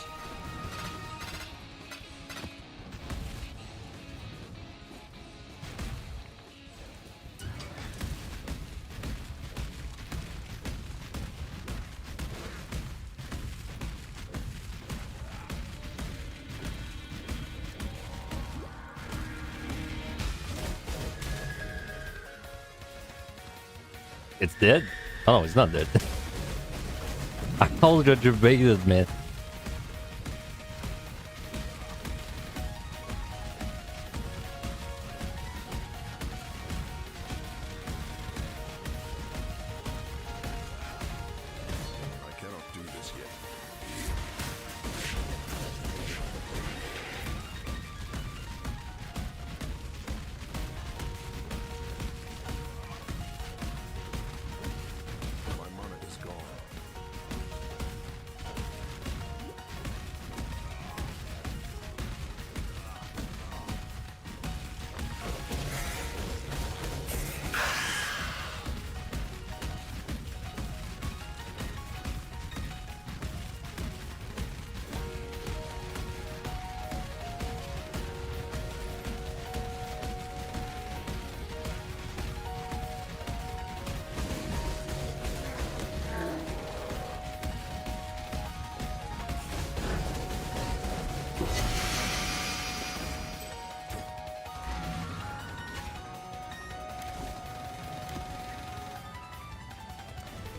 It's dead? Oh no, it's not dead. I told you to bait it, man. I cannot do this yet. My mana is gone.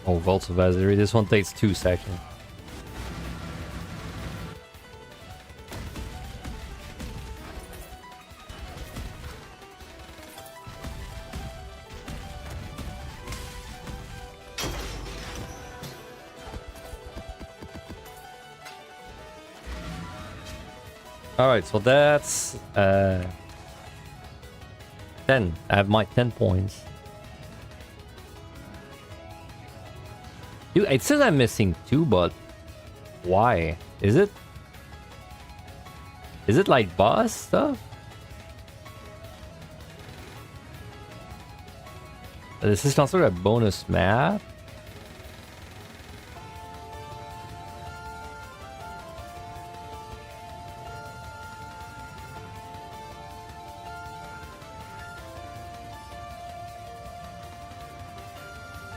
Oh, Vaults of Azuri. This one takes 2 seconds. Alright, so that's 10. I have my 10 points. Dude, it says I'm missing 2, but why? Is it like boss stuff? This is not sort of a bonus map.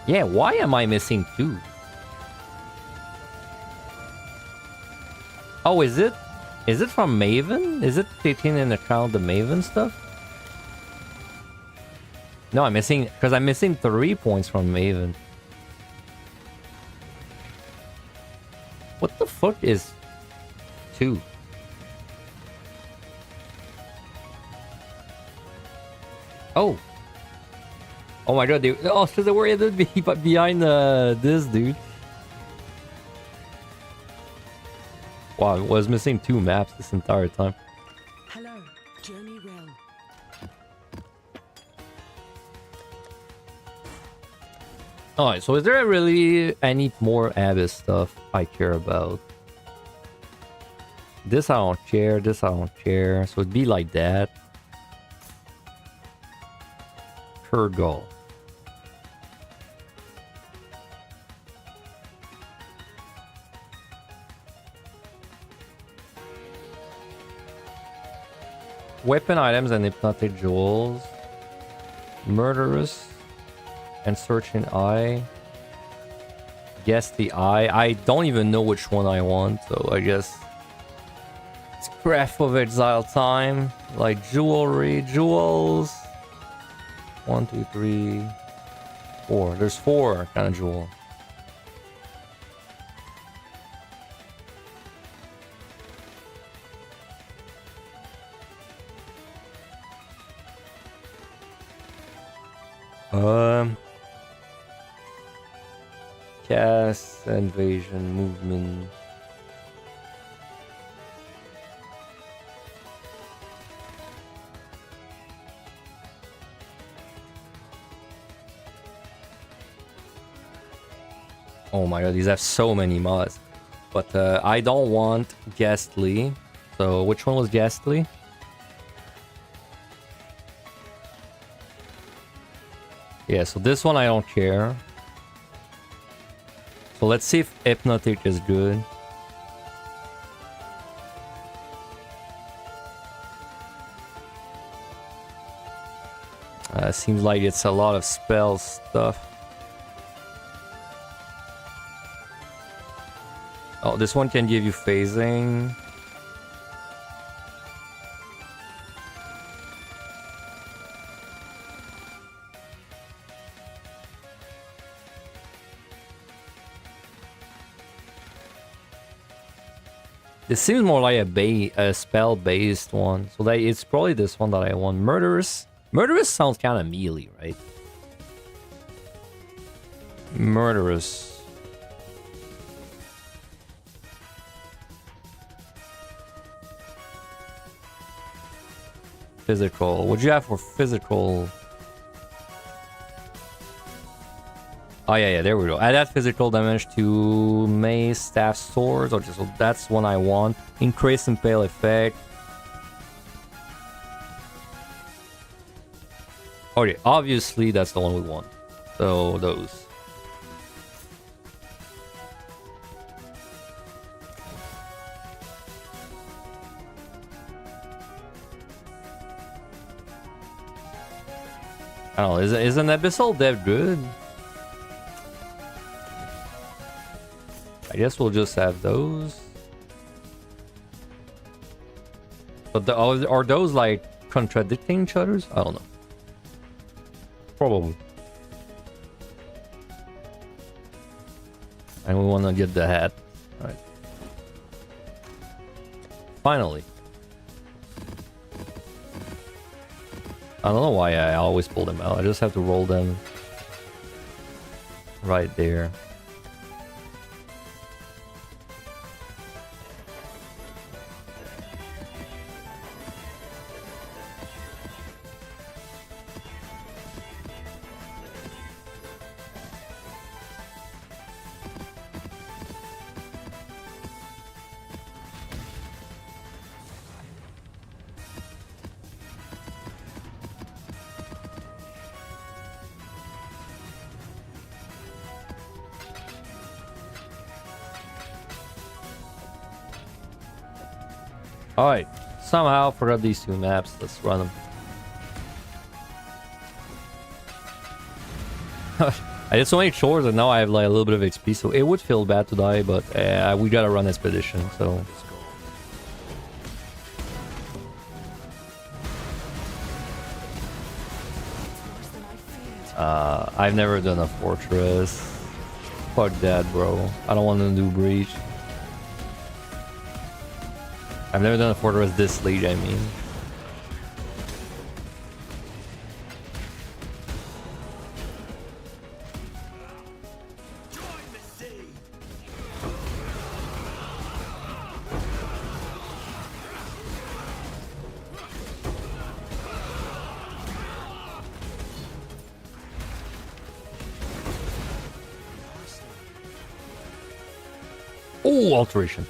Yeah, why am I missing 2? Oh, is it from Maven? Is it taking into account the Maven stuff? No, I'm missing, because I'm missing 3 points from Maven. What the fuck is 2? Oh. Oh my god, dude. Oh, so they were able to be behind this, dude. Wow, I was missing 2 maps this entire time. Hello, journey well. Alright, so is there really any more Abyss stuff I care about? This I don't care, this I don't care. So it'd be like that. Kurgal. Weapon items and hypnotic jewels. Murderous. And searching eye. Guess the eye. I don't even know which one I want, so I guess it's Breath of Exile time. Like jewelry, jewels. 1, 2, 3, 4. There's 4 kind of jewel. Cast, invasion, movement. Oh my god, these have so many mods. But I don't want Ghastly. So which one was Ghastly? Yeah, so this one I don't care. So let's see if Hypnotic is good. Seems like it's a lot of spell stuff. Oh, this one can give you phasing. This seems more like a spell-based one, so that it's probably this one that I want. Murderous. Murderous sounds kind of melee, right? Murderous. Physical. What'd you have for physical? Oh yeah, there we go. Add that physical damage to mace, staff, swords. Okay, so that's one I want. Increase impale effect. Okay, obviously that's the one we want. So those. I don't know, is an Abyssal Dev good? I guess we'll just have those. But are those like contradicting each other? I don't know. Probably. And we want to get the hat. Alright. Finally. I don't know why I always pull them out. I just have to roll them right there. Alright, somehow forgot these two maps. Let's run them. I did so many chores and now I have like a little bit of XP, so it would feel bad to die, but we gotta run Expedition, so... I've never done a fortress. Fuck that, bro. I don't want to do breach. I've never done a fortress this late, I mean. Oh, alteration.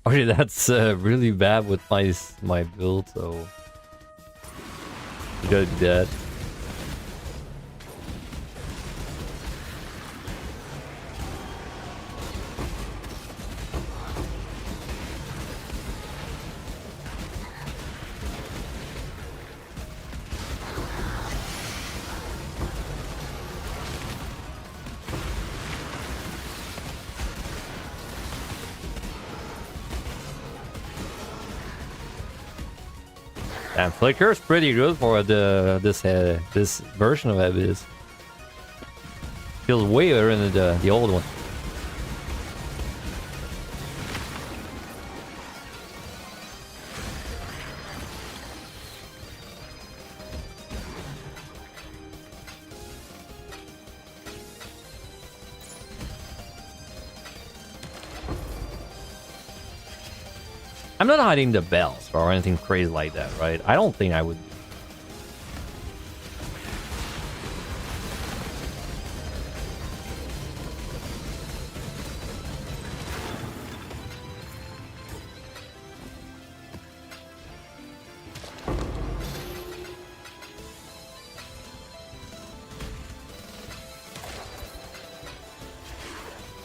Okay, that's really bad with my build, so you gotta do that. Damn, Flicker is pretty good for this version of Abyss. Feels way better than the old one. I'm not hiding the bells or anything crazy like that, right? I don't think I would.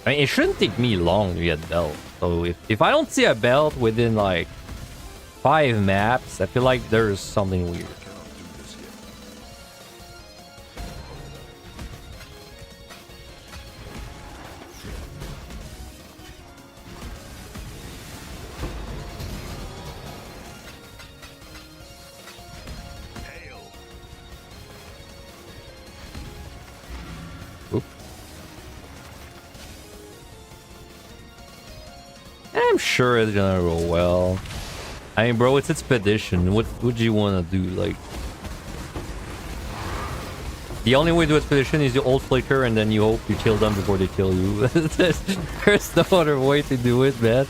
I mean, it shouldn't take me long to get belt. So if I don't see a belt within like 5 maps, I feel like there's something weird. Cannot do this yet. Hail. Oop. I'm sure it's gonna go well. I mean, bro, it's Expedition. What would you want to do? Like, the only way to Expedition is you ult Flicker and then you hope you kill them before they kill you. There's no other way to do it, man.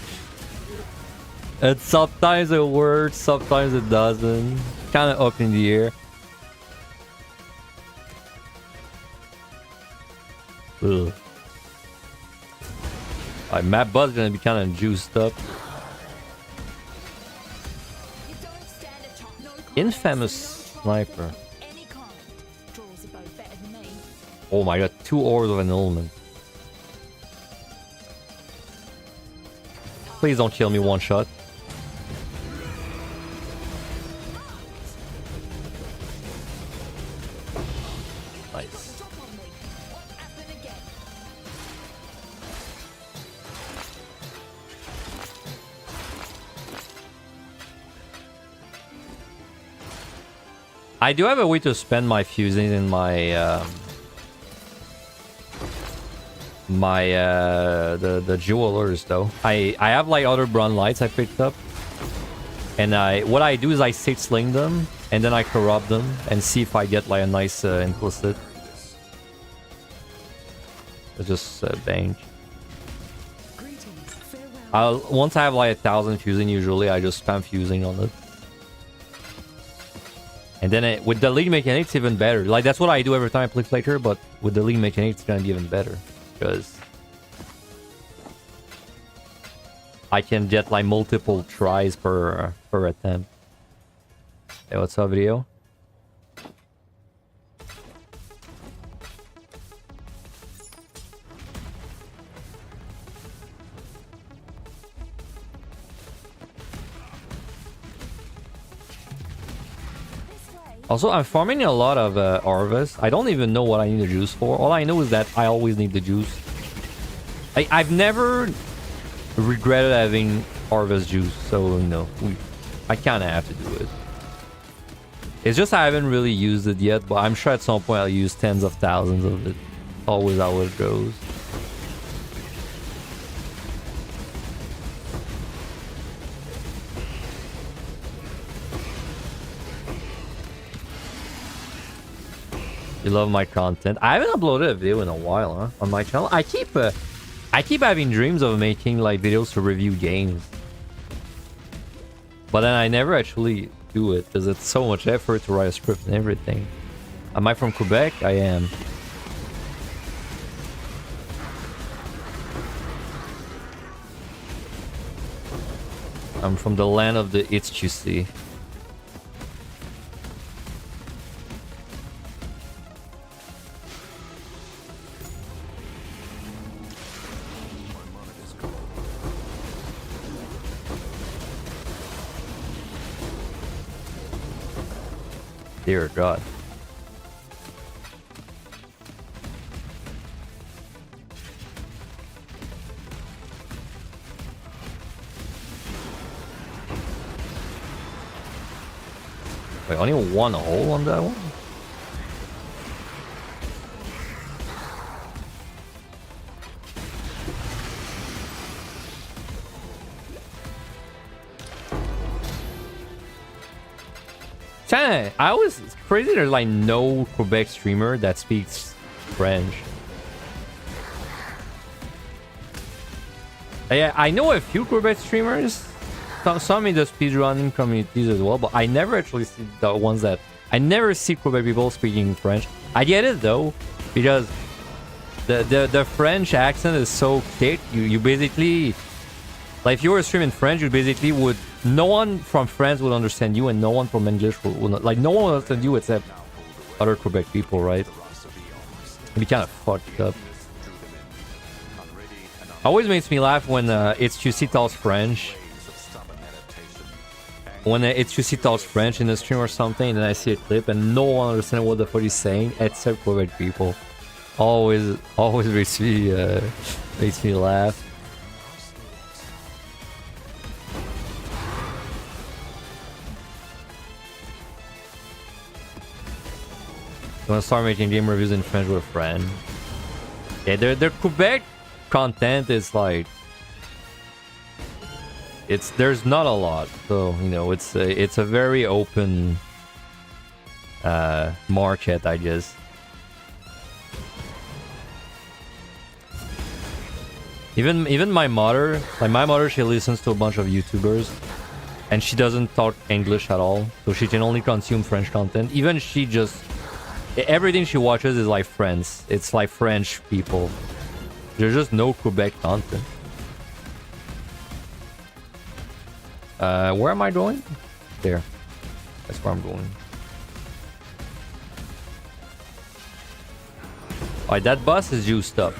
And sometimes it works, sometimes it doesn't. Kind of up in the air. Ugh. Alright, map bud's gonna be kind of juiced up. Infamous sniper. Oh my god, 2 ores of annulment. Please don't kill me one shot. Nice. I do have a way to spend my fusing in my the jewelers though. I have like other brown lights I picked up, and what I do is I sling them and then I corrupt them and see if I get like a nice implicit. It's just bang. Once I have like 1,000 fusing, usually I just spam fusing on it. And then with the lead mechanic, it's even better. Like, that's what I do every time I play Flicker, but with the lead mechanic, it's gonna be even better. Because I can get like multiple tries per attempt. Hey, what's up, video? Also, I'm farming a lot of Harvest. I don't even know what I need the juice for. All I know is that I always need the juice. I've never regretted having Harvest juice, so, you know, I kind of have to do it. It's just I haven't really used it yet, but I'm sure at some point I'll use tens of thousands of it. Always how it goes. You love my content. I haven't uploaded a video in a while, huh? On my channel. I keep having dreams of making like videos to review games, but then I never actually do it because it's so much effort to write a script and everything. Am I from Quebec? I am. I'm from the land of the HQC. Dear God. Wait, only one hole on that one? It's crazy there's like no Quebec streamer that speaks French. Yeah, I know a few Quebec streamers, some in the speedrunning communities as well, but I never actually see the ones that I never see Quebec people speaking French. I get it though, because the French accent is so thick. You basically, like, if you were streaming French, you basically would, no one from France would understand you, and no one from English would not, like, no one would understand you except other Quebec people, right? It'd be kind of fucked up. Always makes me laugh when it's QC talks French. When it's QC talks French in the stream or something, and then I see a clip and no one understands what the fuck he's saying except Quebec people. Always makes me laugh. You wanna start making game reviews in French with a friend? Yeah, their Quebec content is like, there's not a lot, so you know it's a very open market, I guess. Even my mother, she listens to a bunch of YouTubers, and she doesn't talk English at all, so she can only consume French content. Even she just, everything she watches is like French. It's like French people. There's just no Quebec content. Where am I going? There. That's where I'm going. Alright, that bus is juiced up.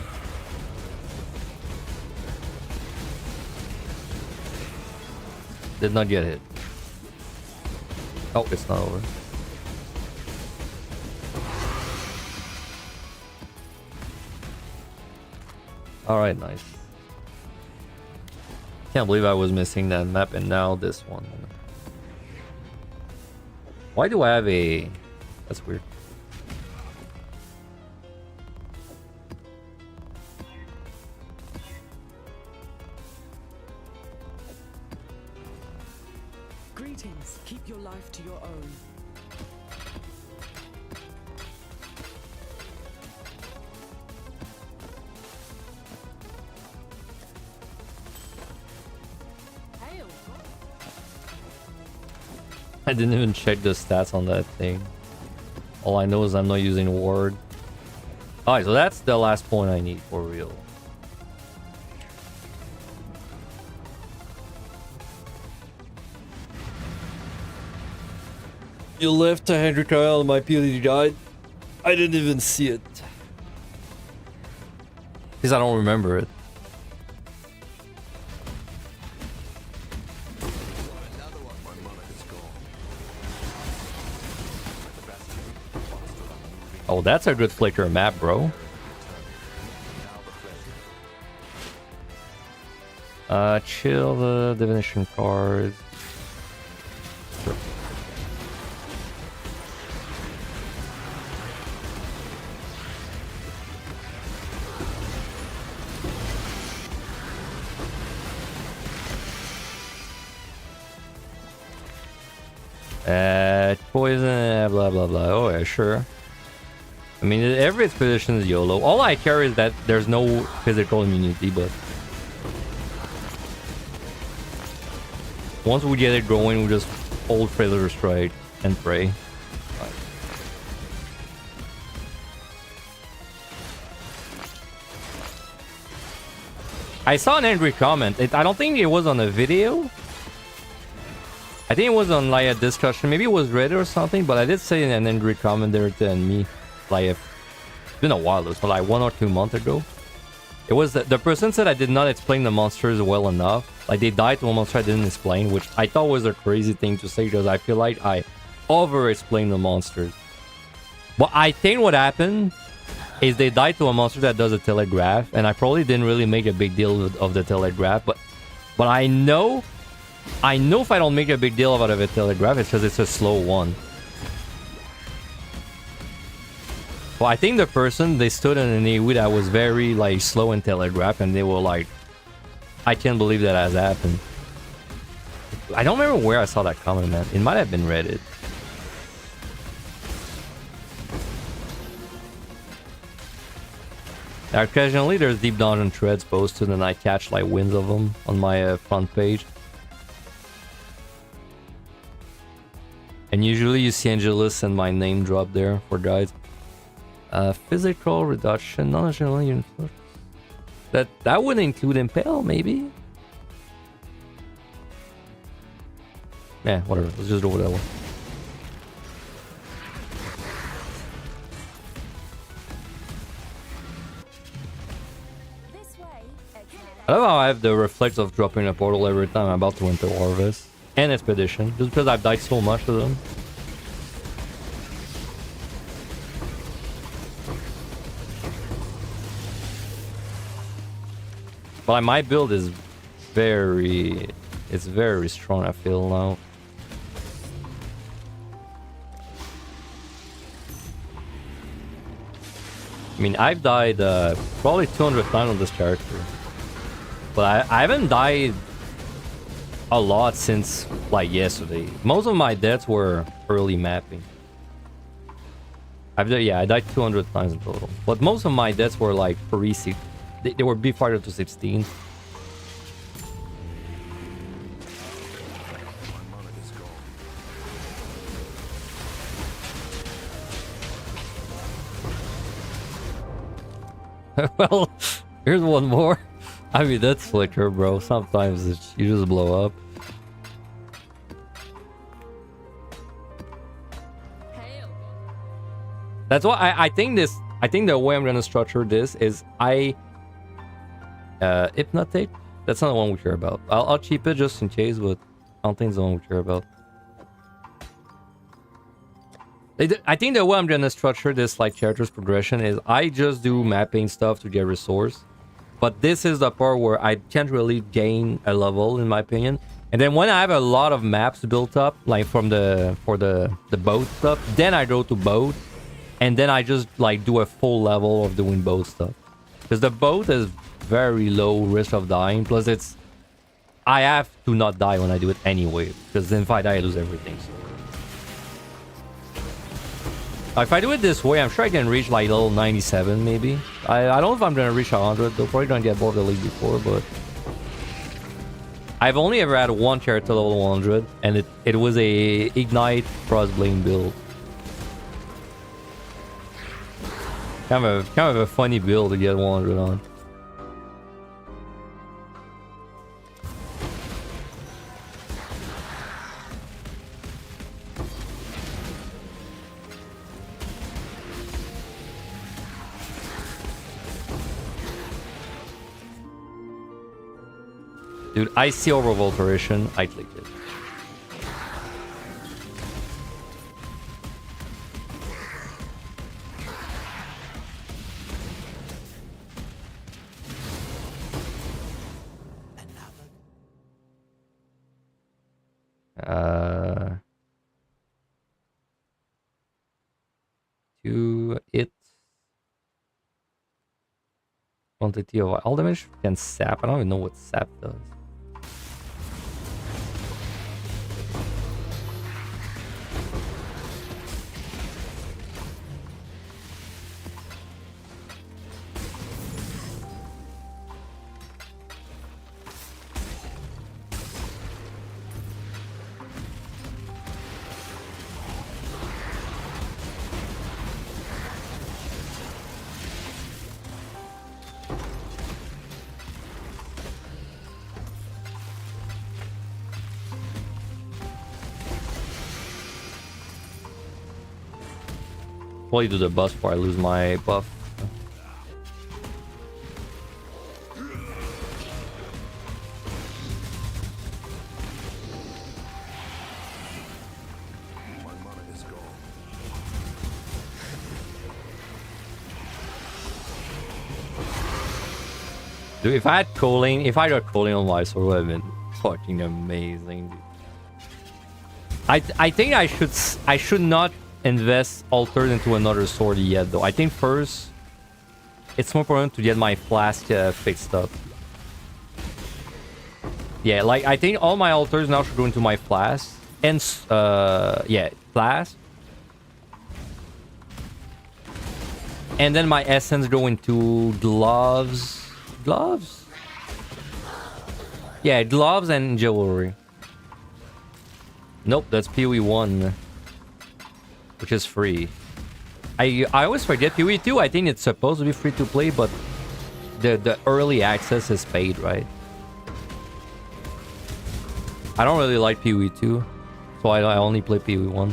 Did not get hit. Oh, it's not over. Alright, nice. Can't believe I was missing that map, and now this one. Why do I have a... That's weird. Greetings. Keep your life to your own. I didn't even check the stats on that thing. All I know is I'm not using ward. Alright, so that's the last point I need for real. You left to Henry Kyle and my POD died. I didn't even see it. Because I don't remember it. Oh, that's a good Flicker map, bro. Chill the divination cards. Sure. Poison, blah blah blah. Oh yeah, sure. I mean, every expedition is YOLO. All I care is that there's no physical immunity, but once we get it going, we just hold Failure Strike and pray. I saw an angry comment. I don't think it was on a video. I think it was on like a discussion. Maybe it was Reddit or something, but I did say an angry comment there to me. Like, it's been a while. It was like 1 or 2 months ago. It was the person said I did not explain the monsters well enough. Like, they died to a monster I didn't explain, which I thought was a crazy thing to say because I feel like I over-explained the monsters. But I think what happened is they died to a monster that does a telegraph, and I probably didn't really make a big deal of the telegraph, but I know if I don't make a big deal out of a telegraph, it's because it's a slow one. Well, I think the person, they stood in an AoE that was very, like, slow in telegraph, and they were like, I can't believe that has happened. I don't remember where I saw that comment, man. It might have been Reddit. Occasionally, there's deep dungeon threads posted, and I catch, like, wins of them on my front page. And usually you see Angelus and my name drop there for guides. Physical reduction, non-general unit. That would include Impale, maybe? Yeah, whatever. Let's just go with that one. I love how I have the reflex of dropping a portal every time I'm about to enter Harvest. And Expedition, just because I've died so much to them. But my build is very strong, I feel now. I mean, I've died probably 200 times on this character. But I haven't died a lot since, like, yesterday. Most of my deaths were early mapping. I died 200 times in total. But most of my deaths were, like, pre-16. They were before to 16. Well, here's one more. I mean, that's Flicker, bro. Sometimes you just blow up. That's why I think this. I think the way I'm gonna structure this is Hypnotic. That's not the one we care about. I'll keep it just in case, but I don't think it's the one we care about. I think the way I'm gonna structure this, like, character's progression is I just do mapping stuff to get resource. But this is the part where I can't really gain a level, in my opinion. And then when I have a lot of maps built up, like for the boat stuff, then I go to boat. And then I just, like, do a full level of doing boat stuff. Because the boat is very low risk of dying. Plus I have to not die when I do it anyway. Because then if I die, I lose everything. So. If I do it this way, I'm sure I can reach, like, level 97 maybe. I don't know if I'm gonna reach 100. They'll probably gonna get above the league before, but I've only ever had one character level 100, and it was a Ignite Crossblade build. Kind of a funny build to get 100 on. Dude, I see overvolteration. I clicked it. To it. Quantity of all damage can sap. I don't even know what sap does. Probably do the bus before I lose my buff. Dude, if I had Choline, if I got Choline on my sword, it would have been fucking amazing. Dude. I think I should not invest altars into another sword yet, though. I think first it's more important to get my flask fixed up. Yeah, like, I think all my altars now should go into my flask. And yeah, flask. And then my essence go into gloves. Gloves? Yeah, gloves and jewelry. Nope, that's PoE 1. which is free. I always forget PoE2. I think it's supposed to be free to play, but the early access is paid, right? I don't really like PoE2, so I only play PoE1.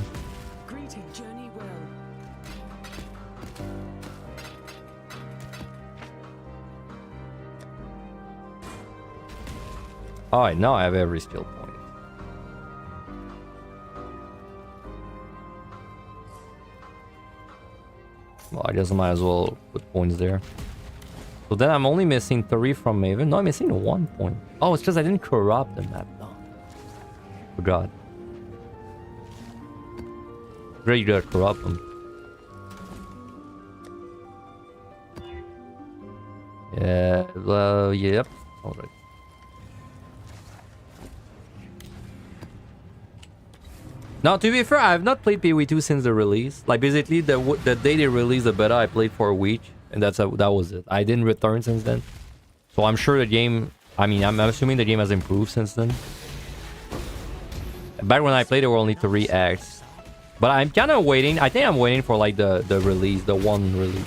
Greeting, journey well. Alright, now I have every skill point. Well, I guess I might as well put points there. So then I'm only missing 3 from Maven. No, I'm missing 1 point. Oh, it's because I didn't corrupt the map. No. Forgot. Great, you gotta corrupt them. Yeah, well, yep. Alright. Now, to be fair, I have not played PoE2 since the release. Like, basically, the day they released the beta, I played for a week. And that was it. I didn't return since then. So I'm sure the game... I mean, I'm assuming the game has improved since then. Back when I played, there were only 3 acts. But I'm kind of waiting. I think I'm waiting for, like, the release. The one release.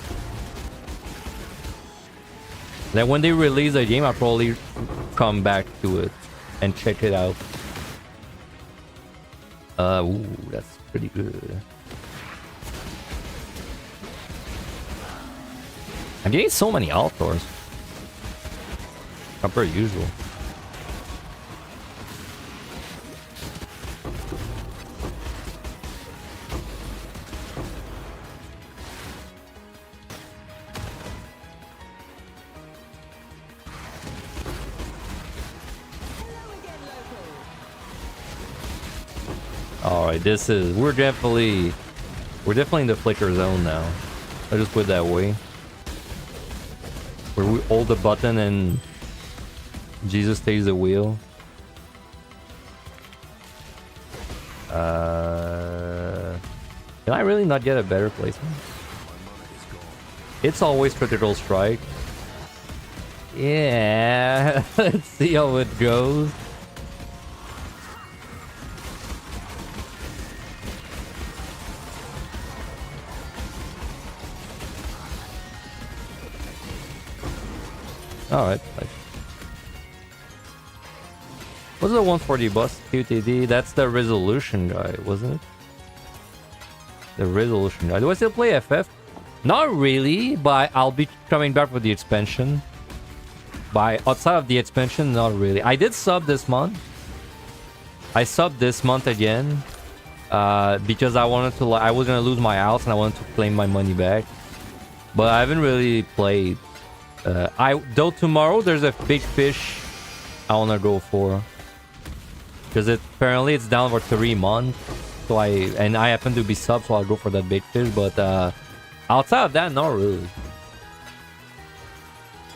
Then when they release the game, I'll probably come back to it. And check it out. Ooh, that's pretty good. I'm getting so many Althors. Not per usual. Alright, this is... We're definitely in the Flicker zone now. I'll just put it that way. Where we hold the button and Jesus takes the wheel. Can I really not get a better placement? It's always critical strike. Yeah, let's see how it goes. Alright. What's the 140 bus QTD? That's the resolution guy, wasn't it? The resolution guy. Do I still play FF? Not really, but I'll be coming back for the expansion. But outside of the expansion, not really. I did sub this month. I subbed this month again. Because I wanted to, I was gonna lose my house and I wanted to claim my money back. But I haven't really played. Though tomorrow there's a big fish I wanna go for. Because apparently it's down for 3 months. So I happen to be sub, so I'll go for that big fish. But outside of that, not really.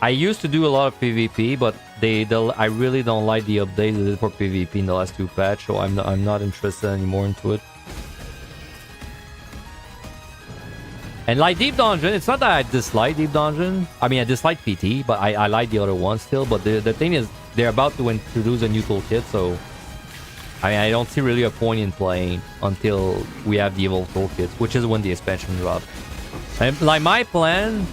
I used to do a lot of PvP, but I really don't like the updates they did for PvP in the last 2 patch, so I'm not interested anymore into it. And like Deep Dungeon, it's not that I dislike Deep Dungeon. I mean, I dislike PT, but I like the other one still. But the thing is, they're about to introduce a new toolkit, so I mean, I don't see really a point in playing until we have the Evolve toolkit, which is when the expansion drops. And like my plan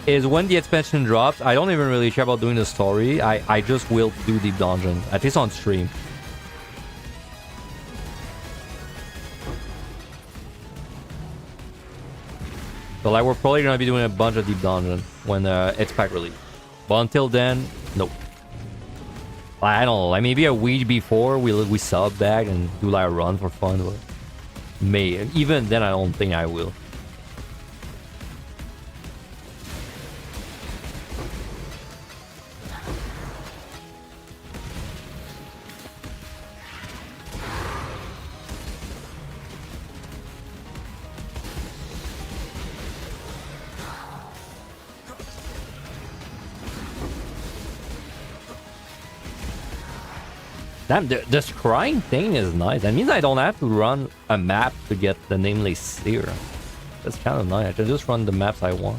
is when the expansion drops, I don't even really care about doing the story. I just will do Deep Dungeon, at least on stream. So like we're probably gonna be doing a bunch of Deep Dungeon when it's pack release. But until then, nope. I don't know, like maybe a week before we sub back and do like a run for fun, but even then I don't think I will. Damn, the scrying thing is nice. That means I don't have to run a map to get the Nameless Seer. That's kind of nice. I can just run the maps I want.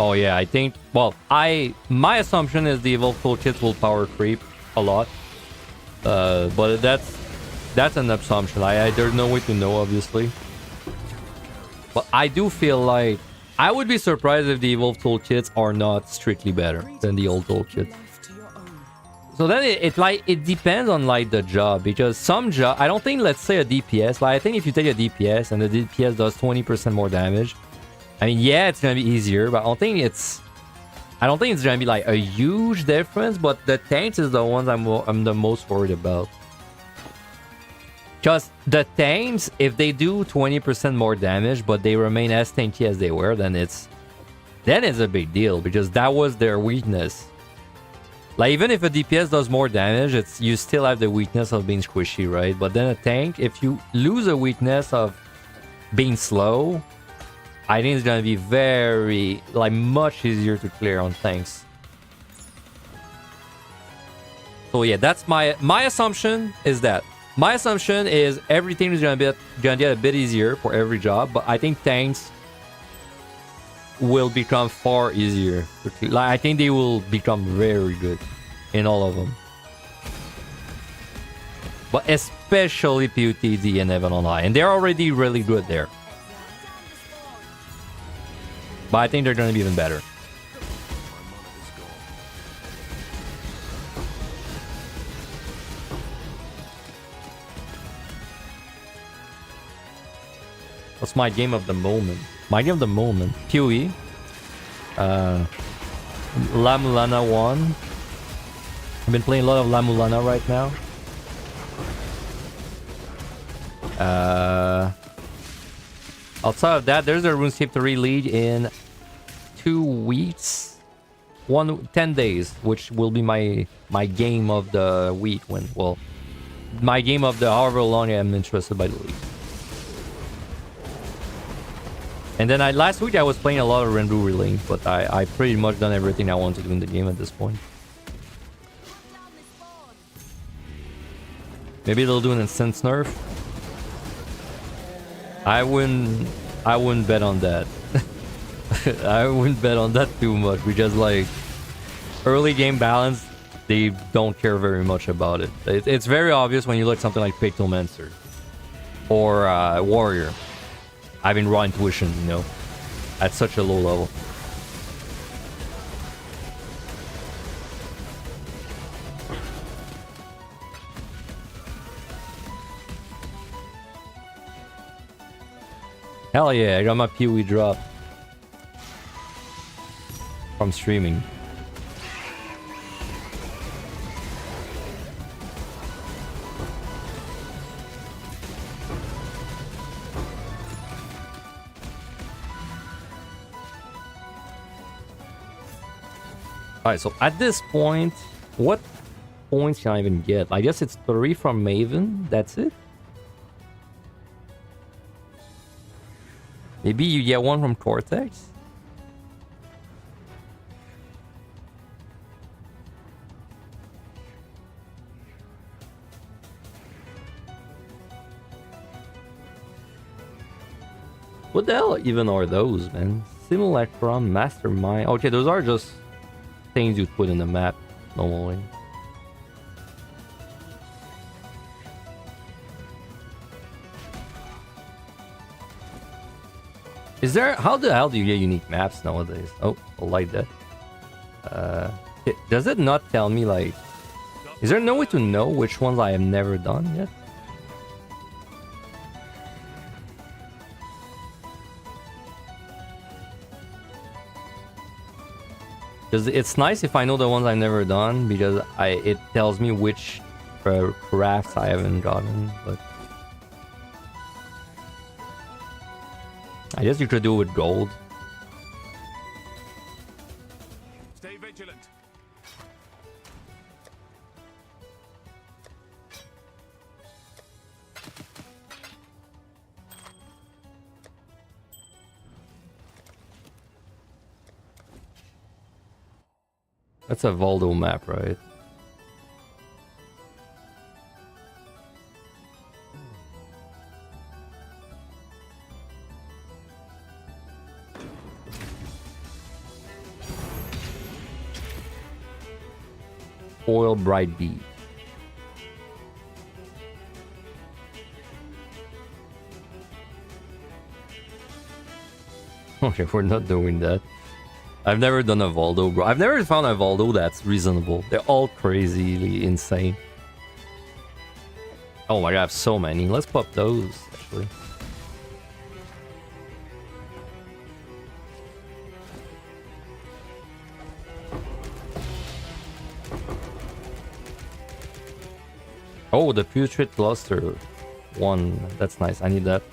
Oh yeah, I think. Well, my assumption is the evolved toolkits will power creep a lot, but that's an assumption. There's no way to know, obviously. But I do feel like I would be surprised if the evolved toolkits are not strictly better than the old toolkits. Life to your own. So then it depends on like the job, because some job, I don't think, let's say a DPS, like I think if you take a DPS and the DPS does 20% more damage, I mean, yeah, it's gonna be easier, but I don't think it's gonna be like a huge difference. But the tanks is the ones I'm the most worried about. Because the tanks, if they do 20% more damage, but they remain as tanky as they were, then it's a big deal, because that was their weakness. Like, even if a DPS does more damage, you still have the weakness of being squishy, right? But then a tank, if you lose a weakness of being slow, I think it's gonna be very, like, much easier to clear on tanks. So yeah, that's my assumption is that. My assumption is everything is gonna get a bit easier for every job, but I think tanks will become far easier. Like, I think they will become very good in all of them. But especially PUTD and Heaven on High, and they're already really good there. But I think they're gonna be even better. What's my game of the moment? My game of the moment. PoE. La Mulana 1. I've been playing a lot of La Mulana right now. Outside of that, there's a RuneScape 3 league in 2 weeks. 10 days, which will be my game of the week when, well, my game of the however long I'm interested by the league. And then last week I was playing a lot of Renbu Relay, but I pretty much done everything I want to do in the game at this point. Maybe they'll do an instance nerf. I wouldn't bet on that. I wouldn't bet on that too much, because like early game balance, they don't care very much about it. It's very obvious when you look at something like Pictomancer or Warrior. Having raw intuition, you know, at such a low level. Hell yeah, I got my PoE drop from streaming. Alright, so at this point, what points can I even get? I guess it's 3 from Maven, that's it? Maybe you get 1 from Cortex? What the hell even are those, man? Simulacrum, Mastermind. Okay, those are just things you put in the map normally. Is there, how the hell do you get unique maps nowadays? Oh, I like that. Does it not tell me, like, is there no way to know which ones I have never done yet? Because it's nice if I know the ones I've never done, because it tells me which crafts I haven't gotten, but I guess you could do it with gold. Stay vigilant. That's a Voldo map, right? foil bright bead. Okay, we're not doing that. I've never done a Voldo, bro. I've never found a Voldo that's reasonable. They're all crazily insane. Oh my god, I have so many. Let's pop those, actually. Oh, the putrid cluster one. That's nice. I need that.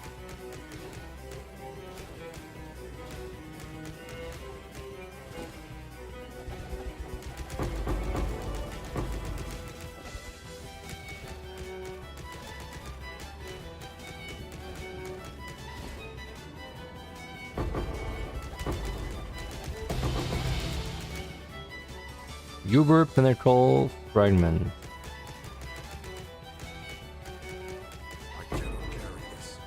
Uber Pinnacle Fragment. I cannot carry this.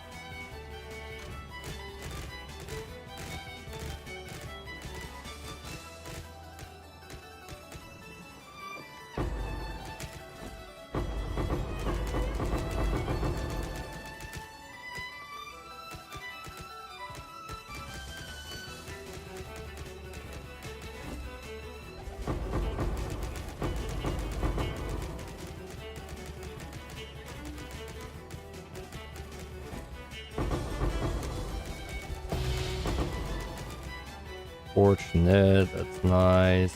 Fortunate, that's nice.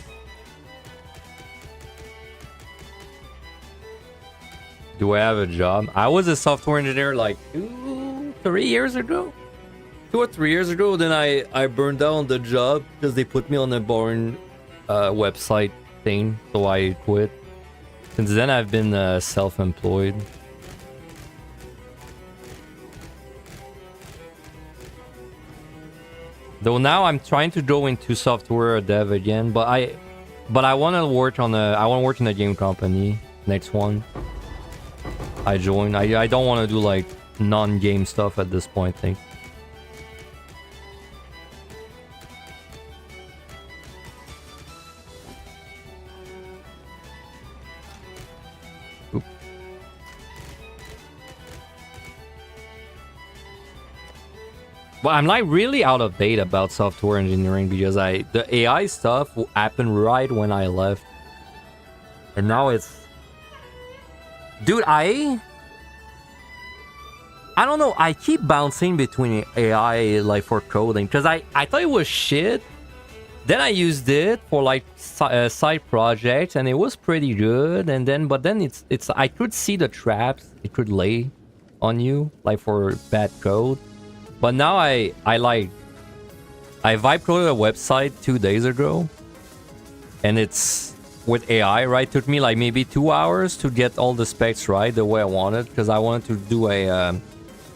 Do I have a job? I was a software engineer like 3 years ago. 2 or 3 years ago. Then I burned down the job because they put me on a boring website thing. So I quit. Since then I've been self-employed. Though now I'm trying to go into software dev again, but I want to work on a game company. Next one I join. I don't want to do like non-game stuff at this point, I think. Oop. Well, I'm like really out of date about software engineering because the AI stuff happened right when I left. And now it's... Dude, I don't know. I keep bouncing between AI like for coding because I thought it was shit. Then I used it for like side projects and it was pretty good. And then, but then it's I could see the traps it could lay on you like for bad code. But now I vibe coded a website 2 days ago, and it's with AI, right? It took me like maybe 2 hours to get all the specs right the way I wanted, because I wanted to do a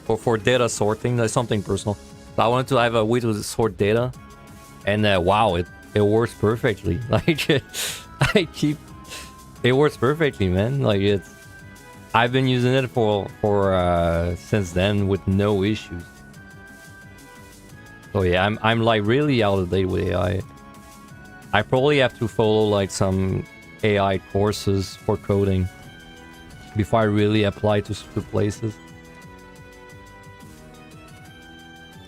for data sorting. That's something personal. So I wanted to have a way to sort data, and wow, it works perfectly. Like it works perfectly, man. Like I've been using it for since then with no issues. So yeah, I'm like really out of date with AI. I probably have to follow like some AI courses for coding before I really apply to places.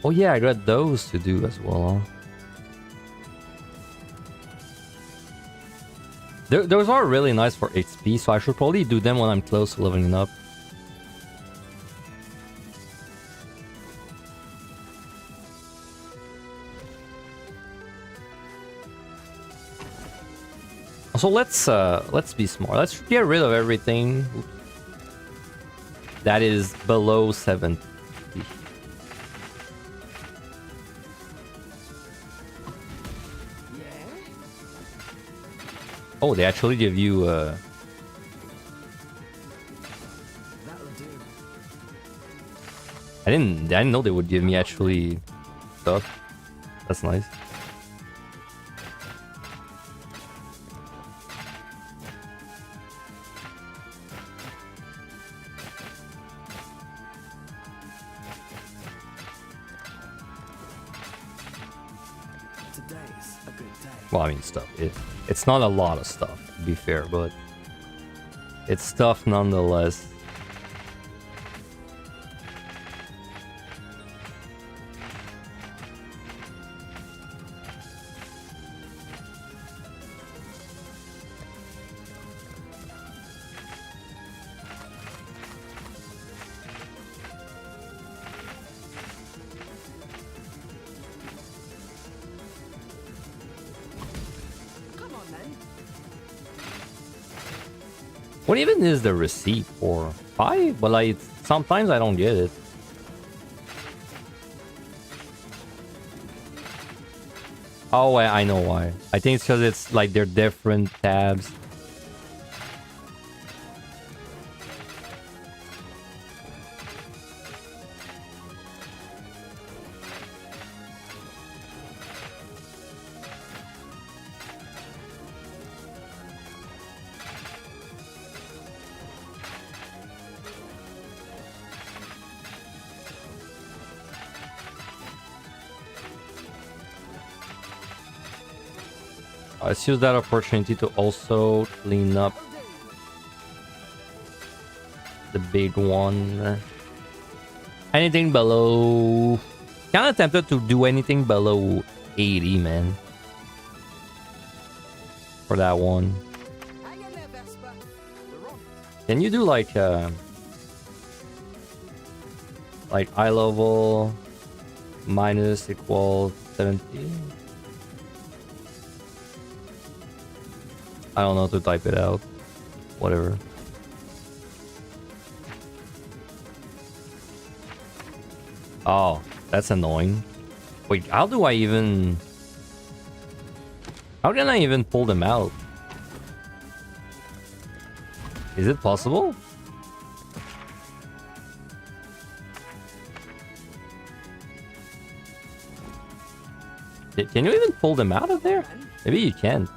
Oh yeah, I got those to do as well, huh? Those are really nice for XP, so I should probably do them when I'm close to leveling up. So let's be smart. Let's get rid of everything that is below 70. Oh, they actually give you That'll do. I didn't know they would give me actually stuff. That's nice. Today's a good day. Well, I mean, stuff. It's not a lot of stuff, to be fair, but It's tough nonetheless. Come on then. What even is the receipt for? 5? But like, sometimes I don't get it. Oh, I know why. I think it's because it's like they're different tabs. Let's use that opportunity to also clean up the big one. Anything below... Kind of tempted to do anything below 80, man. For that one. Hang in there, Vesper. We're on. Can you do like eye level minus equals 17? I don't know how to type it out. Whatever. Oh, that's annoying. Wait, how do I even... How can I even pull them out? Is it possible? Can you even pull them out of there? Maybe you can.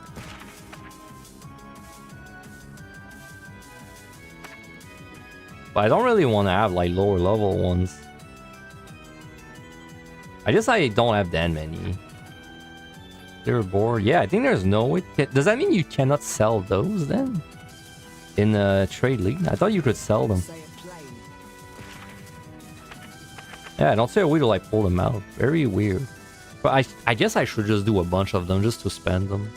But I don't really want to have like lower level ones. I guess I don't have that many. They're bored. Yeah, I think there's no way. Does that mean you cannot sell those then? In a trade league? I thought you could sell them. Say it plain. Yeah, I don't see a way to like pull them out. Very weird. But I guess I should just do a bunch of them just to spend them.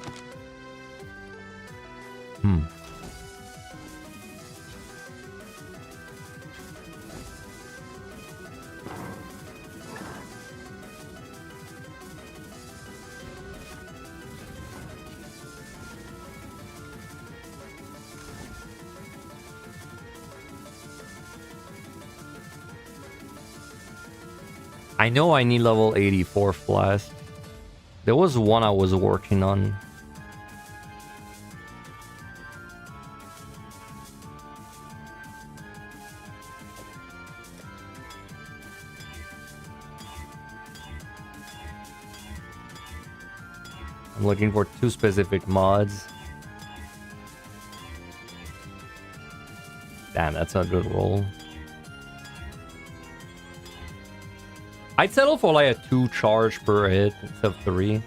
I know I need level 84 flask. There was one I was working on. I'm looking for 2 specific mods. Damn, that's a good roll. I'd settle for like a 2 charge per hit instead of 3.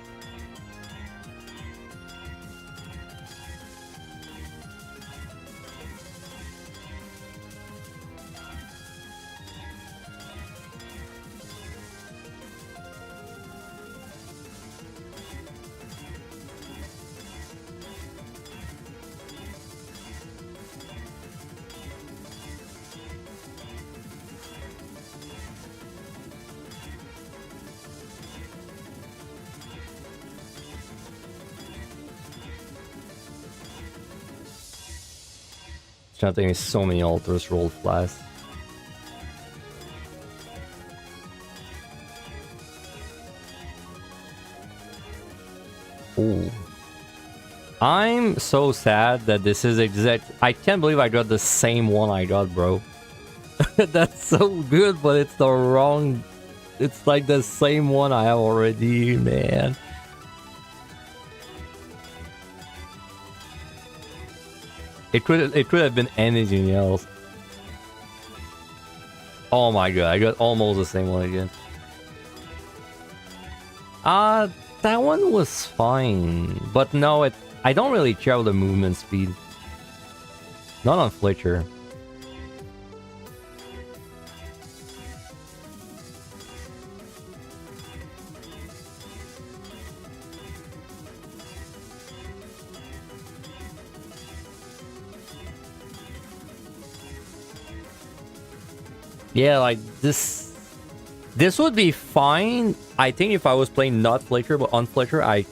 Chanting is so many altars rolled flash. Ooh. I'm so sad that this is exact. I can't believe I got the same one I got, bro. That's so good, but it's the wrong. It's like the same one I have already, man. It could have been anything else. Oh my god, I got almost the same one again. That one was fine, but no, I don't really care about the movement speed. Not on Flicker. Yeah, like this would be fine. I think if I was playing not Flicker but on Flicker, I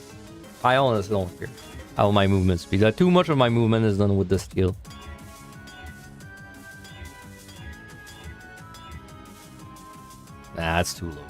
honestly don't care how my movement speed. Too much of my movement is done with the skill. Nah, that's too low.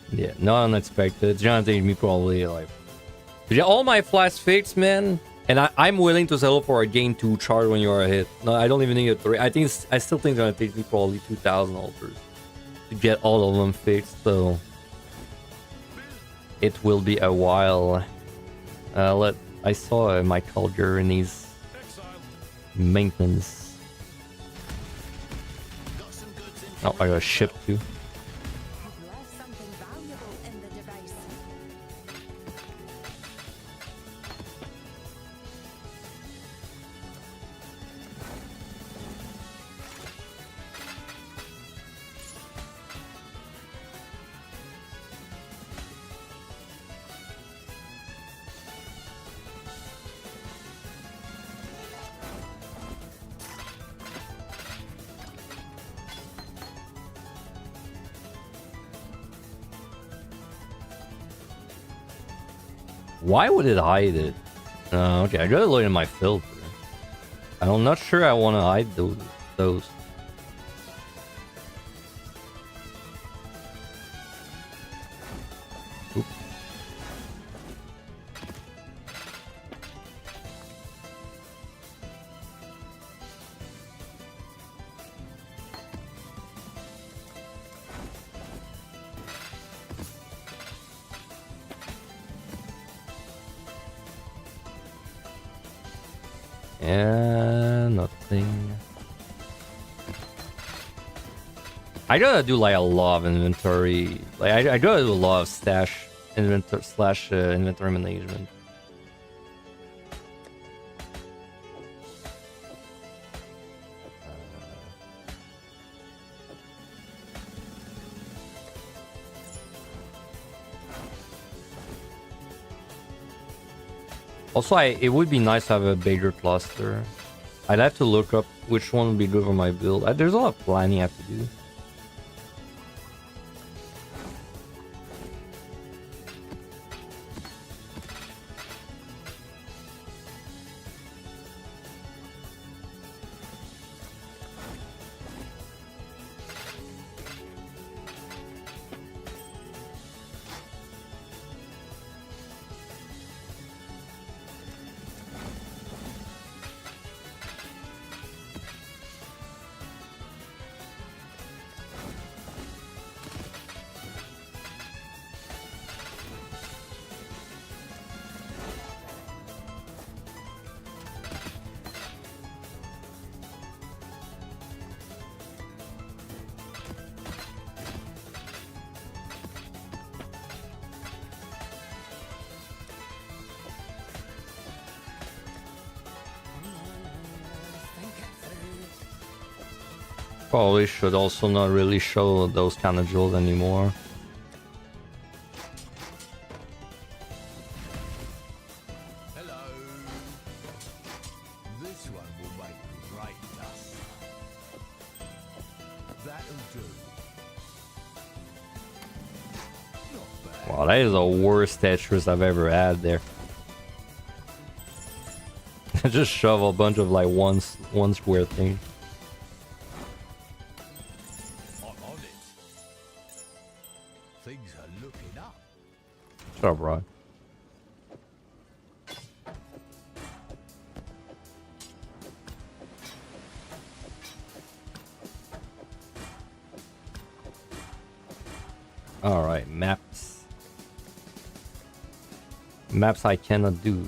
Yeah, not unexpected. It's gonna take me probably like... Yeah, all my flash fix, man. And I'm willing to settle for a gain 2 chart when you're a hit. No, I don't even need a 3. I still think it's gonna take me probably 2,000 altars to get all of them fixed, so... It will be a while. I saw my culture in these maintenance. Oh, I got shipped too. You've left something valuable in the device. Why would it hide it? Okay, I gotta look at my filter. I'm not sure I want to hide those. Oop. Yeah, nothing. I gotta do like a lot of inventory. Like I gotta do a lot of stash inventory slash inventory management. Also, it would be nice to have a bigger cluster. I'd have to look up which one would be good for my build. There's a lot of planning I have to do. Probably should also not really show those kind of jewels anymore. Hello. This one will make great dust. That'll do. Not bad. Wow, that is the worst Tetris I've ever had there. Just shove a bunch of like one square thing. I'm on it. Things are looking up. Shut up, Rod. Alright, maps. Maps I cannot do.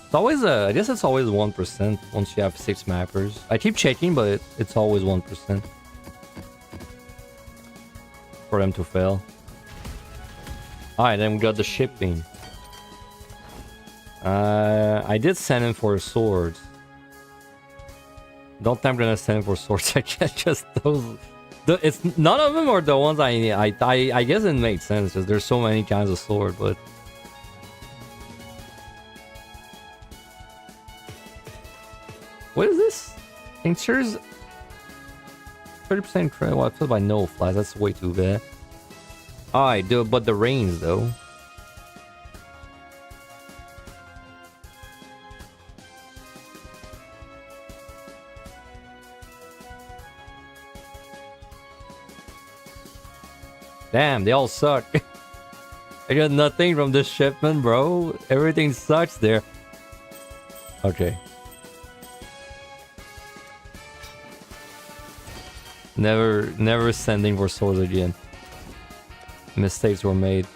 It's always I guess it's always 1% once you have 6 mappers. I keep checking, but it's always 1% for them to fail. Alright, then we got the shipping. I did send him for swords. Don't think I'm gonna send him for swords. I guess just those. It's none of them are the ones I need. I guess it makes sense because there's so many kinds of sword, but. What is this? Tinctures? 30% credit. Well, I feel by no flies. That's way too bad. Alright, but the range though. Damn, they all suck. I got nothing from this shipment, bro. Everything sucks there. Okay. Never sending for swords again. Mistakes were made.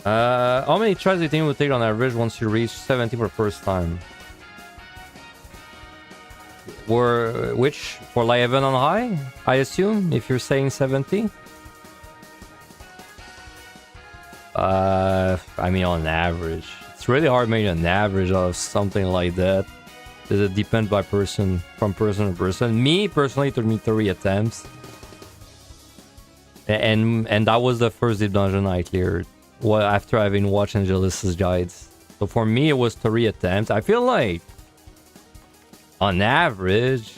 How many tries do you think it would take on average once you reach 70 for the first time? Which for like even on high, I assume, if you're saying 70. I mean on average. It's really hard making an average of something like that. Does it depend by person, from person to person? Me personally, it took me 3 attempts. And that was the first deep dungeon I cleared. Well, after having watched Angelus's guides. So for me it was 3 attempts. I feel like on average,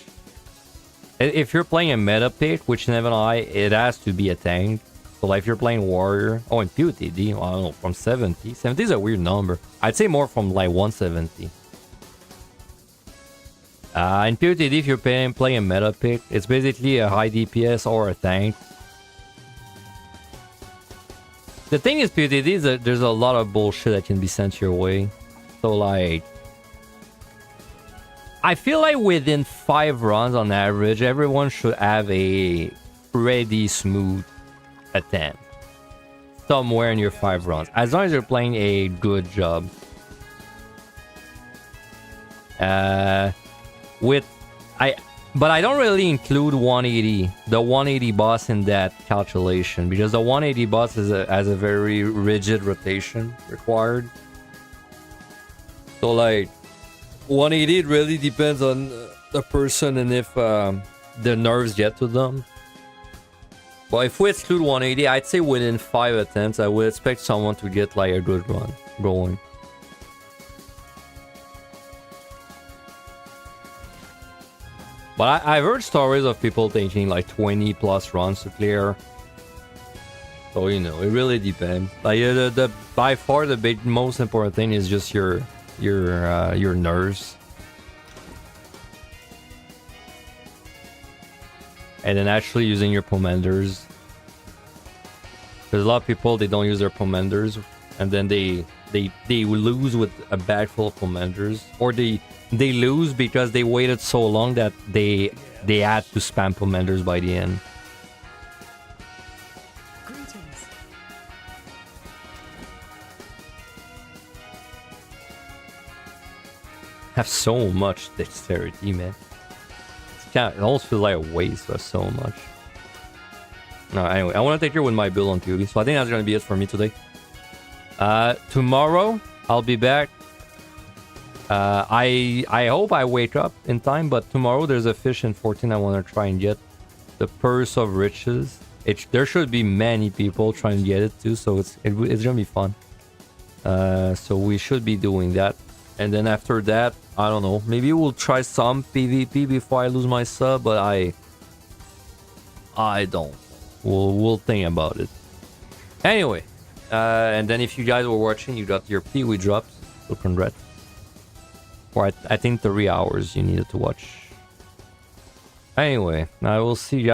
if you're playing a meta pick, which in Heaven Eye, it has to be a tank. So like if you're playing Warrior, oh, in POTD, well, I don't know, from 70. 70 is a weird number. I'd say more from like 170. In POTD, if you're playing a meta pick, it's basically a high DPS or a tank. The thing is, POTD is that there's a lot of bullshit that can be sent your way. So like, I feel like within 5 runs on average, everyone should have a pretty smooth attempt. Somewhere in your 5 runs. As long as you're playing a good job. But I don't really include 180, the 180 boss in that calculation. Because the 180 boss has a very rigid rotation required. So like, 180, it really depends on the person and if the nerves get to them. But if we exclude 180, I'd say within 5 attempts, I would expect someone to get like a good run going. But I've heard stories of people taking like 20 plus runs to clear. So, you know, it really depends. Like by far the most important thing is just your nerves. And then actually using your commanders. There's a lot of people, they don't use their commanders, and then they lose with a bag full of commanders, or they lose because they waited so long that they had to spam commanders by the end. Greetings. Have so much dexterity, man. It almost feels like a waste of so much. No, anyway, I want to take care with my build on POV, so I think that's going to be it for me today. Tomorrow, I'll be back. I hope I wake up in time, but tomorrow there's a fish in 14 I want to try and get. The Purse of Riches. There should be many people trying to get it too, so it's gonna be fun. So we should be doing that, and then after that, I don't know. Maybe we'll try some PvP before I lose my sub, but I don't. We'll think about it. Anyway, and then if you guys were watching, you got your Pee-wee drops. So congrats. For I think 3 hours you needed to watch. Anyway, I will see you guys.